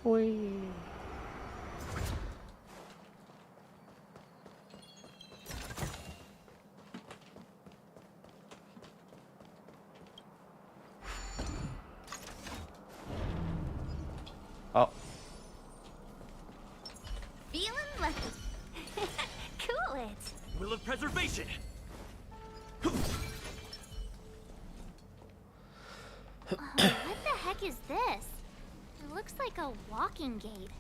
[SPEAKER 1] Whee! Oh.
[SPEAKER 4] Feeling lucky. Cool it.
[SPEAKER 9] Will of preservation.
[SPEAKER 12] Oh, what the heck is this? It looks like a walking gate.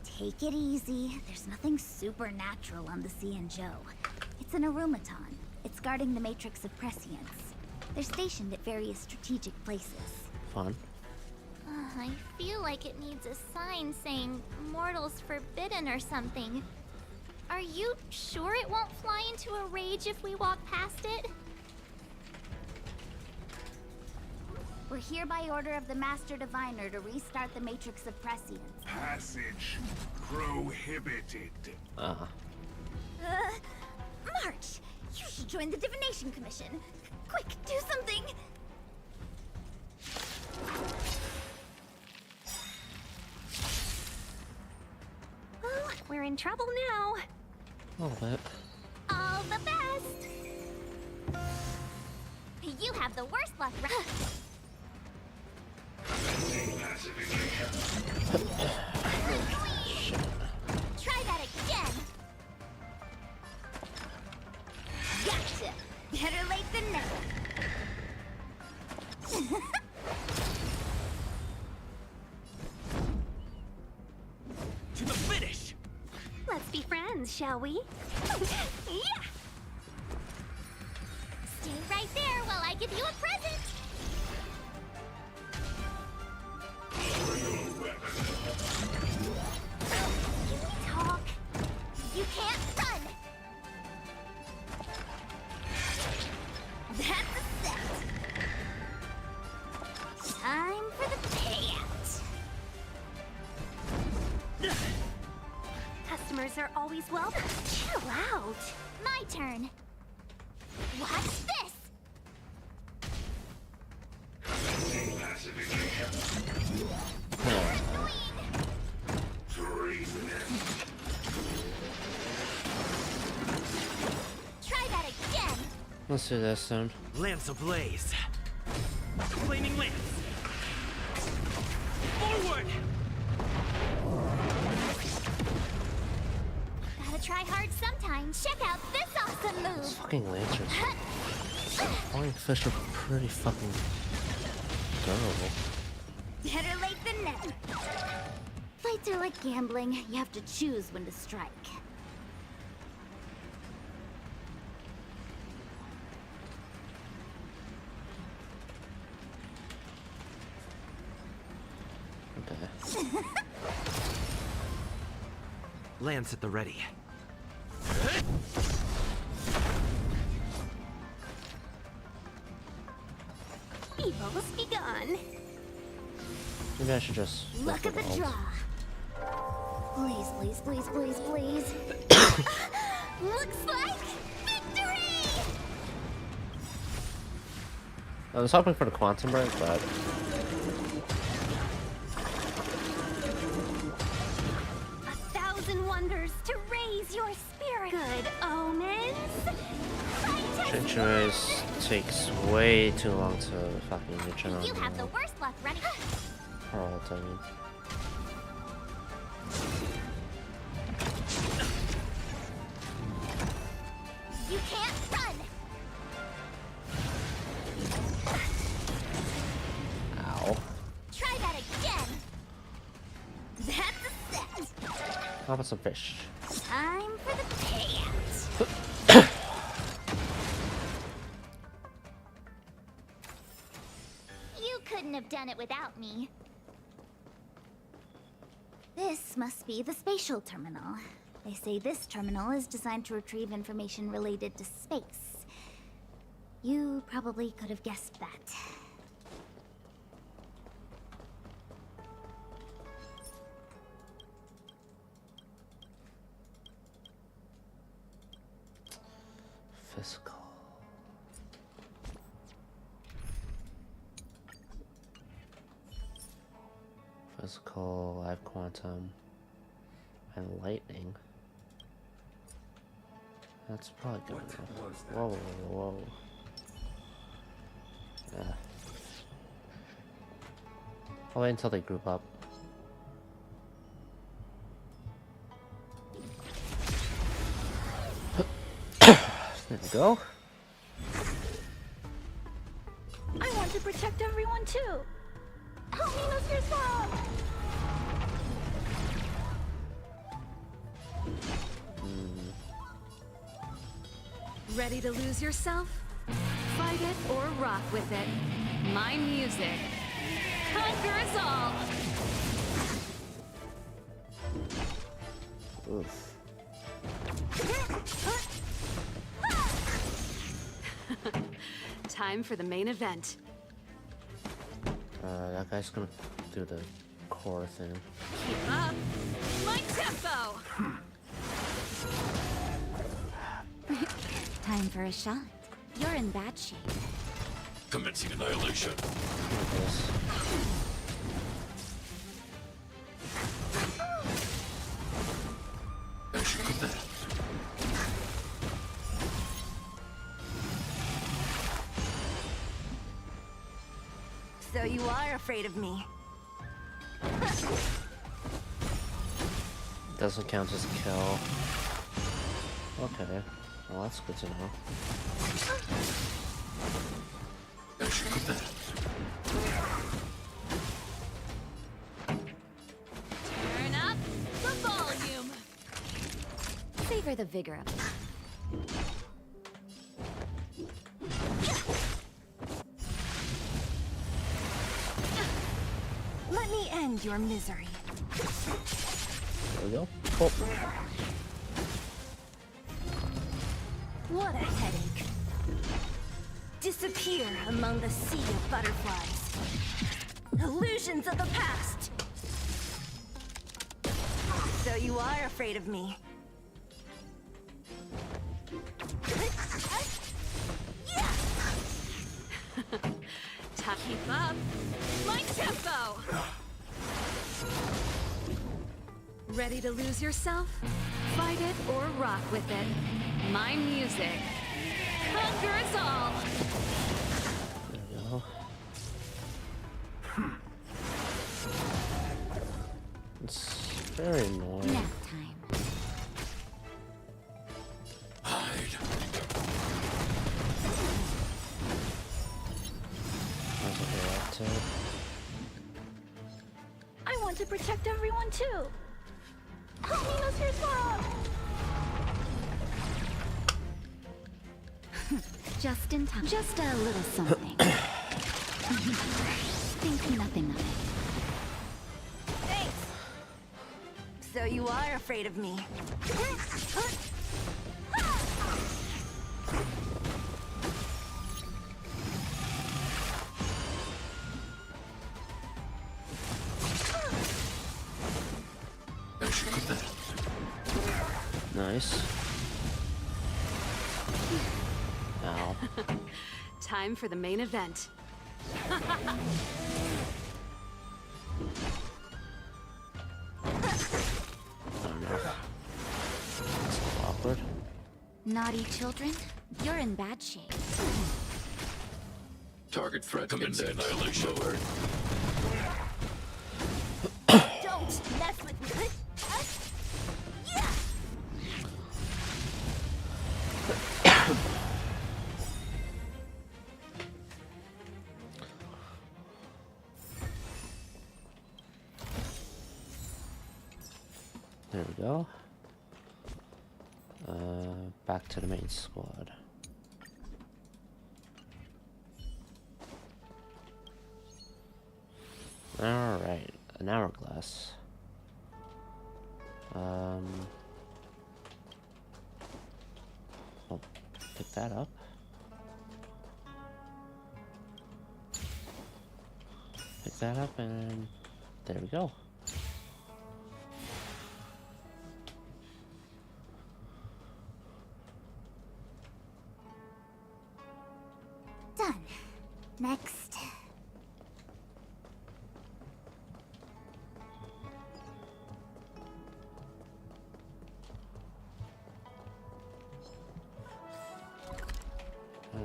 [SPEAKER 4] Take it easy. There's nothing supernatural on the Cianjo. It's an aromaton. It's guarding the matrix of prescience. They're stationed at various strategic places.
[SPEAKER 1] Fun.
[SPEAKER 12] I feel like it needs a sign saying "Mortals Forbidden" or something. Are you sure it won't fly into a rage if we walk past it?
[SPEAKER 4] We're here by order of the Master Diviner to restart the Matrix of Prescience.
[SPEAKER 18] Passage prohibited.
[SPEAKER 4] March! You should join the Divination Commission. Quick, do something!
[SPEAKER 15] Well, we're in trouble now.
[SPEAKER 1] A little bit.
[SPEAKER 12] All the best! You have the worst luck, right? Try that again!
[SPEAKER 4] Gotcha! Better late than never.
[SPEAKER 9] To the finish!
[SPEAKER 15] Let's be friends, shall we?
[SPEAKER 4] Yeah!
[SPEAKER 12] Stay right there while I give you a present!
[SPEAKER 4] Talk. You can't run! That's a set! Time for the payout!
[SPEAKER 15] Customers are always welcome. Chill out.
[SPEAKER 12] My turn! Watch this! Try that again!
[SPEAKER 1] Let's do this then.
[SPEAKER 9] Lance ablaze. Flaming lance. Forward!
[SPEAKER 12] Gotta try hard sometime. Check out this awesome move!
[SPEAKER 1] These fucking lancers. Flying fish are pretty fucking durable.
[SPEAKER 4] Better late than never. Fights are like gambling. You have to choose when to strike.
[SPEAKER 6] Lance at the ready.
[SPEAKER 15] Evil's begun.
[SPEAKER 1] Maybe I should just
[SPEAKER 4] Look at the draw. Please, please, please, please, please. Looks like victory!
[SPEAKER 1] I was hoping for the quantum break, but
[SPEAKER 15] 1,000 wonders to raise your spirit. Good omens.
[SPEAKER 1] Chinchurus takes way too long to fucking return on
[SPEAKER 4] You have the worst luck running.
[SPEAKER 1] Pearl, I mean.
[SPEAKER 4] You can't run.
[SPEAKER 1] Ow.
[SPEAKER 4] Try that again. That's a set.
[SPEAKER 1] How about some fish?
[SPEAKER 4] Time for the payout. You couldn't have done it without me. This must be the spatial terminal. They say this terminal is designed to retrieve information related to space. You probably could have guessed that.
[SPEAKER 1] Physical. Physical, live quantum, and lightning. That's probably good enough. Whoa, whoa, whoa. Yeah. I'll wait until they group up. There we go.
[SPEAKER 11] I want to protect everyone too. Help me, Mr. Swamp!
[SPEAKER 19] Ready to lose yourself? Fight it or rock with it. My music. Conquer us all!
[SPEAKER 1] Oof.
[SPEAKER 19] Time for the main event.
[SPEAKER 1] That guy's gonna do the core thing.
[SPEAKER 19] Keep up! My tempo!
[SPEAKER 4] Time for a shot. You're in bad shape.
[SPEAKER 18] Commencing annihilation. As you command.
[SPEAKER 15] So you are afraid of me.
[SPEAKER 1] Doesn't count as a kill. Okay. Well, that's good to know.
[SPEAKER 18] As you command.
[SPEAKER 19] Turn up the volume!
[SPEAKER 2] Savor the vigor of it.
[SPEAKER 15] Let me end your misery.
[SPEAKER 1] There we go. Oh.
[SPEAKER 15] What a headache. Disappear among the sea of butterflies. Illusions of the past. So you are afraid of me.
[SPEAKER 19] Keep up! My tempo! Ready to lose yourself? Fight it or rock with it. My music. Conquer us all!
[SPEAKER 1] There we go. It's very annoying.
[SPEAKER 4] Nap time.
[SPEAKER 11] I want to protect everyone too. Help me, Mr. Swamp!
[SPEAKER 4] Just in time. Just a little something. Think nothing of it.
[SPEAKER 15] Thanks. So you are afraid of me.
[SPEAKER 1] nice. Ow.
[SPEAKER 19] Time for the main event.
[SPEAKER 1] Oh no. That's awkward.
[SPEAKER 4] Naughty children, you're in bad shape.
[SPEAKER 18] Target threat commencing annihilation.
[SPEAKER 4] Don't mess with me. Yeah.
[SPEAKER 1] There we go. Back to the main squad. Alright, an hourglass. I'll pick that up. Pick that up and there we go.
[SPEAKER 4] Done. Next.
[SPEAKER 1] I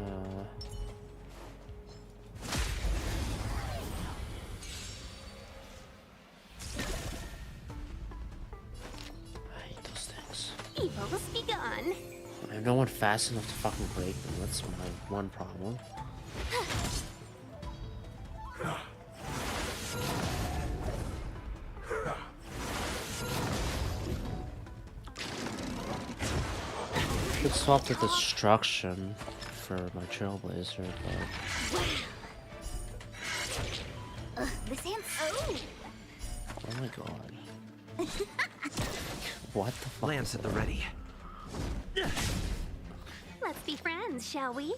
[SPEAKER 1] hate those things.
[SPEAKER 15] Evil's begun.
[SPEAKER 1] I have no one fast enough to fucking break them. That's my one problem. Should swap the destruction for my trailblazer, but
[SPEAKER 4] This hand's
[SPEAKER 1] oh my god. What the fuck?
[SPEAKER 6] Lance at the ready.
[SPEAKER 15] Let's be friends, shall we?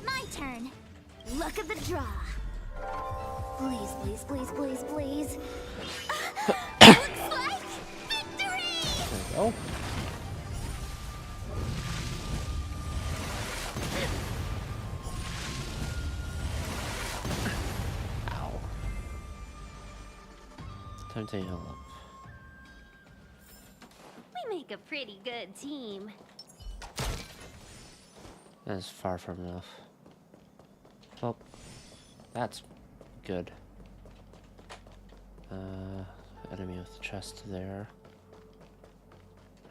[SPEAKER 4] My turn. Look at the draw. Please, please, please, please, please. Looks like victory!
[SPEAKER 1] There we go. Ow. Time to heal up.
[SPEAKER 15] We make a pretty good team.
[SPEAKER 1] That's far from enough. Well, that's good. Enemy with the chest there.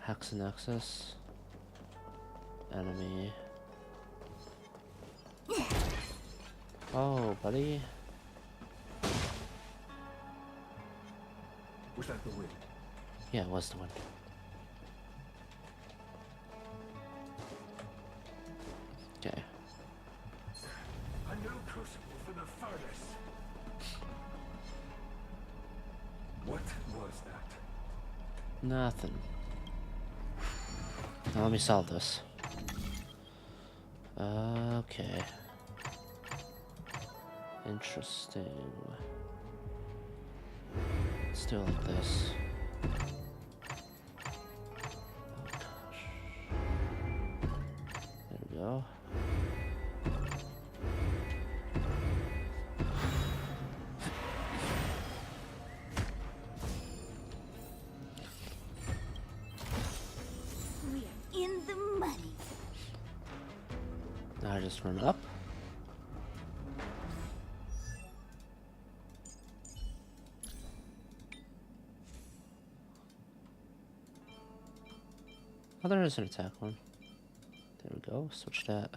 [SPEAKER 1] Hexanexus. Enemy. Oh, buddy.
[SPEAKER 9] Was that the wind?
[SPEAKER 1] Yeah, it was the one. Okay.
[SPEAKER 9] A new crucible for the furnace. What was that?
[SPEAKER 1] Nothing. Now let me solve this. Okay. Interesting. Let's do it like this. Oh gosh. There we go.
[SPEAKER 4] We're in the money.
[SPEAKER 1] Now I just run up. Oh, there is an attack one. There we go. Switch that.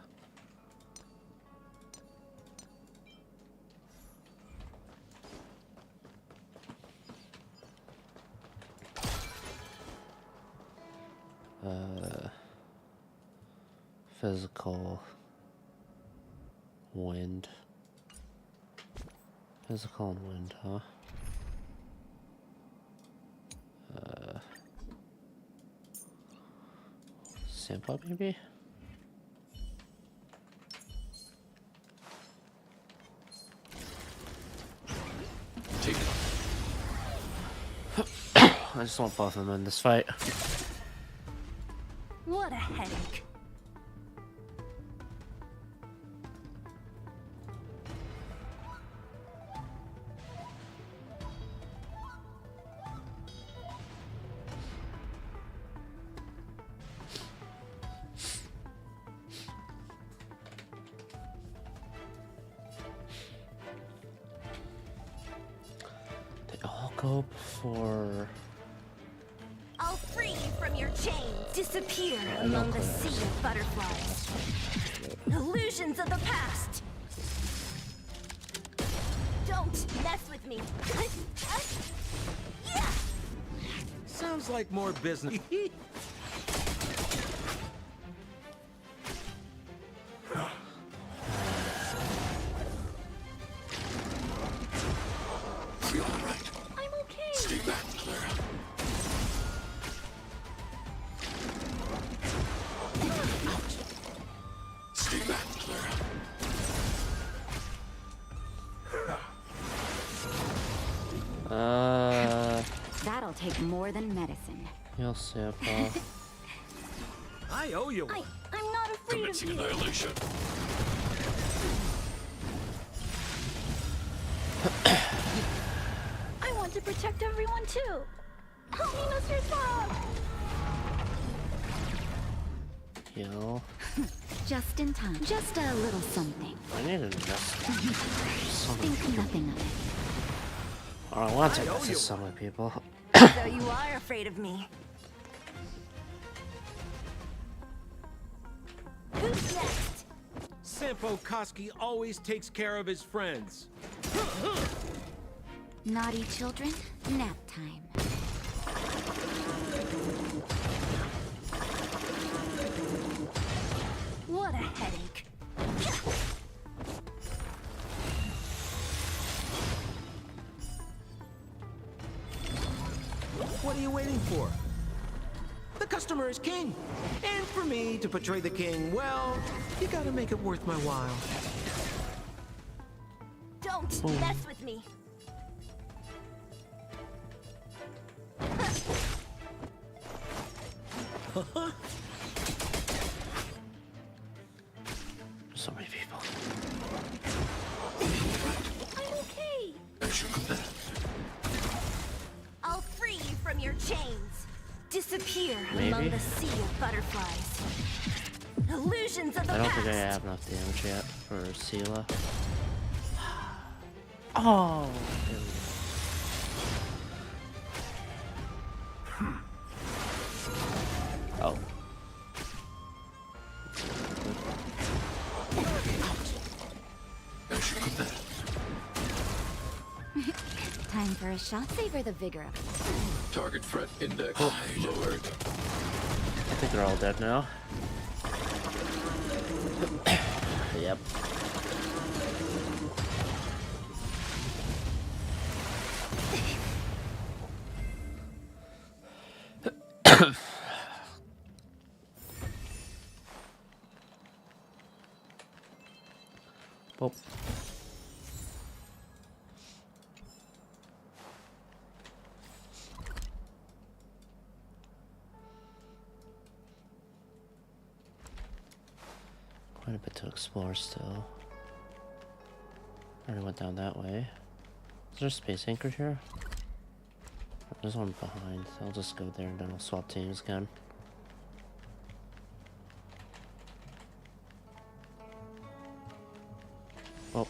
[SPEAKER 1] Physical wind. Physical and wind, huh? Sample maybe?
[SPEAKER 18] Take it.
[SPEAKER 1] I just want both of them in this fight.
[SPEAKER 15] What a headache.
[SPEAKER 1] They all go before.
[SPEAKER 15] I'll free you from your chains. Disappear among the sea of butterflies. Illusions of the past. Don't mess with me. Yeah.
[SPEAKER 20] Sounds like more business.
[SPEAKER 18] Feel all right.
[SPEAKER 15] I'm okay.
[SPEAKER 18] Stay back, Clara. Stay back, Clara.
[SPEAKER 21] That'll take more than medicine.
[SPEAKER 1] You'll see, Paul.
[SPEAKER 20] I owe you.
[SPEAKER 15] I'm not afraid of you.
[SPEAKER 18] Annihilation.
[SPEAKER 15] I want to protect everyone too. Help me, Mr. Frog.
[SPEAKER 1] Heal.
[SPEAKER 21] Just in time. Just a little something.
[SPEAKER 1] I need to just.
[SPEAKER 21] Think nothing of it.
[SPEAKER 1] All I want to do is summon people.
[SPEAKER 15] So you are afraid of me. Who's next?
[SPEAKER 20] Sampo Koski always takes care of his friends.
[SPEAKER 21] Naughty children, nap time.
[SPEAKER 15] What a headache.
[SPEAKER 20] What are you waiting for? The customer is king. And for me to portray the king, well, you gotta make it worth my while.
[SPEAKER 15] Don't mess with me.
[SPEAKER 1] So many people.
[SPEAKER 15] I'm okay.
[SPEAKER 18] As you command.
[SPEAKER 15] I'll free you from your chains. Disappear
[SPEAKER 1] Maybe.
[SPEAKER 15] among the sea of butterflies. Illusions of the
[SPEAKER 1] I don't
[SPEAKER 15] past.
[SPEAKER 1] think I have enough damage yet for Sela. Oh. There we go. Oh.
[SPEAKER 18] As you command.
[SPEAKER 21] Time for a shot. Savor the vigor of it.
[SPEAKER 18] Target threat index lowered.
[SPEAKER 1] I think they're all dead now. Yep. Boop. Quite a bit to explore still. Already went down that way. Is there a space anchor here? There's one behind. I'll just go there and then I'll swap teams again. Oh.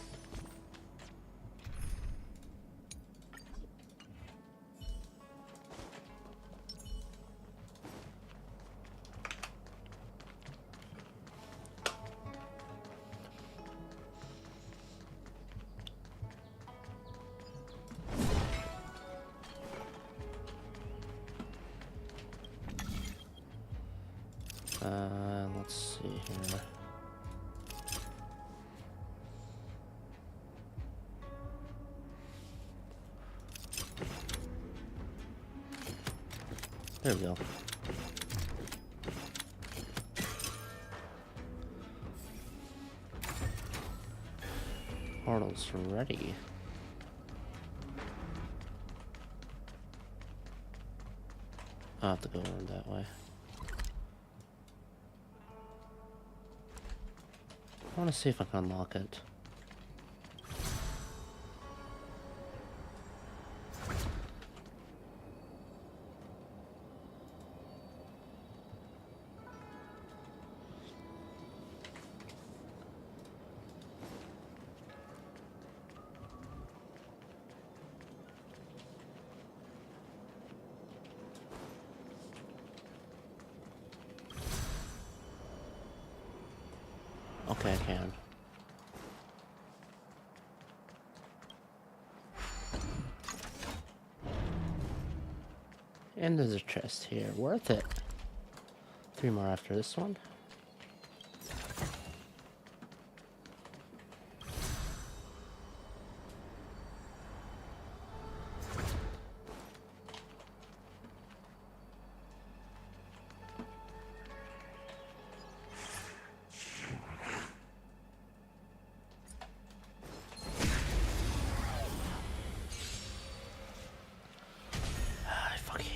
[SPEAKER 1] Let's see here. There we go. Portal's ready. I'll have to go around that way. I want to see if I can unlock it. Okay, I can. And there's a chest here. Worth it. 3 more after this one.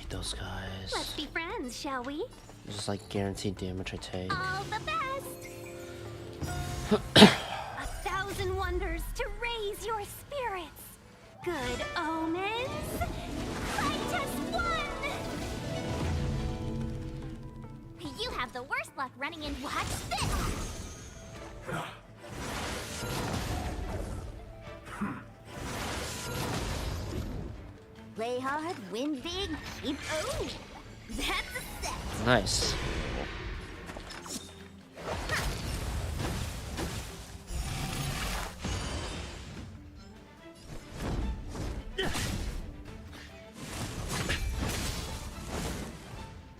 [SPEAKER 1] Those guys.
[SPEAKER 15] Let's be friends, shall we?
[SPEAKER 1] Just like guaranteed damage I take.
[SPEAKER 15] All the best! 1,000 wonders to raise your spirits. Good omens. Fight us one!
[SPEAKER 4] You have the worst luck running in. Watch this! Play hard, win big, keep. Oh! That's a set!
[SPEAKER 1] Nice.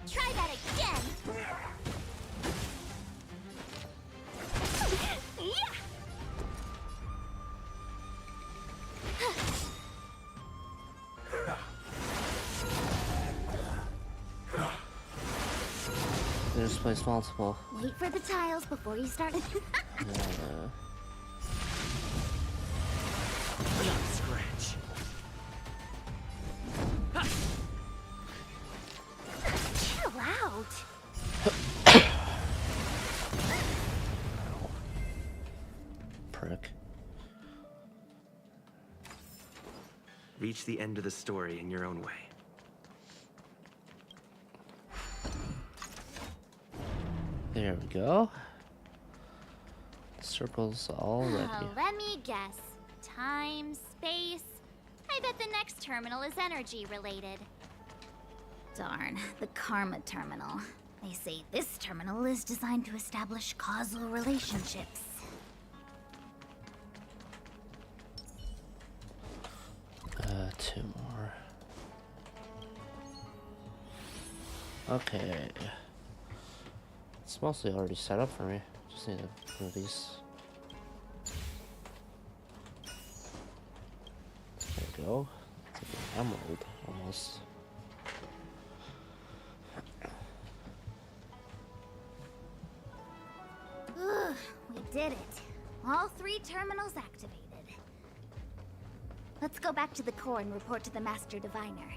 [SPEAKER 4] Try that again! Yeah!
[SPEAKER 1] This place multiple.
[SPEAKER 4] Wait for the tiles before you start.
[SPEAKER 6] Scratch.
[SPEAKER 4] Chill out.
[SPEAKER 1] Prick.
[SPEAKER 6] Reach the end of the story in your own way.
[SPEAKER 1] There we go. Circles already.
[SPEAKER 4] Let me guess. Time, space. I bet the next terminal is energy related. Darn, the Karma Terminal. They say this terminal is designed to establish causal relationships.
[SPEAKER 1] Two more. Okay. It's mostly already set up for me. Just need to move these. There we go. It's like an emerald, almost.
[SPEAKER 4] Ugh, we did it. All 3 terminals activated. Let's go back to the core and report to the Master Diviner.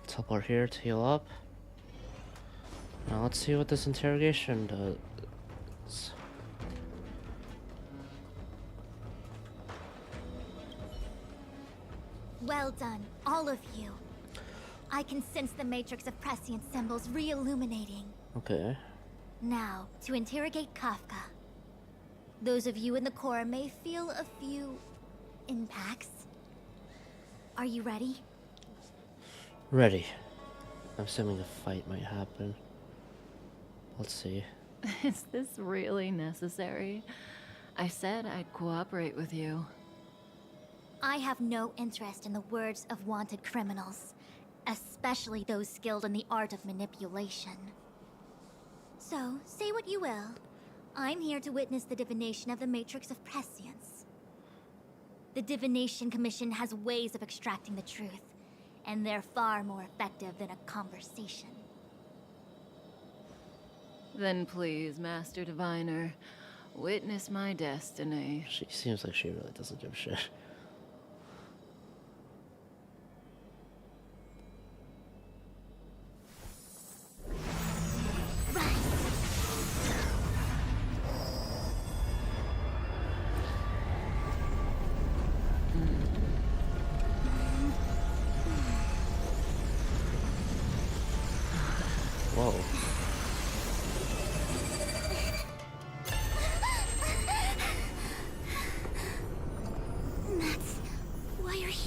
[SPEAKER 1] Teleport here to heal up. Now let's see what this interrogation does.
[SPEAKER 4] Well done, all of you. I can sense the matrix of prescient symbols re-illuminating.
[SPEAKER 1] Okay.
[SPEAKER 4] Now, to interrogate Kafka. Those of you in the core may feel a few impacts. Are you ready?
[SPEAKER 1] Ready. I'm assuming a fight might happen. Let's see.
[SPEAKER 7] Is this really necessary? I said I'd cooperate with you.
[SPEAKER 4] I have no interest in the words of wanted criminals, especially those skilled in the art of manipulation. So, say what you will. I'm here to witness the divination of the Matrix of Prescience. The Divination Commission has ways of extracting the truth, and they're far more effective than a conversation.
[SPEAKER 7] Then please, Master Diviner, witness my destiny.
[SPEAKER 1] She seems like she really doesn't give a shit.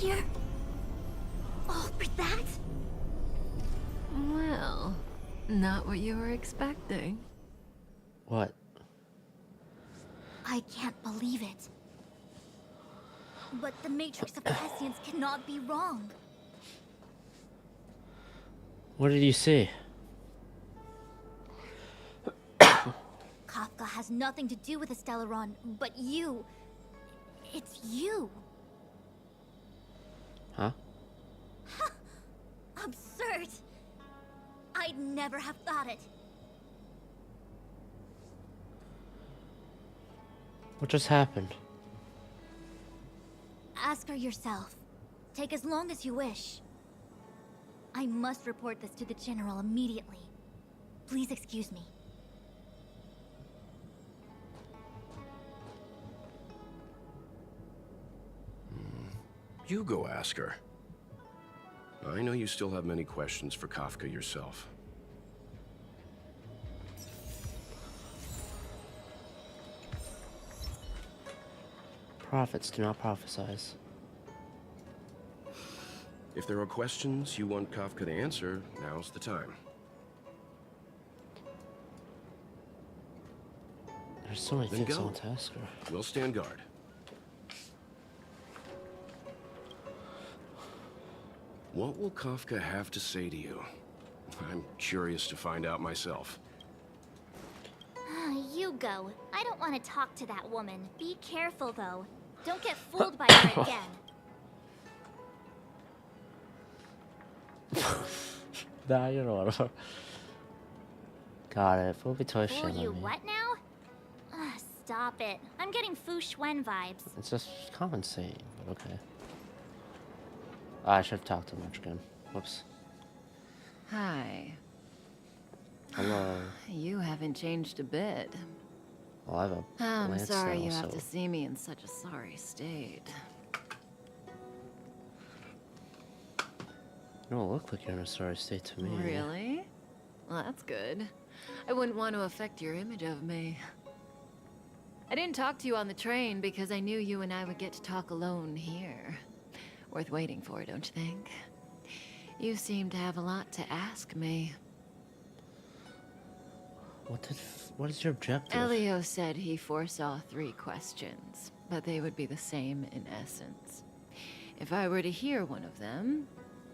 [SPEAKER 12] here? All for that?
[SPEAKER 7] Well, not what you were expecting.
[SPEAKER 1] What?
[SPEAKER 12] I can't believe it. But the Matrix of Prescience cannot be wrong.
[SPEAKER 1] What did you see?
[SPEAKER 12] Kafka has nothing to do with the Stellaron, but you. It's you.
[SPEAKER 1] Huh?
[SPEAKER 12] Absurd. I'd never have thought it.
[SPEAKER 1] What just happened?
[SPEAKER 12] Ask her yourself. Take as long as you wish. I must report this to the General immediately. Please excuse me.
[SPEAKER 14] You go ask her. I know you still have many questions for Kafka yourself.
[SPEAKER 1] Prophets do not prophesize.
[SPEAKER 14] If there are questions you want Kafka to answer, now's the time.
[SPEAKER 1] There's so many
[SPEAKER 14] Then
[SPEAKER 1] things I
[SPEAKER 14] go.
[SPEAKER 1] want to ask her.
[SPEAKER 14] We'll stand guard. What will Kafka have to say to you? I'm curious to find out myself.
[SPEAKER 12] You go. I don't want to talk to that woman. Be careful, though. Don't get fooled by her again.
[SPEAKER 1] Nah, you know what? Got it. Fool be toy
[SPEAKER 12] Fool
[SPEAKER 1] shit
[SPEAKER 12] you
[SPEAKER 1] on me.
[SPEAKER 12] what now? Stop it. I'm getting Fu Xuan vibes.
[SPEAKER 1] It's just common saying, but okay. I should have talked too much again. Whoops.
[SPEAKER 7] Hi.
[SPEAKER 1] Hello.
[SPEAKER 7] You haven't changed a bit.
[SPEAKER 1] Well, I have a
[SPEAKER 7] I'm
[SPEAKER 1] lance
[SPEAKER 7] sorry
[SPEAKER 1] now,
[SPEAKER 7] you have
[SPEAKER 1] so-
[SPEAKER 7] to see me in such a sorry state.
[SPEAKER 1] You don't look like you're in a sorry state to me.
[SPEAKER 7] Really? Well, that's good. I wouldn't want to affect your image of me. I didn't talk to you on the train because I knew you and I would get to talk alone here. Worth waiting for, don't you think? You seem to have a lot to ask me.
[SPEAKER 1] What is your objective?
[SPEAKER 7] Elio said he foresaw 3 questions, but they would be the same in essence. If I were to hear one of them,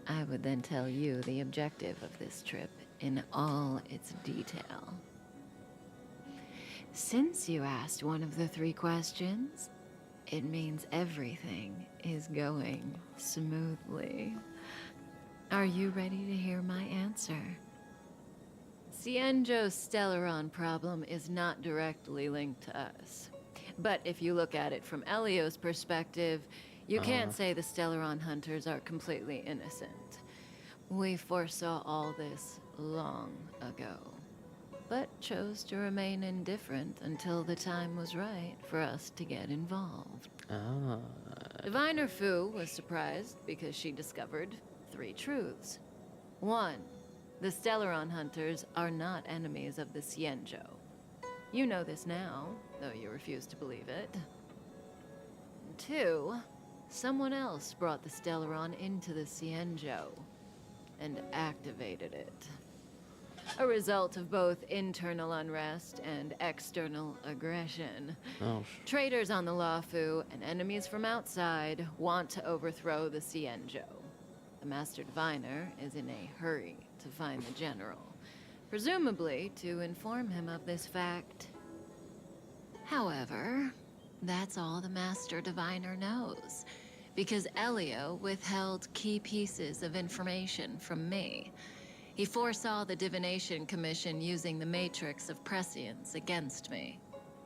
[SPEAKER 7] I would then tell you the objective of this trip in all its detail. Since you asked one of the 3 questions, it means everything is going smoothly. Are you ready to hear my answer? Cienjo's Stellaron problem is not directly linked to us. But if you look at it from Elio's perspective, you can't say the Stellaron hunters are completely innocent. We foresaw all this long ago, but chose to remain indifferent until the time was right for us to get involved. Diviner Fu was surprised because she discovered 3 truths. 1. The Stellaron hunters are not enemies of the Cienjo. You know this now, though you refuse to believe it. 2. Someone else brought the Stellaron into the Cienjo and activated it. A result of both internal unrest and external aggression. Traitors on the Luofu and enemies from outside want to overthrow the Cienjo. The Master Diviner is in a hurry to find the General, presumably to inform him of this fact. However, that's all the Master Diviner knows, because Elio withheld key pieces of information from me. He foresaw the Divination Commission using the Matrix of Prescience against me.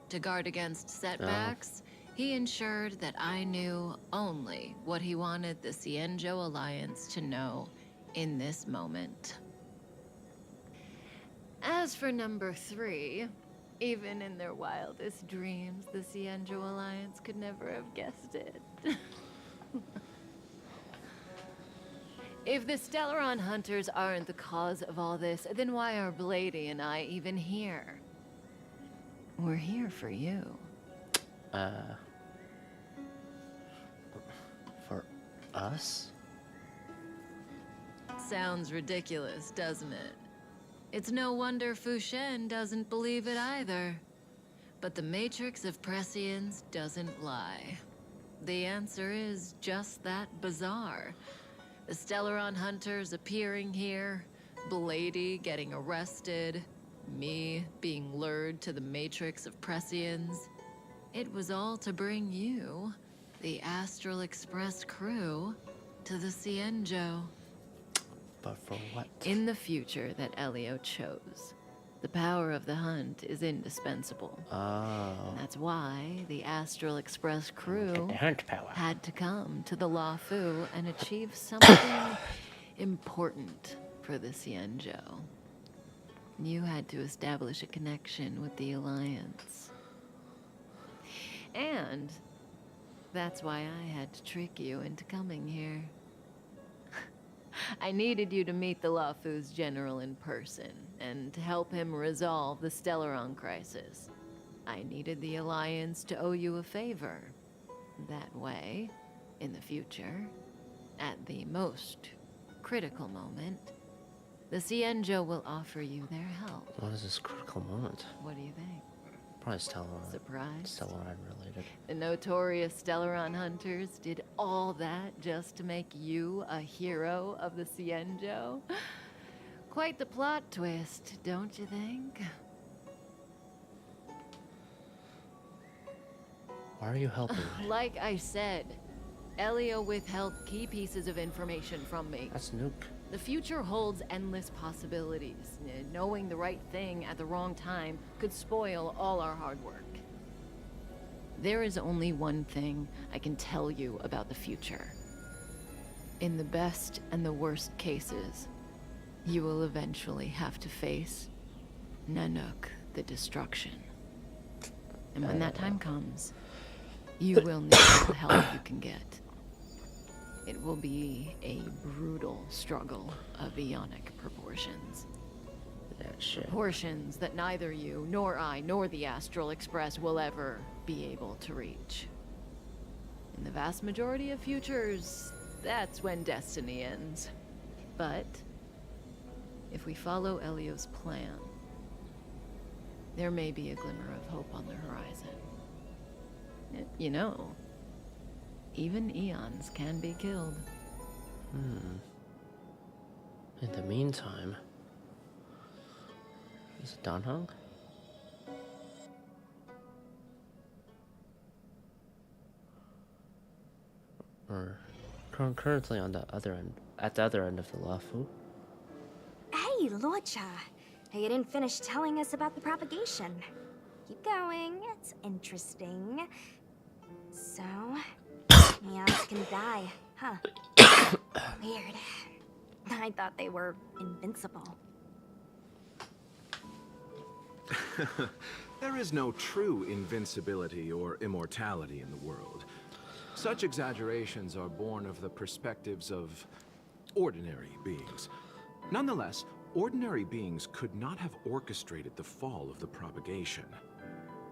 [SPEAKER 7] To guard against setbacks, he ensured that I knew only what he wanted the Cienjo Alliance to know in this moment. As for number 3, even in their wildest dreams, the Cienjo Alliance could never have guessed it. If the Stellaron hunters aren't the cause of all this, then why are Blady and I even here? We're here for you.
[SPEAKER 1] For Us?
[SPEAKER 7] Sounds ridiculous, doesn't it? It's no wonder Fu Shen doesn't believe it either. But the Matrix of Prescience doesn't lie. The answer is just that bizarre. The Stellaron hunters appearing here, Blady getting arrested, me being lured to the Matrix of Prescience. It was all to bring you, the Astral Express crew, to the Cienjo.
[SPEAKER 1] But for what?
[SPEAKER 7] In the future that Elio chose, the power of the hunt is indispensable.
[SPEAKER 1] Oh.
[SPEAKER 7] And that's why the Astral Express crew
[SPEAKER 1] the hunt power.
[SPEAKER 7] had to come to the Luofu and achieve something important for the Cienjo. You had to establish a connection with the Alliance. And that's why I had to trick you into coming here. I needed you to meet the Luofu's general in person and to help him resolve the Stellaron crisis. I needed the Alliance to owe you a favor. That way, in the future, at the most critical moment, the Cienjo will offer you their help.
[SPEAKER 1] What is this critical moment?
[SPEAKER 7] What do you think?
[SPEAKER 1] Probably Stellaron.
[SPEAKER 7] Surprise?
[SPEAKER 1] Stellaron related.
[SPEAKER 7] The notorious Stellaron hunters did all that just to make you a hero of the Cienjo? Quite the plot twist, don't you think?
[SPEAKER 1] Why are you helping me?
[SPEAKER 7] Like I said, Elio withheld key pieces of information from me.
[SPEAKER 1] That's Nuke.
[SPEAKER 7] The future holds endless possibilities. Knowing the right thing at the wrong time could spoil all our hard work. There is only one thing I can tell you about the future. In the best and the worst cases, you will eventually have to face Nanook the Destruction. And when that time comes, you will need all the help you can get. It will be a brutal struggle of eonic proportions. Proportions that neither you, nor I, nor the Astral Express will ever be able to reach. In the vast majority of futures, that's when destiny ends. But if we follow Elio's plan, there may be a glimmer of hope on the horizon. You know, even eons can be killed.
[SPEAKER 1] In the meantime, is it Danhong? Or currently on the other end, at the other end of the Luofu?
[SPEAKER 5] Hey, Luocha. You didn't finish telling us about the propagation. Keep going, it's interesting. So, eons can die, huh? Weird. I thought they were invincible.
[SPEAKER 9] There is no true invincibility or immortality in the world. Such exaggerations are born of the perspectives of ordinary beings. Nonetheless, ordinary beings could not have orchestrated the fall of the propagation.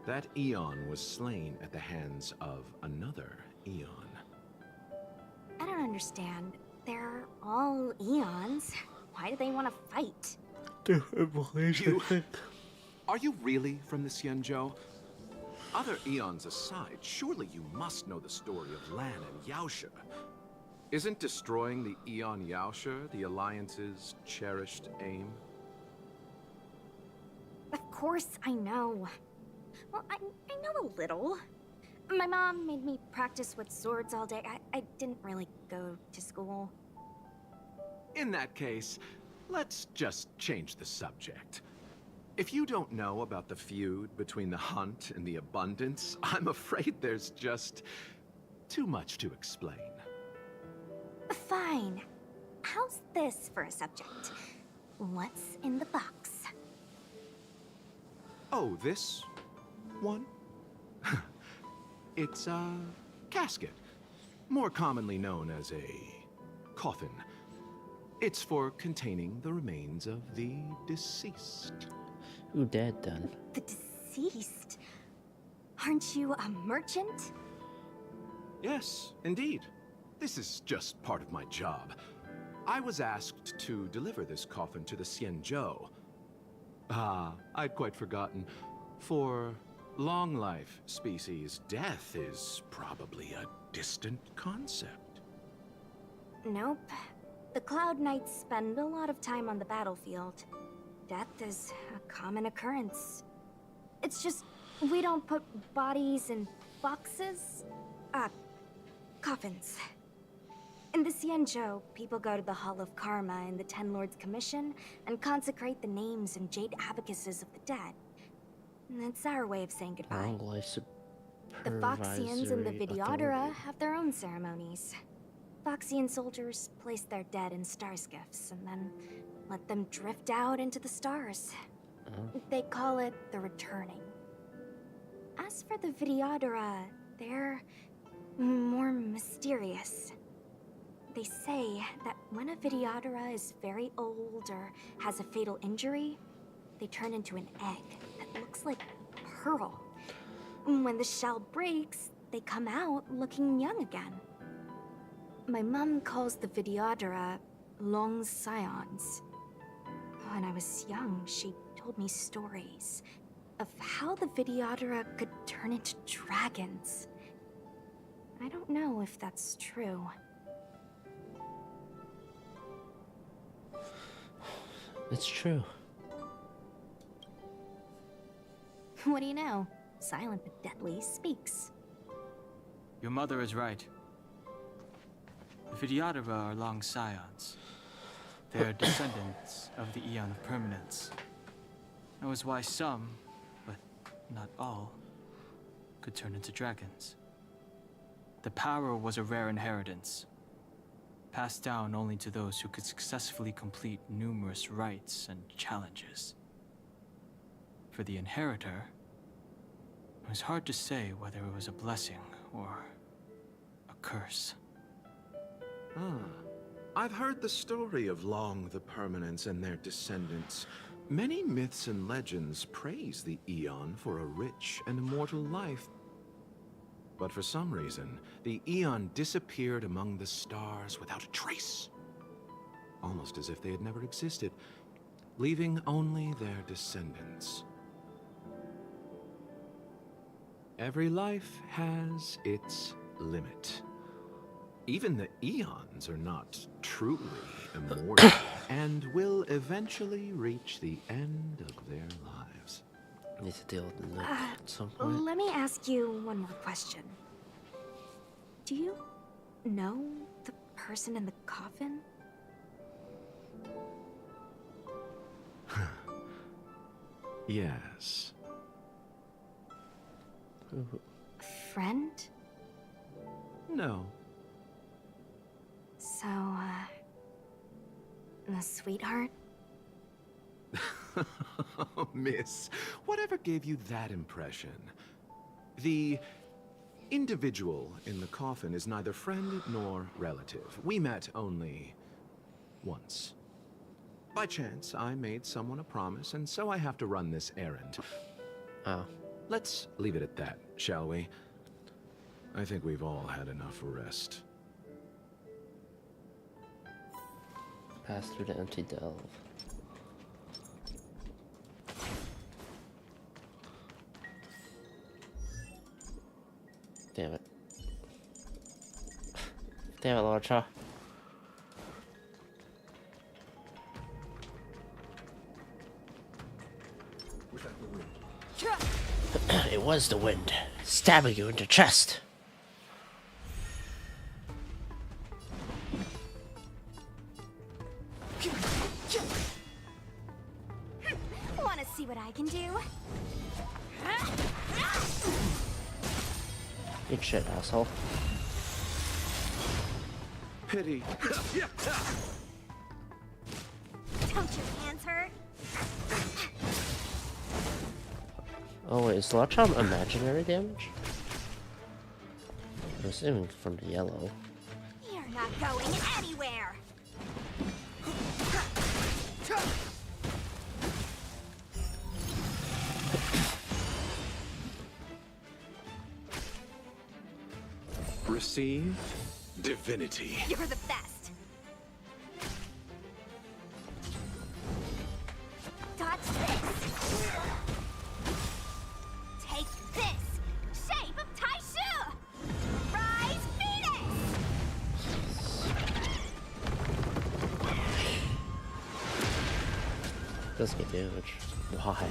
[SPEAKER 9] That eon was slain at the hands of another eon.
[SPEAKER 5] I don't understand. They're all eons. Why do they want to fight?
[SPEAKER 9] Are you really from the Cienjo? Other eons aside, surely you must know the story of Lan and Yaoshe. Isn't destroying the Eon Yaoshe the Alliance's cherished aim?
[SPEAKER 5] Of course I know. Well, I know a little. My mom made me practice with swords all day. I didn't really go to school.
[SPEAKER 9] In that case, let's just change the subject. If you don't know about the feud between the Hunt and the Abundance, I'm afraid there's just too much to explain.
[SPEAKER 5] Fine. How's this for a subject? What's in the box?
[SPEAKER 9] Oh, this one? It's a casket, more commonly known as a coffin. It's for containing the remains of the deceased.
[SPEAKER 1] Who dead then?
[SPEAKER 5] The deceased? Aren't you a merchant?
[SPEAKER 9] Yes, indeed.
[SPEAKER 8] This is just part of my job. I was asked to deliver this coffin to the Xianzhou. Ah, I'd quite forgotten. For long life species, death is probably a distant concept.
[SPEAKER 5] Nope. The Cloud Knights spend a lot of time on the battlefield. Death is a common occurrence. It's just, we don't put bodies in boxes. Coffins. In the Xianzhou, people go to the Hall of Karma in the Ten Lords Commission and consecrate the names and jade abacuses of the dead. It's our way of saying goodbye. The Foxians and the Vidyadhara have their own ceremonies. Foxian soldiers place their dead in star skiffs and then let them drift out into the stars. They call it the returning. As for the Vidyadhara, they're more mysterious. They say that when a Vidyadhara is very old or has a fatal injury, they turn into an egg that looks like pearl. When the shell breaks, they come out looking young again. My mom calls the Vidyadhara long scions. When I was young, she told me stories of how the Vidyadhara could turn into dragons. I don't know if that's true.
[SPEAKER 1] It's true.
[SPEAKER 5] What do you know? Silent but deadly speaks.
[SPEAKER 22] Your mother is right. The Vidyadhara are long scions. They are descendants of the Eon of Permanence. That was why some, but not all, could turn into dragons. The power was a rare inheritance, passed down only to those who could successfully complete numerous rites and challenges. For the inheritor, it was hard to say whether it was a blessing or a curse.
[SPEAKER 8] I've heard the story of Long the Permanence and their descendants. Many myths and legends praise the Eon for a rich and immortal life. But for some reason, the Eon disappeared among the stars without a trace. Almost as if they had never existed, leaving only their descendants. Every life has its limit. Even the Eons are not truly immortal and will eventually reach the end of their lives.
[SPEAKER 1] I need to deal with Luke at some point.
[SPEAKER 5] Let me ask you one more question. Do you know the person in the coffin?
[SPEAKER 8] Yes.
[SPEAKER 5] Friend?
[SPEAKER 8] No.
[SPEAKER 5] So, a sweetheart?
[SPEAKER 8] Miss, whatever gave you that impression? The individual in the coffin is neither friend nor relative. We met only once. By chance, I made someone a promise, and so I have to run this errand. Let's leave it at that, shall we? I think we've all had enough rest.
[SPEAKER 1] Pass through the empty delve. Damn it. Damn it, Lord Shaw. It was the wind, stabbing you in the chest.
[SPEAKER 5] Wanna see what I can do?
[SPEAKER 1] Good shit, asshole.
[SPEAKER 8] Pity.
[SPEAKER 5] Don't your hands hurt?
[SPEAKER 1] Oh wait, is Lotchom imaginary damage? I'm assuming from the yellow.
[SPEAKER 5] You're not going anywhere!
[SPEAKER 8] Received,
[SPEAKER 10] divinity.
[SPEAKER 5] You're the best. Dodge this. Take this. Shape of Taishu. Rise Venus.
[SPEAKER 1] Does get damage. Why?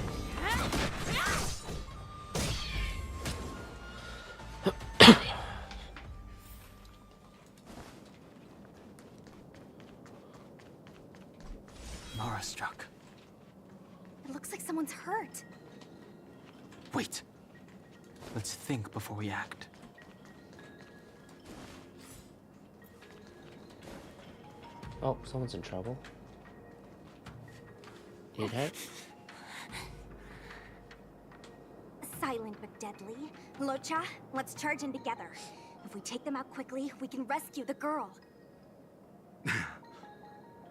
[SPEAKER 22] Mara struck.
[SPEAKER 5] It looks like someone's hurt.
[SPEAKER 22] Wait. Let's think before we act.
[SPEAKER 1] Oh, someone's in trouble. Need help?
[SPEAKER 5] Silent but deadly. Locha, let's charge in together. If we take them out quickly, we can rescue the girl.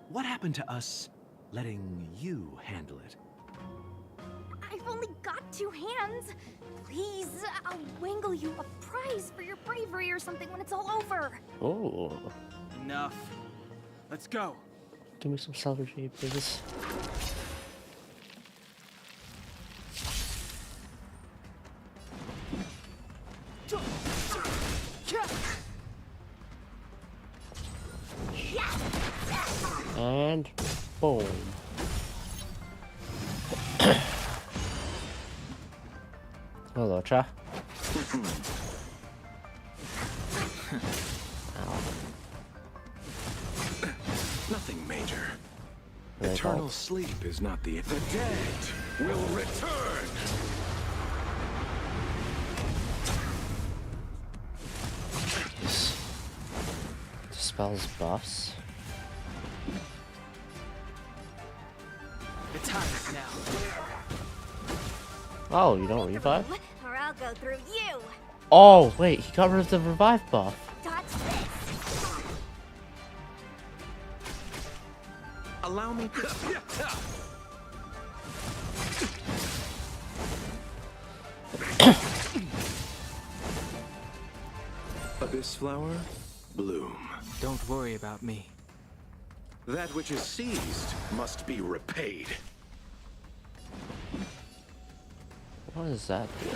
[SPEAKER 8] What happened to us letting you handle it?
[SPEAKER 5] I've only got 2 hands. Please, I'll wangle you a prize for your bravery or something when it's all over.
[SPEAKER 1] Oh.
[SPEAKER 22] Enough. Let's go.
[SPEAKER 1] Give me some celery, please. And boom. Hello, Cha.
[SPEAKER 10] Nothing major.
[SPEAKER 1] Very
[SPEAKER 10] Eternal
[SPEAKER 1] cold.
[SPEAKER 10] sleep is not the dead will return.
[SPEAKER 1] Dispels buffs.
[SPEAKER 22] The time is now.
[SPEAKER 1] Oh, you don't revive?
[SPEAKER 5] Or I'll go through you.
[SPEAKER 1] Oh, wait, he got rid of the revive buff.
[SPEAKER 5] Dodge this.
[SPEAKER 8] Allow me to... Abyss flower, bloom.
[SPEAKER 22] Don't worry about me.
[SPEAKER 10] That which is seized must be repaid.
[SPEAKER 1] What does that do?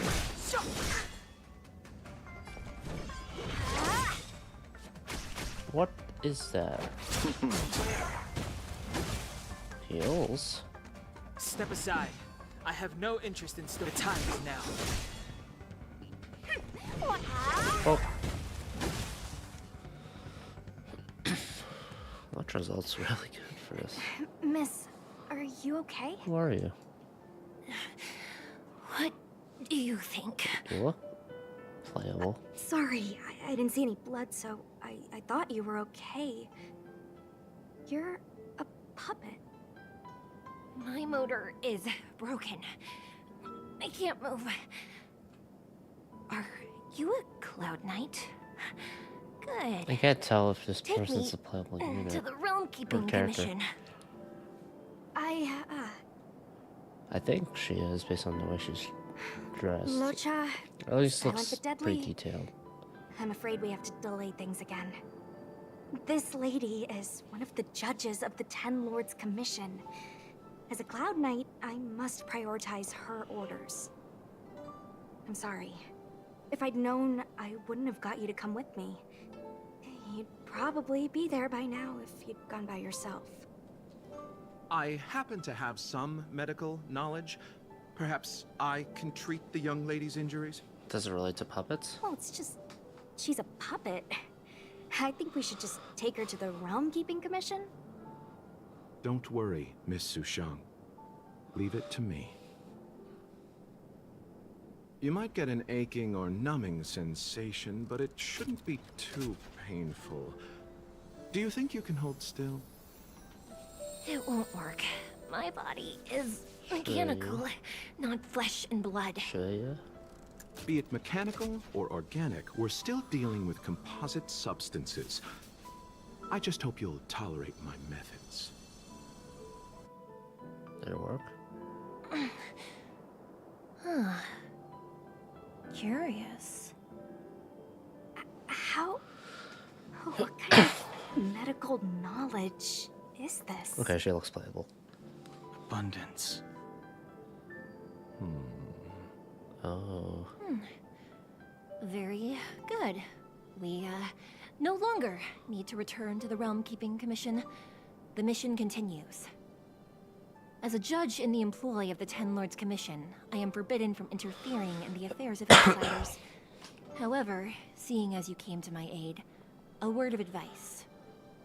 [SPEAKER 1] What is that? Heals?
[SPEAKER 22] Step aside. I have no interest in the time is now.
[SPEAKER 1] Oh. That result's really good for this.
[SPEAKER 5] Miss, are you okay?
[SPEAKER 1] Who are you?
[SPEAKER 15] What do you think?
[SPEAKER 1] Cool. Playable.
[SPEAKER 5] Sorry, I didn't see any blood, so I thought you were okay. You're a puppet.
[SPEAKER 15] My motor is broken. I can't move. Are you a Cloud Knight? Good.
[SPEAKER 1] I can't tell if this
[SPEAKER 15] Take
[SPEAKER 1] person's
[SPEAKER 15] me
[SPEAKER 1] a playable
[SPEAKER 15] to
[SPEAKER 1] unit
[SPEAKER 15] the realm
[SPEAKER 1] or
[SPEAKER 15] keeping
[SPEAKER 1] character.
[SPEAKER 15] commission.
[SPEAKER 1] I think she is based on the way she's dressed.
[SPEAKER 5] Locha,
[SPEAKER 1] At least
[SPEAKER 5] silent
[SPEAKER 1] looks
[SPEAKER 5] but deadly.
[SPEAKER 1] pretty detailed.
[SPEAKER 5] I'm afraid we have to delay things again. This lady is one of the judges of the Ten Lords Commission. As a Cloud Knight, I must prioritize her orders. I'm sorry. If I'd known, I wouldn't have got you to come with me. You'd probably be there by now if you'd gone by yourself.
[SPEAKER 8] I happen to have some medical knowledge. Perhaps I can treat the young lady's injuries?
[SPEAKER 1] Does it relate to puppets?
[SPEAKER 5] Well, it's just... she's a puppet. I think we should just take her to the Realm Keeping Commission.
[SPEAKER 8] Don't worry, Miss Sushang. Leave it to me. You might get an aching or numbing sensation, but it shouldn't be too painful. Do you think you can hold still?
[SPEAKER 15] It won't work. My body is mechanical, not flesh and blood.
[SPEAKER 8] Be it mechanical or organic, we're still dealing with composite substances. I just hope you'll tolerate my methods.
[SPEAKER 1] Did it work?
[SPEAKER 15] Huh. Curious.
[SPEAKER 5] How What kind of medical knowledge is this?
[SPEAKER 1] Okay, she looks playable.
[SPEAKER 22] Abundance.
[SPEAKER 1] Oh.
[SPEAKER 15] Very good. We, no longer need to return to the Realm Keeping Commission. The mission continues. As a judge in the employ of the Ten Lords Commission, I am forbidden from interfering in the affairs of outsiders. However, seeing as you came to my aid, a word of advice.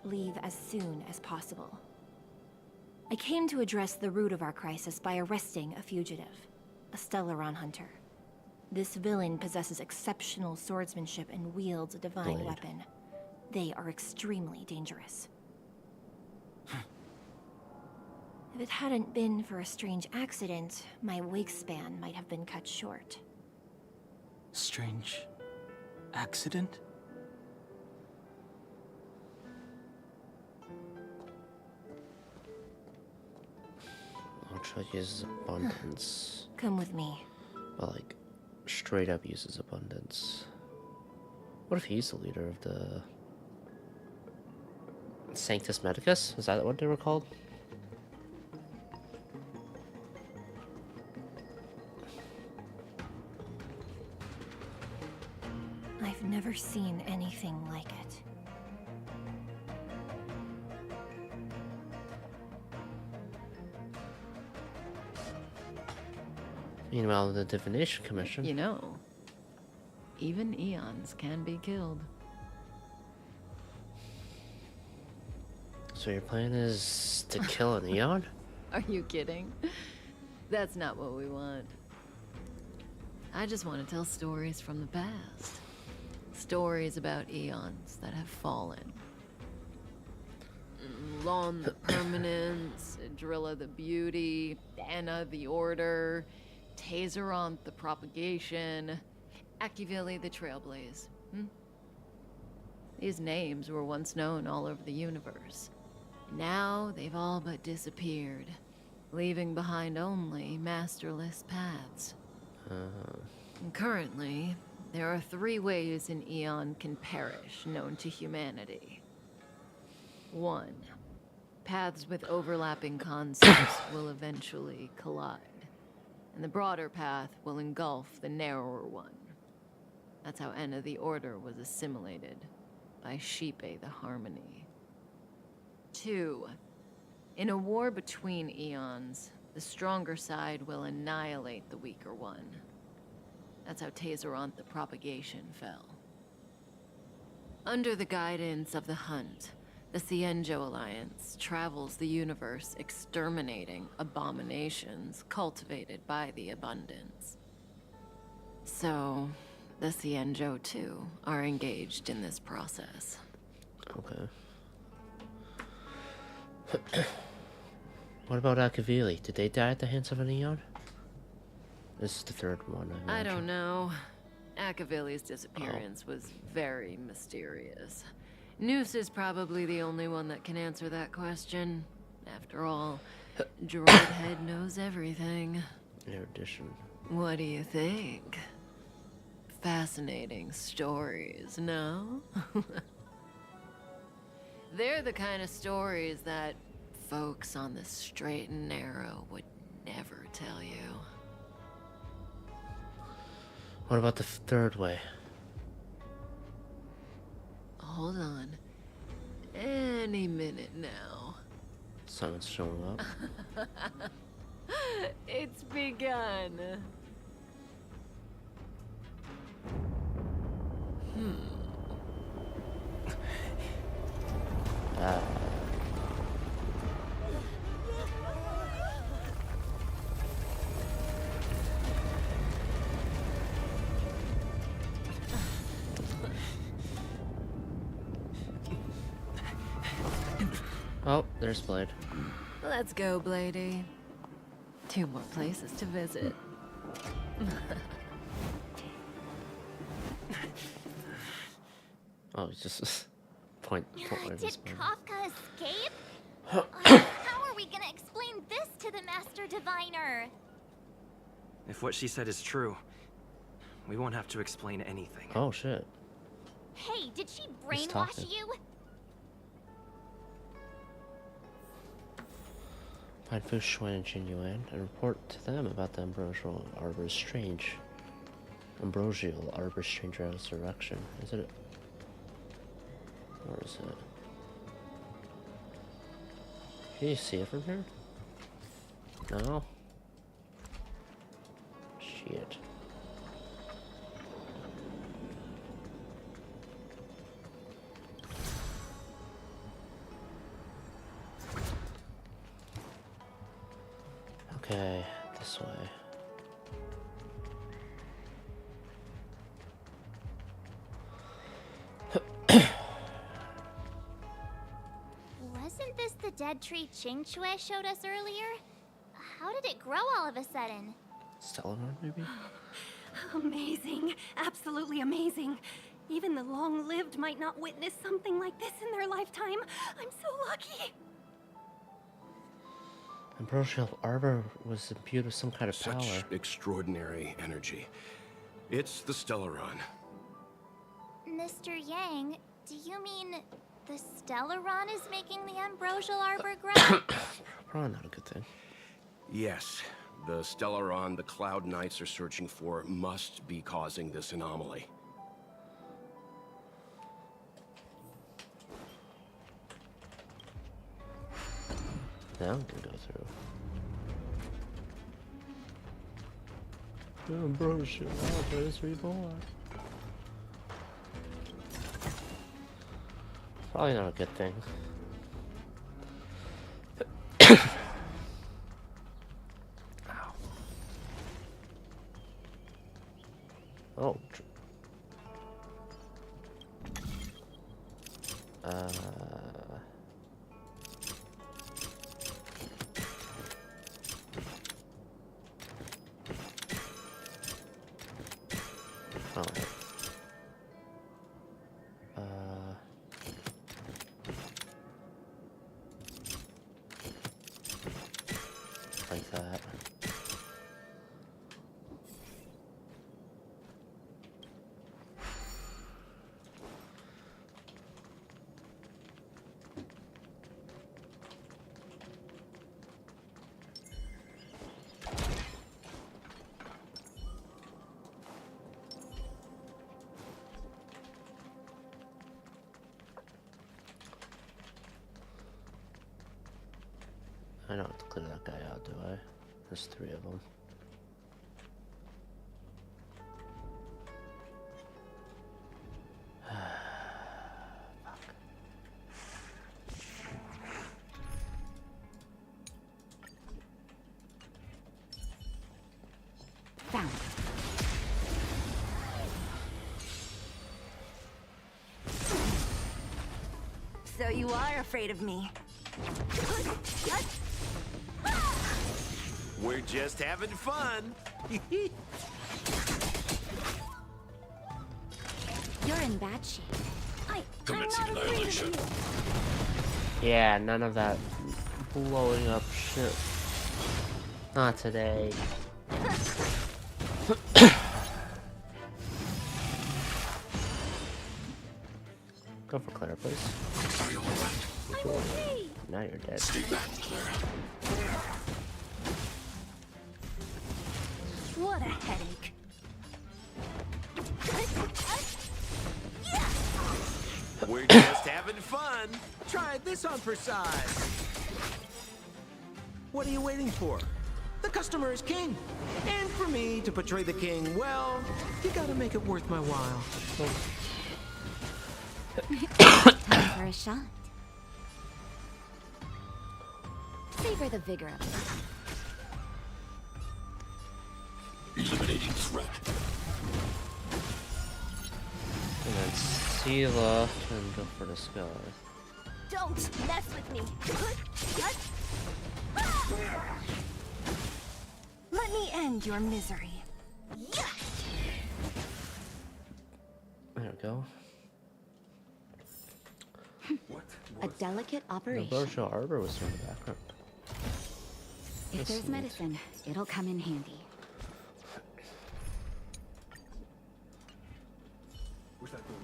[SPEAKER 15] Leave as soon as possible. I came to address the root of our crisis by arresting a fugitive, a Stellaron hunter. This villain possesses exceptional swordsmanship and wields a divine weapon. They are extremely dangerous. If it hadn't been for a strange accident, my wakespan might have been cut short.
[SPEAKER 22] Strange accident?
[SPEAKER 1] Ultra uses abundance.
[SPEAKER 15] Come with me.
[SPEAKER 1] Well, like, straight up uses abundance. What if he's the leader of the Sanctus Medicus? Is that what they were called?
[SPEAKER 15] I've never seen anything like it.
[SPEAKER 1] Meanwhile, the Divination Commission.
[SPEAKER 7] You know, even eons can be killed.
[SPEAKER 1] So your plan is to kill an Eon?
[SPEAKER 7] Are you kidding? That's not what we want. I just want to tell stories from the past. Stories about eons that have fallen. Lon the Permanence, Drilla the Beauty, Anna the Order, Tazeronth the Propagation, Akivili the Trailblaze. These names were once known all over the universe. Now they've all but disappeared, leaving behind only masterless paths. And currently, there are 3 ways an Eon can perish known to humanity. 1. Paths with overlapping concepts will eventually collide, and the broader path will engulf the narrower one. That's how Enna the Order was assimilated by Sheepe the Harmony. 2. In a war between eons, the stronger side will annihilate the weaker one. That's how Tazeronth the Propagation fell. Under the guidance of the Hunt, the Cienjo Alliance travels the universe exterminating abominations cultivated by the Abundance. So, the Cienjo too are engaged in this process.
[SPEAKER 1] Okay. What about Akivili? Did they die at the hands of an Eon? This is the 3rd one.
[SPEAKER 7] I don't know. Akivili's disappearance was very mysterious. Noose is probably the only one that can answer that question. After all, Droidhead knows everything.
[SPEAKER 1] Erudition.
[SPEAKER 7] What do you think? Fascinating stories, no? They're the kind of stories that folks on the straight and narrow would never tell you.
[SPEAKER 1] What about the 3rd way?
[SPEAKER 7] Hold on. Any minute now.
[SPEAKER 1] Someone's showing up.
[SPEAKER 7] It's begun.
[SPEAKER 1] Oh, there's Blade.
[SPEAKER 7] Let's go, Bladey. 2 more places to visit.
[SPEAKER 1] Oh, it's just point
[SPEAKER 12] Did
[SPEAKER 1] this way.
[SPEAKER 12] Kafka escape? How are we gonna explain this to the Master Diviner?
[SPEAKER 6] If what she said is true, we won't have to explain anything.
[SPEAKER 1] Oh shit.
[SPEAKER 4] Hey, did she
[SPEAKER 1] He's
[SPEAKER 4] brainwash
[SPEAKER 1] talking.
[SPEAKER 4] you?
[SPEAKER 1] Find Fu Xuan and Qin Yuan and report to them about the Ambrosial Arbor's strange. Ambrosial Arbor's strange resurrection. Is it? Where is it? Can you see it from here? No? Shit. Okay, this way.
[SPEAKER 4] Wasn't this the dead tree Qing Shui showed us earlier? How did it grow all of a sudden?
[SPEAKER 1] Stellaron, maybe?
[SPEAKER 15] Amazing. Absolutely amazing. Even the long-lived might not witness something like this in their lifetime. I'm so lucky.
[SPEAKER 1] Ambrosial Arbor was imbued with some kind of
[SPEAKER 14] Such
[SPEAKER 1] power.
[SPEAKER 14] extraordinary energy. It's the Stellaron.
[SPEAKER 4] Mr. Yang, do you mean the Stellaron is making the Ambrosial Arbor grow?
[SPEAKER 1] Probably not a good thing.
[SPEAKER 14] Yes, the Stellaron the Cloud Knights are searching for must be causing this anomaly.
[SPEAKER 1] Now we can go through. Ambrosial Arbor is reborn. Probably not a good thing. Ow. Oh. Alright. Like that. I don't have to clear that guy out, do I? There's 3 of them.
[SPEAKER 5] Found. So you are afraid of me.
[SPEAKER 10] We're just having fun.
[SPEAKER 5] You're in bad shape. I'm not afraid of you.
[SPEAKER 1] Yeah, none of that blowing up shit. Not today. Go for Clara, please.
[SPEAKER 5] I'm okay.
[SPEAKER 1] Now you're dead.
[SPEAKER 18] Stay back, Clara.
[SPEAKER 5] What a headache.
[SPEAKER 10] We're just having fun.
[SPEAKER 20] Try this on for size. What are you waiting for? The customer is king. And for me to portray the king, well, you gotta make it worth my while.
[SPEAKER 21] Time for a shot. Savor the vigor of it.
[SPEAKER 18] Eliminating threat.
[SPEAKER 1] And then Sela can go for the sky.
[SPEAKER 5] Don't mess with me. Let me end your misery.
[SPEAKER 1] There we go.
[SPEAKER 21] A delicate
[SPEAKER 1] The
[SPEAKER 21] operation.
[SPEAKER 1] Ambrosial Arbor was in the background.
[SPEAKER 21] If
[SPEAKER 1] That's
[SPEAKER 21] there's
[SPEAKER 1] neat.
[SPEAKER 21] medicine, it'll come in handy.
[SPEAKER 10] Where's that door?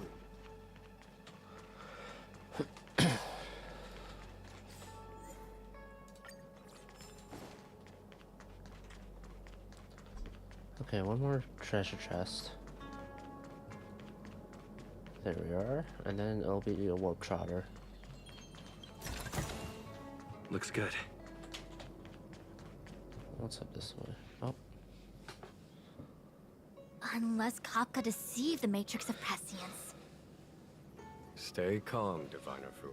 [SPEAKER 1] Okay, one more treasure chest. There we are, and then it'll be a warp trotter.
[SPEAKER 6] Looks good.
[SPEAKER 1] What's up this way? Oh,
[SPEAKER 4] Unless Kafka deceived the Matrix of Prescience.
[SPEAKER 13] Stay calm, Diviner Fu.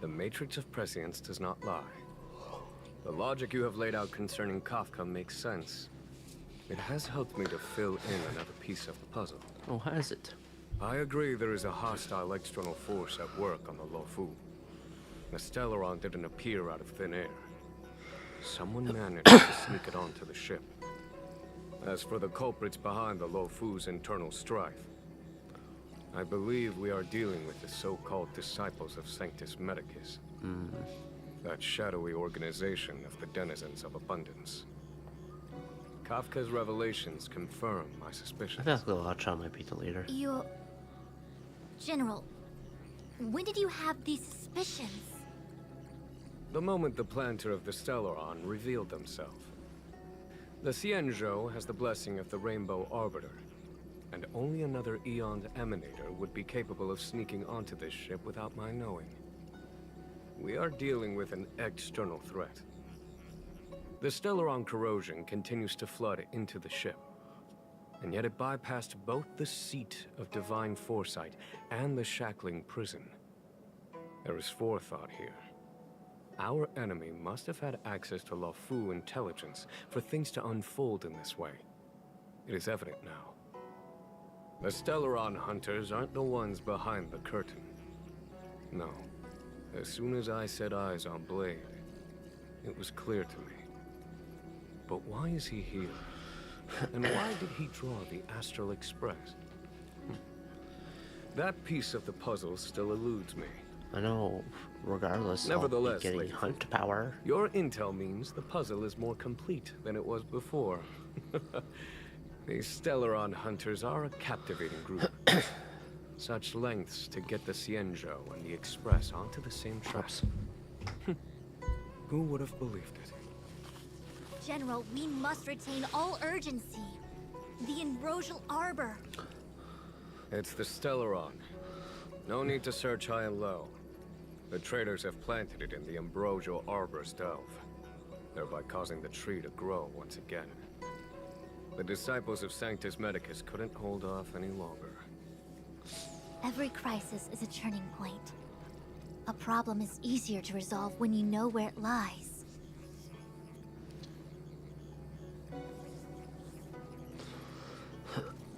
[SPEAKER 13] The Matrix of Prescience does not lie. The logic you have laid out concerning Kafka makes sense. It has helped me to fill in another piece of the puzzle.
[SPEAKER 1] oh, has it?
[SPEAKER 13] I agree there is a hostile external force at work on the Luofu. The Stellaron didn't appear out of thin air. Someone managed to sneak it onto the ship. As for the culprits behind the Luofu's internal strife, I believe we are dealing with the so-called Disciples of Sanctus Medicus. That shadowy organization of the denizens of abundance. Kafka's revelations confirm my suspicions.
[SPEAKER 1] I feel like Luocha might be the leader.
[SPEAKER 4] General, when did you have these suspicions?
[SPEAKER 13] The moment the planter of the Stellaron revealed themselves. The Xianzhou has the blessing of the Rainbow Arbiter, and only another Eon's Emanator would be capable of sneaking onto this ship without my knowing. We are dealing with an external threat. The Stellaron corrosion continues to flood into the ship, and yet it bypassed both the seat of divine foresight and the shackling prison. There is forethought here. Our enemy must have had access to Luofu intelligence for things to unfold in this way. It is evident now. The Stellaron hunters aren't the ones behind the curtain. No. As soon as I set eyes on Blade, it was clear to me. But why is he here? And why did he draw the Astral Express? That piece of the puzzle still eludes me.
[SPEAKER 1] I know, regardless,
[SPEAKER 13] Nevertheless,
[SPEAKER 1] I'll be getting
[SPEAKER 13] Lady
[SPEAKER 1] hunt power.
[SPEAKER 13] Your intel means the puzzle is more complete than it was before. These Stellaron hunters are a captivating group. Such lengths to get the Xianzhou and the Express onto the same tracks. Who would have believed it?
[SPEAKER 4] General, we must retain all urgency. The Ambrosial Arbor.
[SPEAKER 13] It's the Stellaron. No need to search high and low. The traders have planted it in the Ambrosial Arbor's delve, thereby causing the tree to grow once again. The Disciples of Sanctus Medicus couldn't hold off any longer.
[SPEAKER 4] Every crisis is a turning point. A problem is easier to resolve when you know where it lies.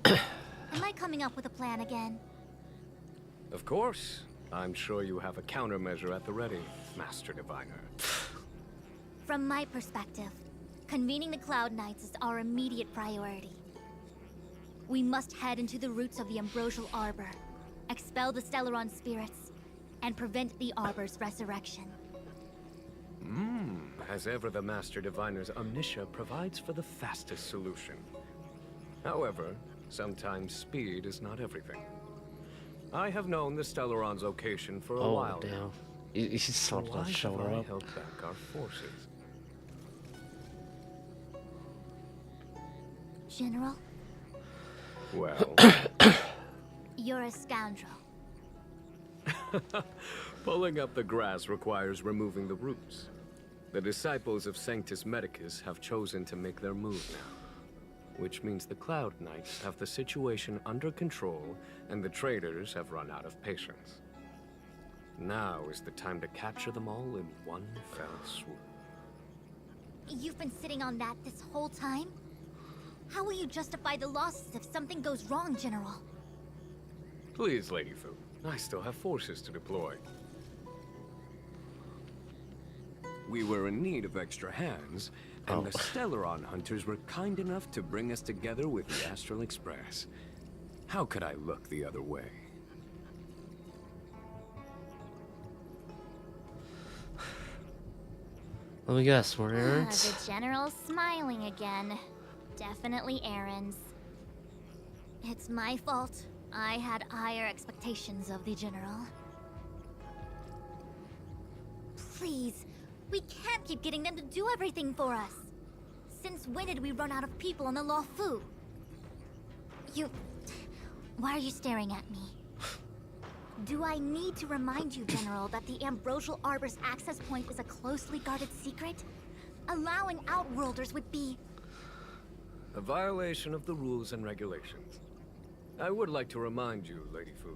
[SPEAKER 4] Am I coming up with a plan again?
[SPEAKER 13] Of course. I'm sure you have a countermeasure at the ready, Master Diviner.
[SPEAKER 4] From my perspective, convening the Cloud Knights is our immediate priority. We must head into the roots of the Ambrosial Arbor, expel the Stellaron spirits, and prevent the Arbor's resurrection.
[SPEAKER 13] As ever, the Master Diviner's omniscia provides for the fastest solution. However, sometimes speed is not everything. I have known the Stellaron's location for a while
[SPEAKER 1] damn.
[SPEAKER 13] now.
[SPEAKER 1] He's still
[SPEAKER 13] Why
[SPEAKER 1] not showing
[SPEAKER 13] have I
[SPEAKER 1] up.
[SPEAKER 13] held back our forces?
[SPEAKER 4] General,
[SPEAKER 13] Well,
[SPEAKER 4] you're a scoundrel.
[SPEAKER 13] pulling up the grass requires removing the roots. The Disciples of Sanctus Medicus have chosen to make their move now, which means the Cloud Knights have the situation under control and the traders have run out of patience. Now is the time to capture them all in one fell swoop.
[SPEAKER 4] You've been sitting on that this whole time? How will you justify the losses if something goes wrong, General?
[SPEAKER 13] Please, Lady Fu, I still have forces to deploy. We were in need of extra hands, and the Stellaron hunters were kind enough to bring us together with the Astral Express. How could I look the other way?
[SPEAKER 1] Let me guess, more errands?
[SPEAKER 4] The General's smiling again. Definitely errands. It's my fault. I had higher expectations of the General. Please, we can't keep getting them to do everything for us. Since when did we run out of people on the Law Fu? Why are you staring at me? Do I need to remind you, General, that the Ambrosial Arbor's access point is a closely guarded secret? Allowing Outworlders would be...
[SPEAKER 13] A violation of the rules and regulations. I would like to remind you, Lady Fu,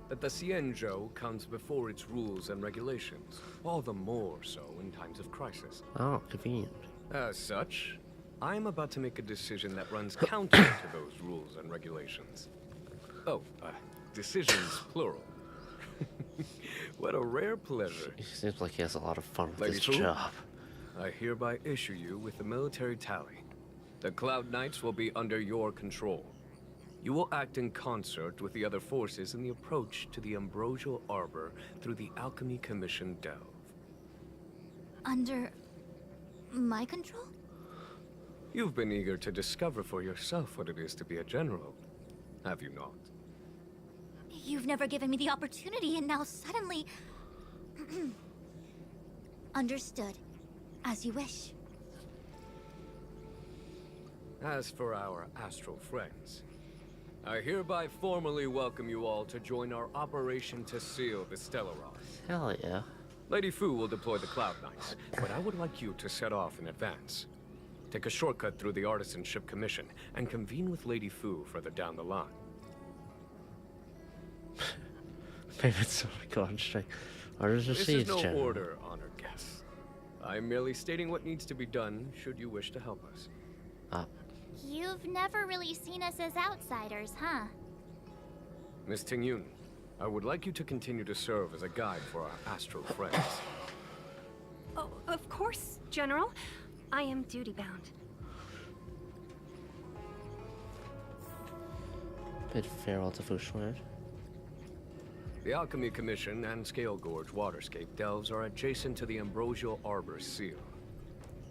[SPEAKER 13] that the Xianzhou comes before its rules and regulations, all the more so in times of crisis.
[SPEAKER 1] Oh, convenient.
[SPEAKER 13] As such, I am about to make a decision that runs counter to those rules and regulations. Oh, decisions plural. What a rare pleasure.
[SPEAKER 1] He seems like he has a lot of fun with
[SPEAKER 13] Lady
[SPEAKER 1] his
[SPEAKER 13] Fu,
[SPEAKER 1] job.
[SPEAKER 13] I hereby issue you with the military tally. The Cloud Knights will be under your control. You will act in concert with the other forces in the approach to the Ambrosial Arbor through the Alchemy Commission Delve.
[SPEAKER 4] Under... my control?
[SPEAKER 13] You've been eager to discover for yourself what it is to be a general, have you not?
[SPEAKER 4] You've never given me the opportunity, and now suddenly... Understood. As you wish.
[SPEAKER 13] As for our astral friends, I hereby formally welcome you all to join our operation to seal the Stellaron.
[SPEAKER 1] Hell yeah.
[SPEAKER 13] Lady Fu will deploy the Cloud Knights, but I would like you to set off in advance. Take a shortcut through the Artisanship Commission and convene with Lady Fu further down the line.
[SPEAKER 1] Payments go on straight. Orders
[SPEAKER 13] This
[SPEAKER 1] received,
[SPEAKER 13] is no
[SPEAKER 1] General.
[SPEAKER 13] order, honored guests. I'm merely stating what needs to be done should you wish to help us.
[SPEAKER 12] You've never really seen us as outsiders, huh?
[SPEAKER 13] Miss Tingyun, I would like you to continue to serve as a guide for our astral friends.
[SPEAKER 3] Oh, of course, General. I am duty-bound.
[SPEAKER 1] Bid farewell to Fushland.
[SPEAKER 13] The Alchemy Commission and Scale Gorge Waterscape delves are adjacent to the Ambrosial Arbor seal.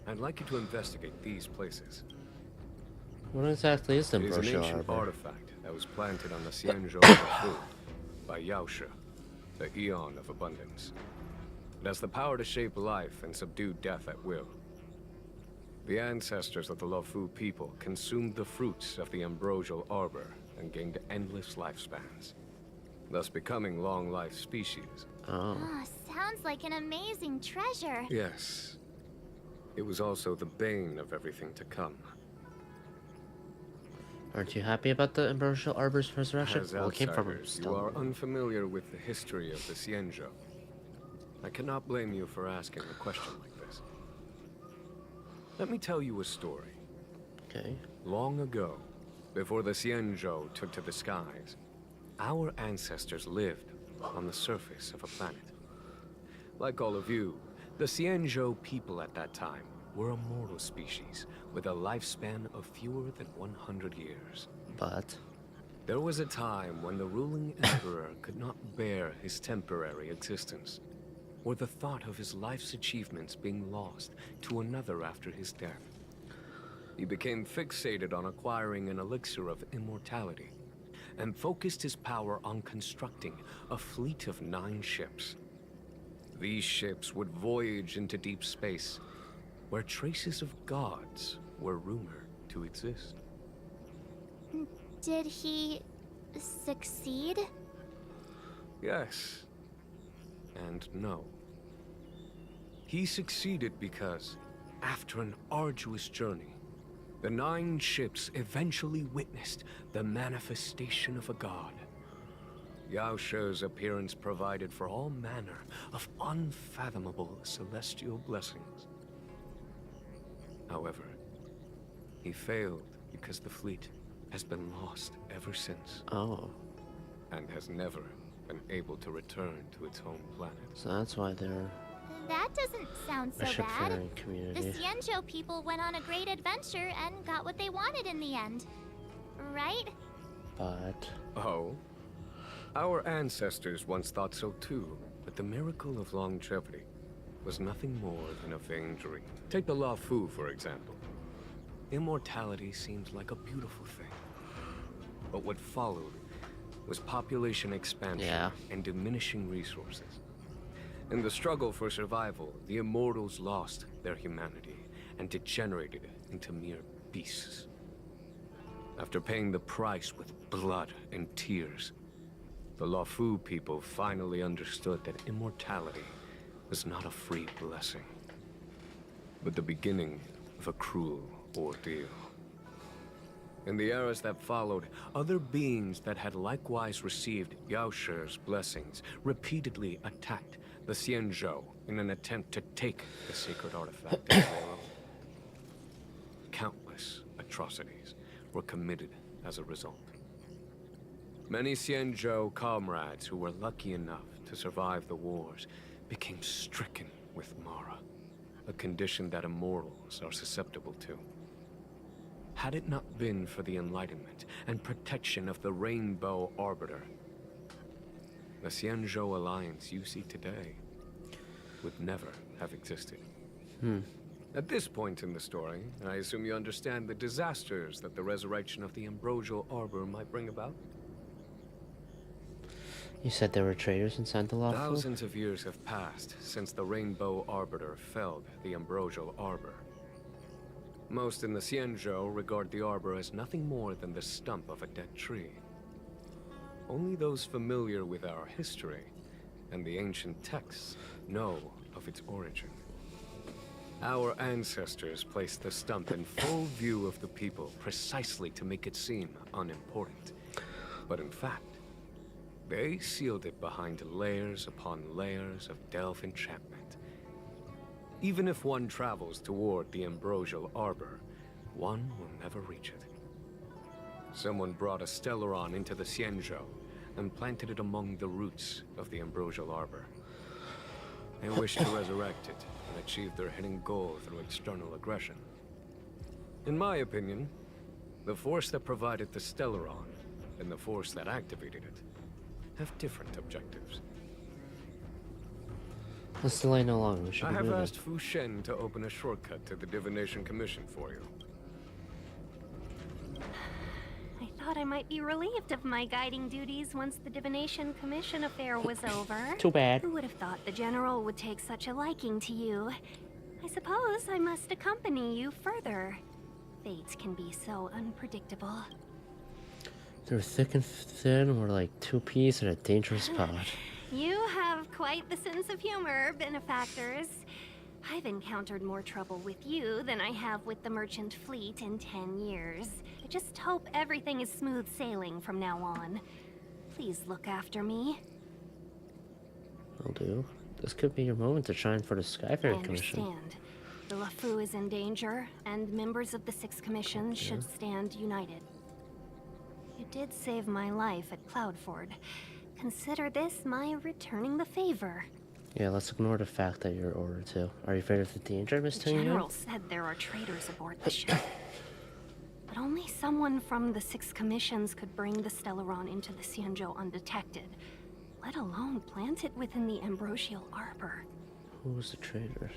[SPEAKER 13] I'd like you to investigate these places.
[SPEAKER 1] What exactly is the
[SPEAKER 13] It is an
[SPEAKER 1] Ambrosial
[SPEAKER 13] ancient
[SPEAKER 1] Arbor?
[SPEAKER 13] artifact that was planted on the Xianzhou Fu by Yaoshe, the Eon of Abundance. It has the power to shape life and subdue death at will. The ancestors of the Luofu people consumed the fruits of the Ambrosial Arbor and gained endless lifespans, thus becoming long-life species.
[SPEAKER 1] Oh.
[SPEAKER 12] Ah, sounds like an amazing treasure.
[SPEAKER 13] Yes. It was also the bane of everything to come.
[SPEAKER 1] Aren't you happy about the Ambrosial Arbor's resurrection?
[SPEAKER 13] As
[SPEAKER 1] Well, it came from
[SPEAKER 13] outsiders, you
[SPEAKER 1] stone.
[SPEAKER 13] are unfamiliar with the history of the Xianzhou. I cannot blame you for asking a question like this. Let me tell you a story.
[SPEAKER 1] Okay.
[SPEAKER 13] Long ago, before the Xianzhou took to the skies, our ancestors lived on the surface of a planet. Like all of you, the Xianzhou people at that time were a mortal species with a lifespan of fewer than 100 years.
[SPEAKER 1] But
[SPEAKER 13] there was a time when the ruling emperor could not bear his temporary existence, or the thought of his life's achievements being lost to another after his death. He became fixated on acquiring an elixir of immortality, and focused his power on constructing a fleet of 9 ships. These ships would voyage into deep space, where traces of gods were rumored to exist.
[SPEAKER 12] Did he... succeed?
[SPEAKER 13] Yes. And no. He succeeded because, after an arduous journey, the 9 ships eventually witnessed the manifestation of a god. Yaoshe's appearance provided for all manner of unfathomable celestial blessings. However, he failed because the fleet has been lost ever since.
[SPEAKER 1] Oh.
[SPEAKER 13] And has never been able to return to its home planet.
[SPEAKER 1] So that's why they're
[SPEAKER 12] That doesn't sound so
[SPEAKER 1] a
[SPEAKER 12] bad.
[SPEAKER 1] shipfaring
[SPEAKER 12] The
[SPEAKER 1] community.
[SPEAKER 12] Xianzhou people went on a great adventure and got what they wanted in the end. Right?
[SPEAKER 1] But
[SPEAKER 13] Oh? Our ancestors once thought so too, but the miracle of longevity was nothing more than a vain dream. Take the Luofu, for example. Immortality seems like a beautiful thing. But what followed was population expansion and diminishing resources. In the struggle for survival, the immortals lost their humanity and degenerated into mere beasts. After paying the price with blood and tears, the Luofu people finally understood that immortality was not a free blessing, but the beginning of a cruel ordeal. In the eras that followed, other beings that had likewise received Yao Shi's blessings repeatedly attacked the Xianzhou in an attempt to take the sacred artifact as their own. Countless atrocities were committed as a result. Many Xianzhou comrades who were lucky enough to survive the wars became stricken with Mara, a condition that immortals are susceptible to. Had it not been for the enlightenment and protection of the Rainbow Arbiter, the Xianzhou alliance you see today would never have existed. At this point in the story, I assume you understand the disasters that the resurrection of the Ambrosial Arbor might bring about?
[SPEAKER 1] You said there were traitors inside the Luofu?
[SPEAKER 13] Thousands of years have passed since the Rainbow Arbiter felled the Ambrosial Arbor. Most in the Xianzhou regard the Arbor as nothing more than the stump of a dead tree. Only those familiar with our history and the ancient texts know of its origin. Our ancestors placed the stump in full view of the people precisely to make it seem unimportant. But in fact, they sealed it behind layers upon layers of delve enchantment. Even if one travels toward the Ambrosial Arbor, one will never reach it. Someone brought a Stellaron into the Xianzhou and planted it among the roots of the Ambrosial Arbor. They wish to resurrect it and achieve their hidden goal through external aggression. In my opinion, the force that provided the Stellaron and the force that activated it have different objectives.
[SPEAKER 1] Let's delay no longer. We should
[SPEAKER 13] I
[SPEAKER 1] be
[SPEAKER 13] have
[SPEAKER 1] moving.
[SPEAKER 13] asked Fu Shen to open a shortcut to the Divination Commission for you.
[SPEAKER 3] I thought I might be relieved of my guiding duties once the Divination Commission affair was over.
[SPEAKER 1] Too bad.
[SPEAKER 3] Who would have thought the General would take such a liking to you? I suppose I must accompany you further. Fate can be so unpredictable.
[SPEAKER 1] They're thick and thin. We're like two peas in a dangerous pod.
[SPEAKER 3] You have quite the sense of humor, benefactors. I've encountered more trouble with you than I have with the merchant fleet in 10 years. I just hope everything is smooth sailing from now on. Please look after me.
[SPEAKER 1] Will do. This could be your moment to shine for the
[SPEAKER 3] I
[SPEAKER 1] Skyfaring Commission.
[SPEAKER 3] understand. The Luofu is in danger, and members of the Sixth Commission should stand united. You did save my life at Cloudford. Consider this my returning the favor.
[SPEAKER 1] Yeah, let's ignore the fact that you're ordered to. Are you afraid of the danger, Miss
[SPEAKER 3] The
[SPEAKER 1] Tingyun?
[SPEAKER 3] General said there are traitors aboard the ship. But only someone from the Six Commissions could bring the Stellaron into the Xianzhou undetected, let alone plant it within the Ambrosial Arbor.
[SPEAKER 1] Who was the traitor?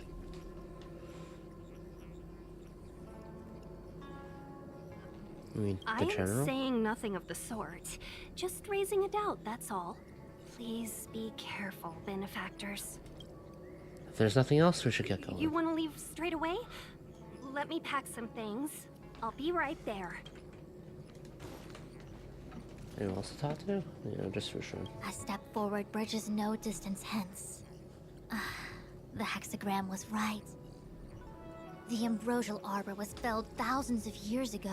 [SPEAKER 1] I mean,
[SPEAKER 3] I
[SPEAKER 1] the
[SPEAKER 3] am
[SPEAKER 1] general?
[SPEAKER 3] saying nothing of the sort. Just raising a doubt, that's all. Please be careful, benefactors.
[SPEAKER 1] If there's nothing else, we should get going.
[SPEAKER 3] You want to leave straight away? Let me pack some things. I'll be right there.
[SPEAKER 1] Anyone else to talk to? Yeah, just for sure.
[SPEAKER 4] A step forward bridges no distance hence. The hexagram was right. The Ambrosial Arbor was felled thousands of years ago.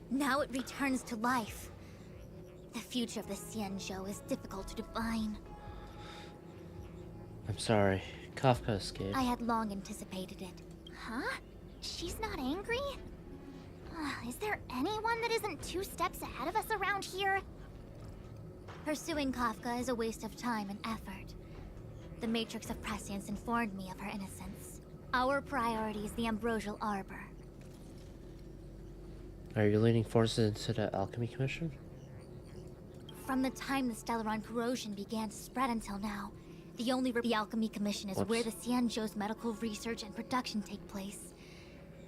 [SPEAKER 4] Now it returns to life. The future of the Xianzhou is difficult to define.
[SPEAKER 1] I'm sorry. Kafka escaped.
[SPEAKER 4] I had long anticipated it. Huh? She's not angry? Is there anyone that isn't 2 steps ahead of us around here? Pursuing Kafka is a waste of time and effort. The Matrix of Prescience informed me of her innocence. Our priority is the Ambrosial Arbor.
[SPEAKER 1] Are you leading forces into the Alchemy Commission?
[SPEAKER 4] From the time the Stellaron corrosion began to spread until now, the only the Alchemy Commission is where the Xianzhou's medical research and production take place.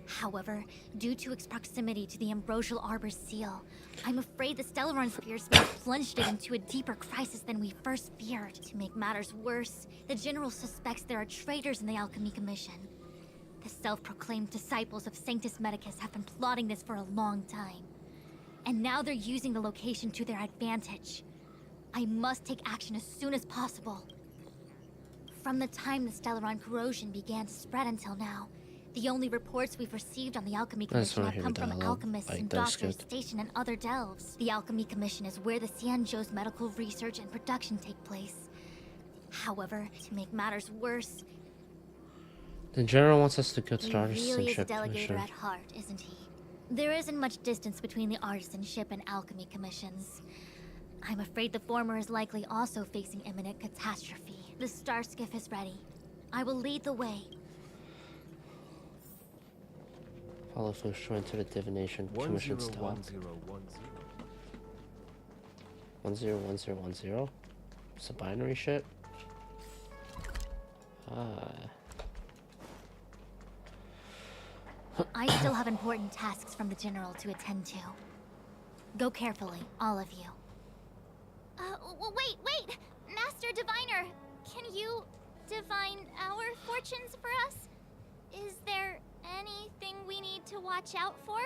[SPEAKER 4] However, due to its proximity to the Ambrosial Arbor's seal, I'm afraid the Stellaron spheres may have plunged it into a deeper crisis than we first feared. To make matters worse, the General suspects there are traitors in the Alchemy Commission.
[SPEAKER 12] The self-proclaimed disciples of Sanctus Medicus have been plotting this for a long time. And now they're using the location to their advantage. I must take action as soon as possible. From the time the Stellaron corrosion began to spread until now, the only reports we've received on the Alchemy Commission have come from alchemists and doctors stationed in other delves. The Alchemy Commission is where the Xianzhou's medical research and production take place. However, to make matters worse,
[SPEAKER 1] the General wants us to go to
[SPEAKER 12] he
[SPEAKER 1] the
[SPEAKER 12] really is a
[SPEAKER 1] Artisanship
[SPEAKER 12] delegator
[SPEAKER 1] Commission.
[SPEAKER 12] at heart, isn't he? There isn't much distance between the Artisanship and Alchemy Commissions. I'm afraid the former is likely also facing imminent catastrophe. The Star Skiff is ready. I will lead the way.
[SPEAKER 1] Follow Fushuan to the Divination Commission's talk. 101010. It's a binary shit.
[SPEAKER 12] I still have important tasks from the General to attend to. Go carefully, all of you.
[SPEAKER 4] Wait! Master Diviner, can you divine our fortunes for us? Is there anything we need to watch out for?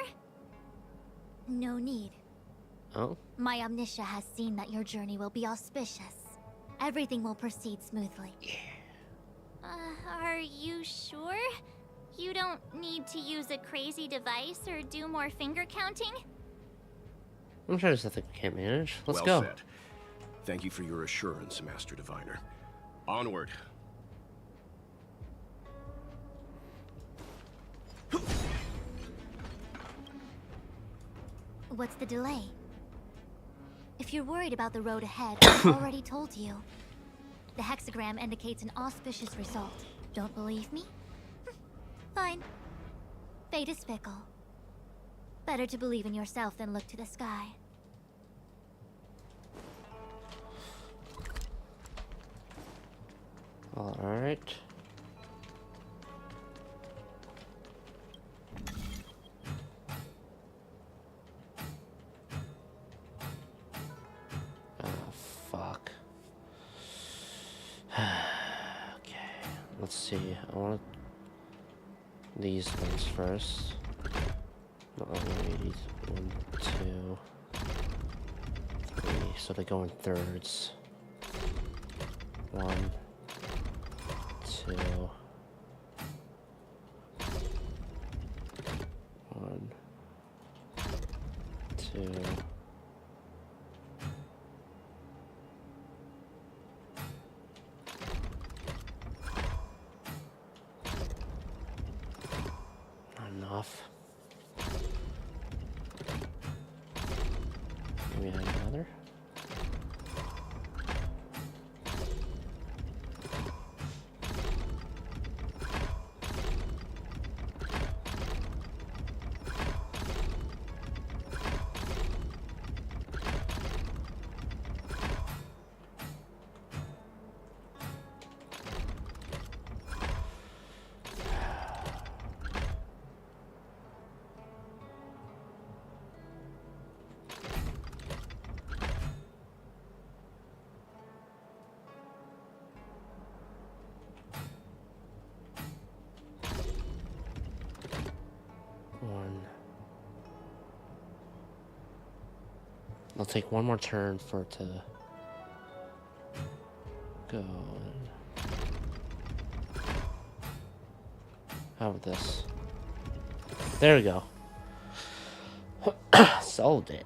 [SPEAKER 12] No need.
[SPEAKER 1] Oh?
[SPEAKER 12] My Omniscia has seen that your journey will be auspicious. Everything will proceed smoothly.
[SPEAKER 4] Are you sure? You don't need to use a crazy device or do more finger counting?
[SPEAKER 1] I'm sure there's nothing we can't manage. Let's
[SPEAKER 14] well
[SPEAKER 1] go.
[SPEAKER 14] Said. Thank you for your assurance, Master Diviner. Onward.
[SPEAKER 12] What's the delay? If you're worried about the road ahead, I've already told you. The hexagram indicates an auspicious result. Don't believe me? Fine. Fate is fickle. Better to believe in yourself than look to the sky.
[SPEAKER 1] Alright. Fuck. Okay, let's see. I want these ones first. No, these 1, 2, 3. So they go in thirds. 1, 2. 1, 2. Enough. Maybe add another. I'll take one more turn for it to go. How about this? There we go. Solved it.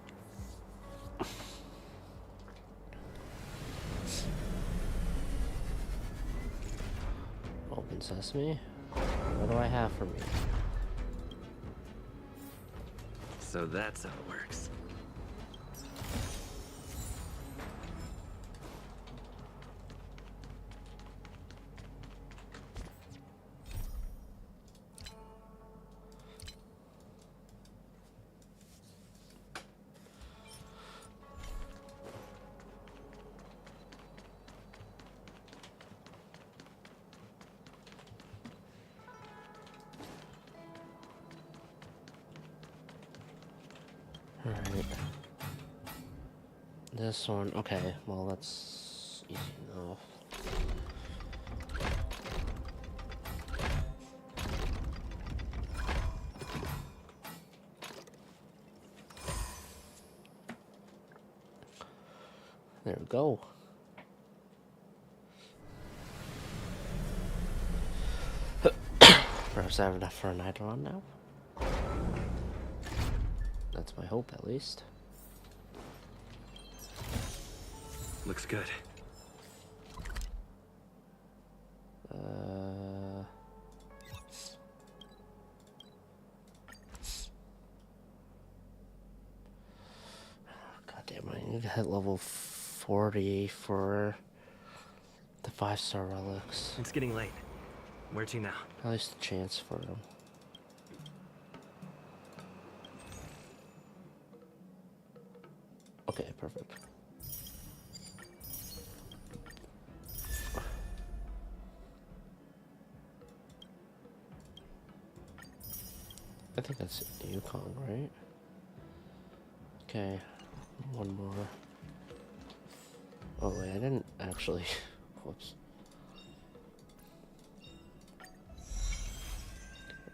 [SPEAKER 1] Open sesame. What do I have for me?
[SPEAKER 6] So that's how it works.
[SPEAKER 1] Alright. This one, okay, well that's easy enough. There we go. Perhaps I have enough for an Eidolon now. That's my hope, at least.
[SPEAKER 6] Looks good.
[SPEAKER 1] God damn, I need to hit level 40 for the 5-star relics.
[SPEAKER 6] It's getting late. Where to now?
[SPEAKER 1] At least a chance for them. Okay, perfect. I think that's Yukon, right? Okay, one more. Oh wait, I didn't actually. Whoops.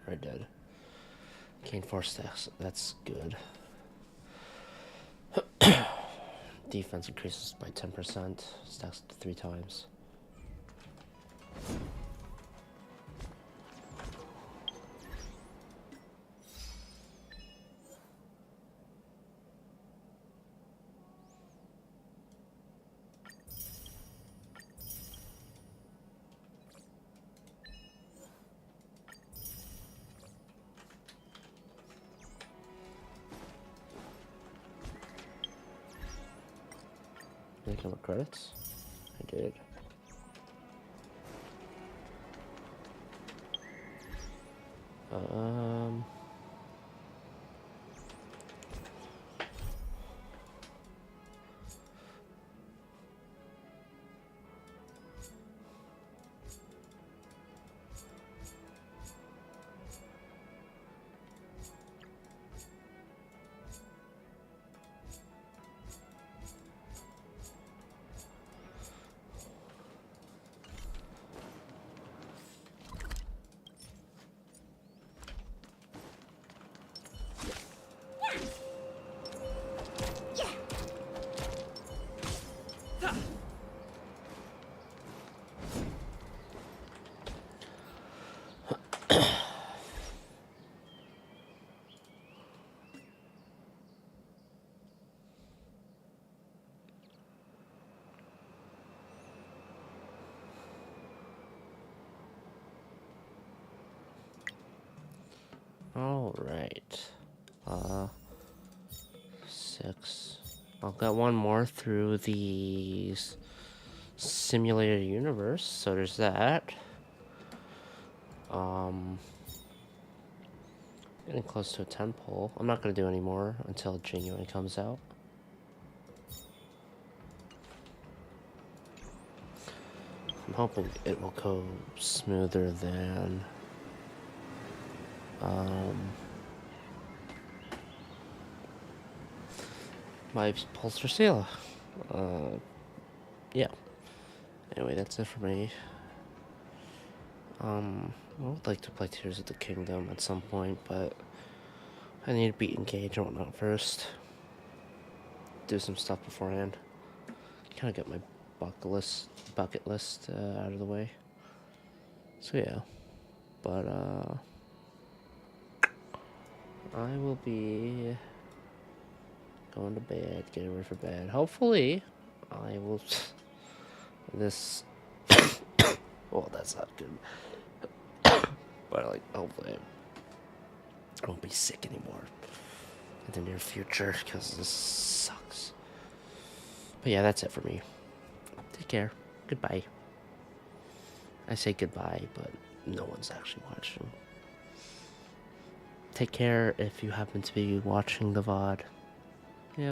[SPEAKER 1] Right, dead. Gain 4 stacks. That's good. Defense increases by 10%. Stacks 3 times. Did I cover credits? I did. All right. 6. I've got one more through the simulated universe, so there's that. Getting close to a 10 pull. I'm not gonna do any more until Genuine comes out. I'm hoping it will go smoother than my pulls for Sela. Yeah. Anyway, that's it for me. I would like to play Tears of the Kingdom at some point, but I need to beat Engage and whatnot first. Do some stuff beforehand. Kind of get my bucket list out of the way. So yeah, but I will be going to bed, getting ready for bed. Hopefully, I will. This. Well, that's not good. But like, hopefully, I won't be sick anymore in the near future because this sucks. But yeah, that's it for me. Take care. Goodbye. I say goodbye, but no one's actually watching. Take care if you happen to be watching the VOD.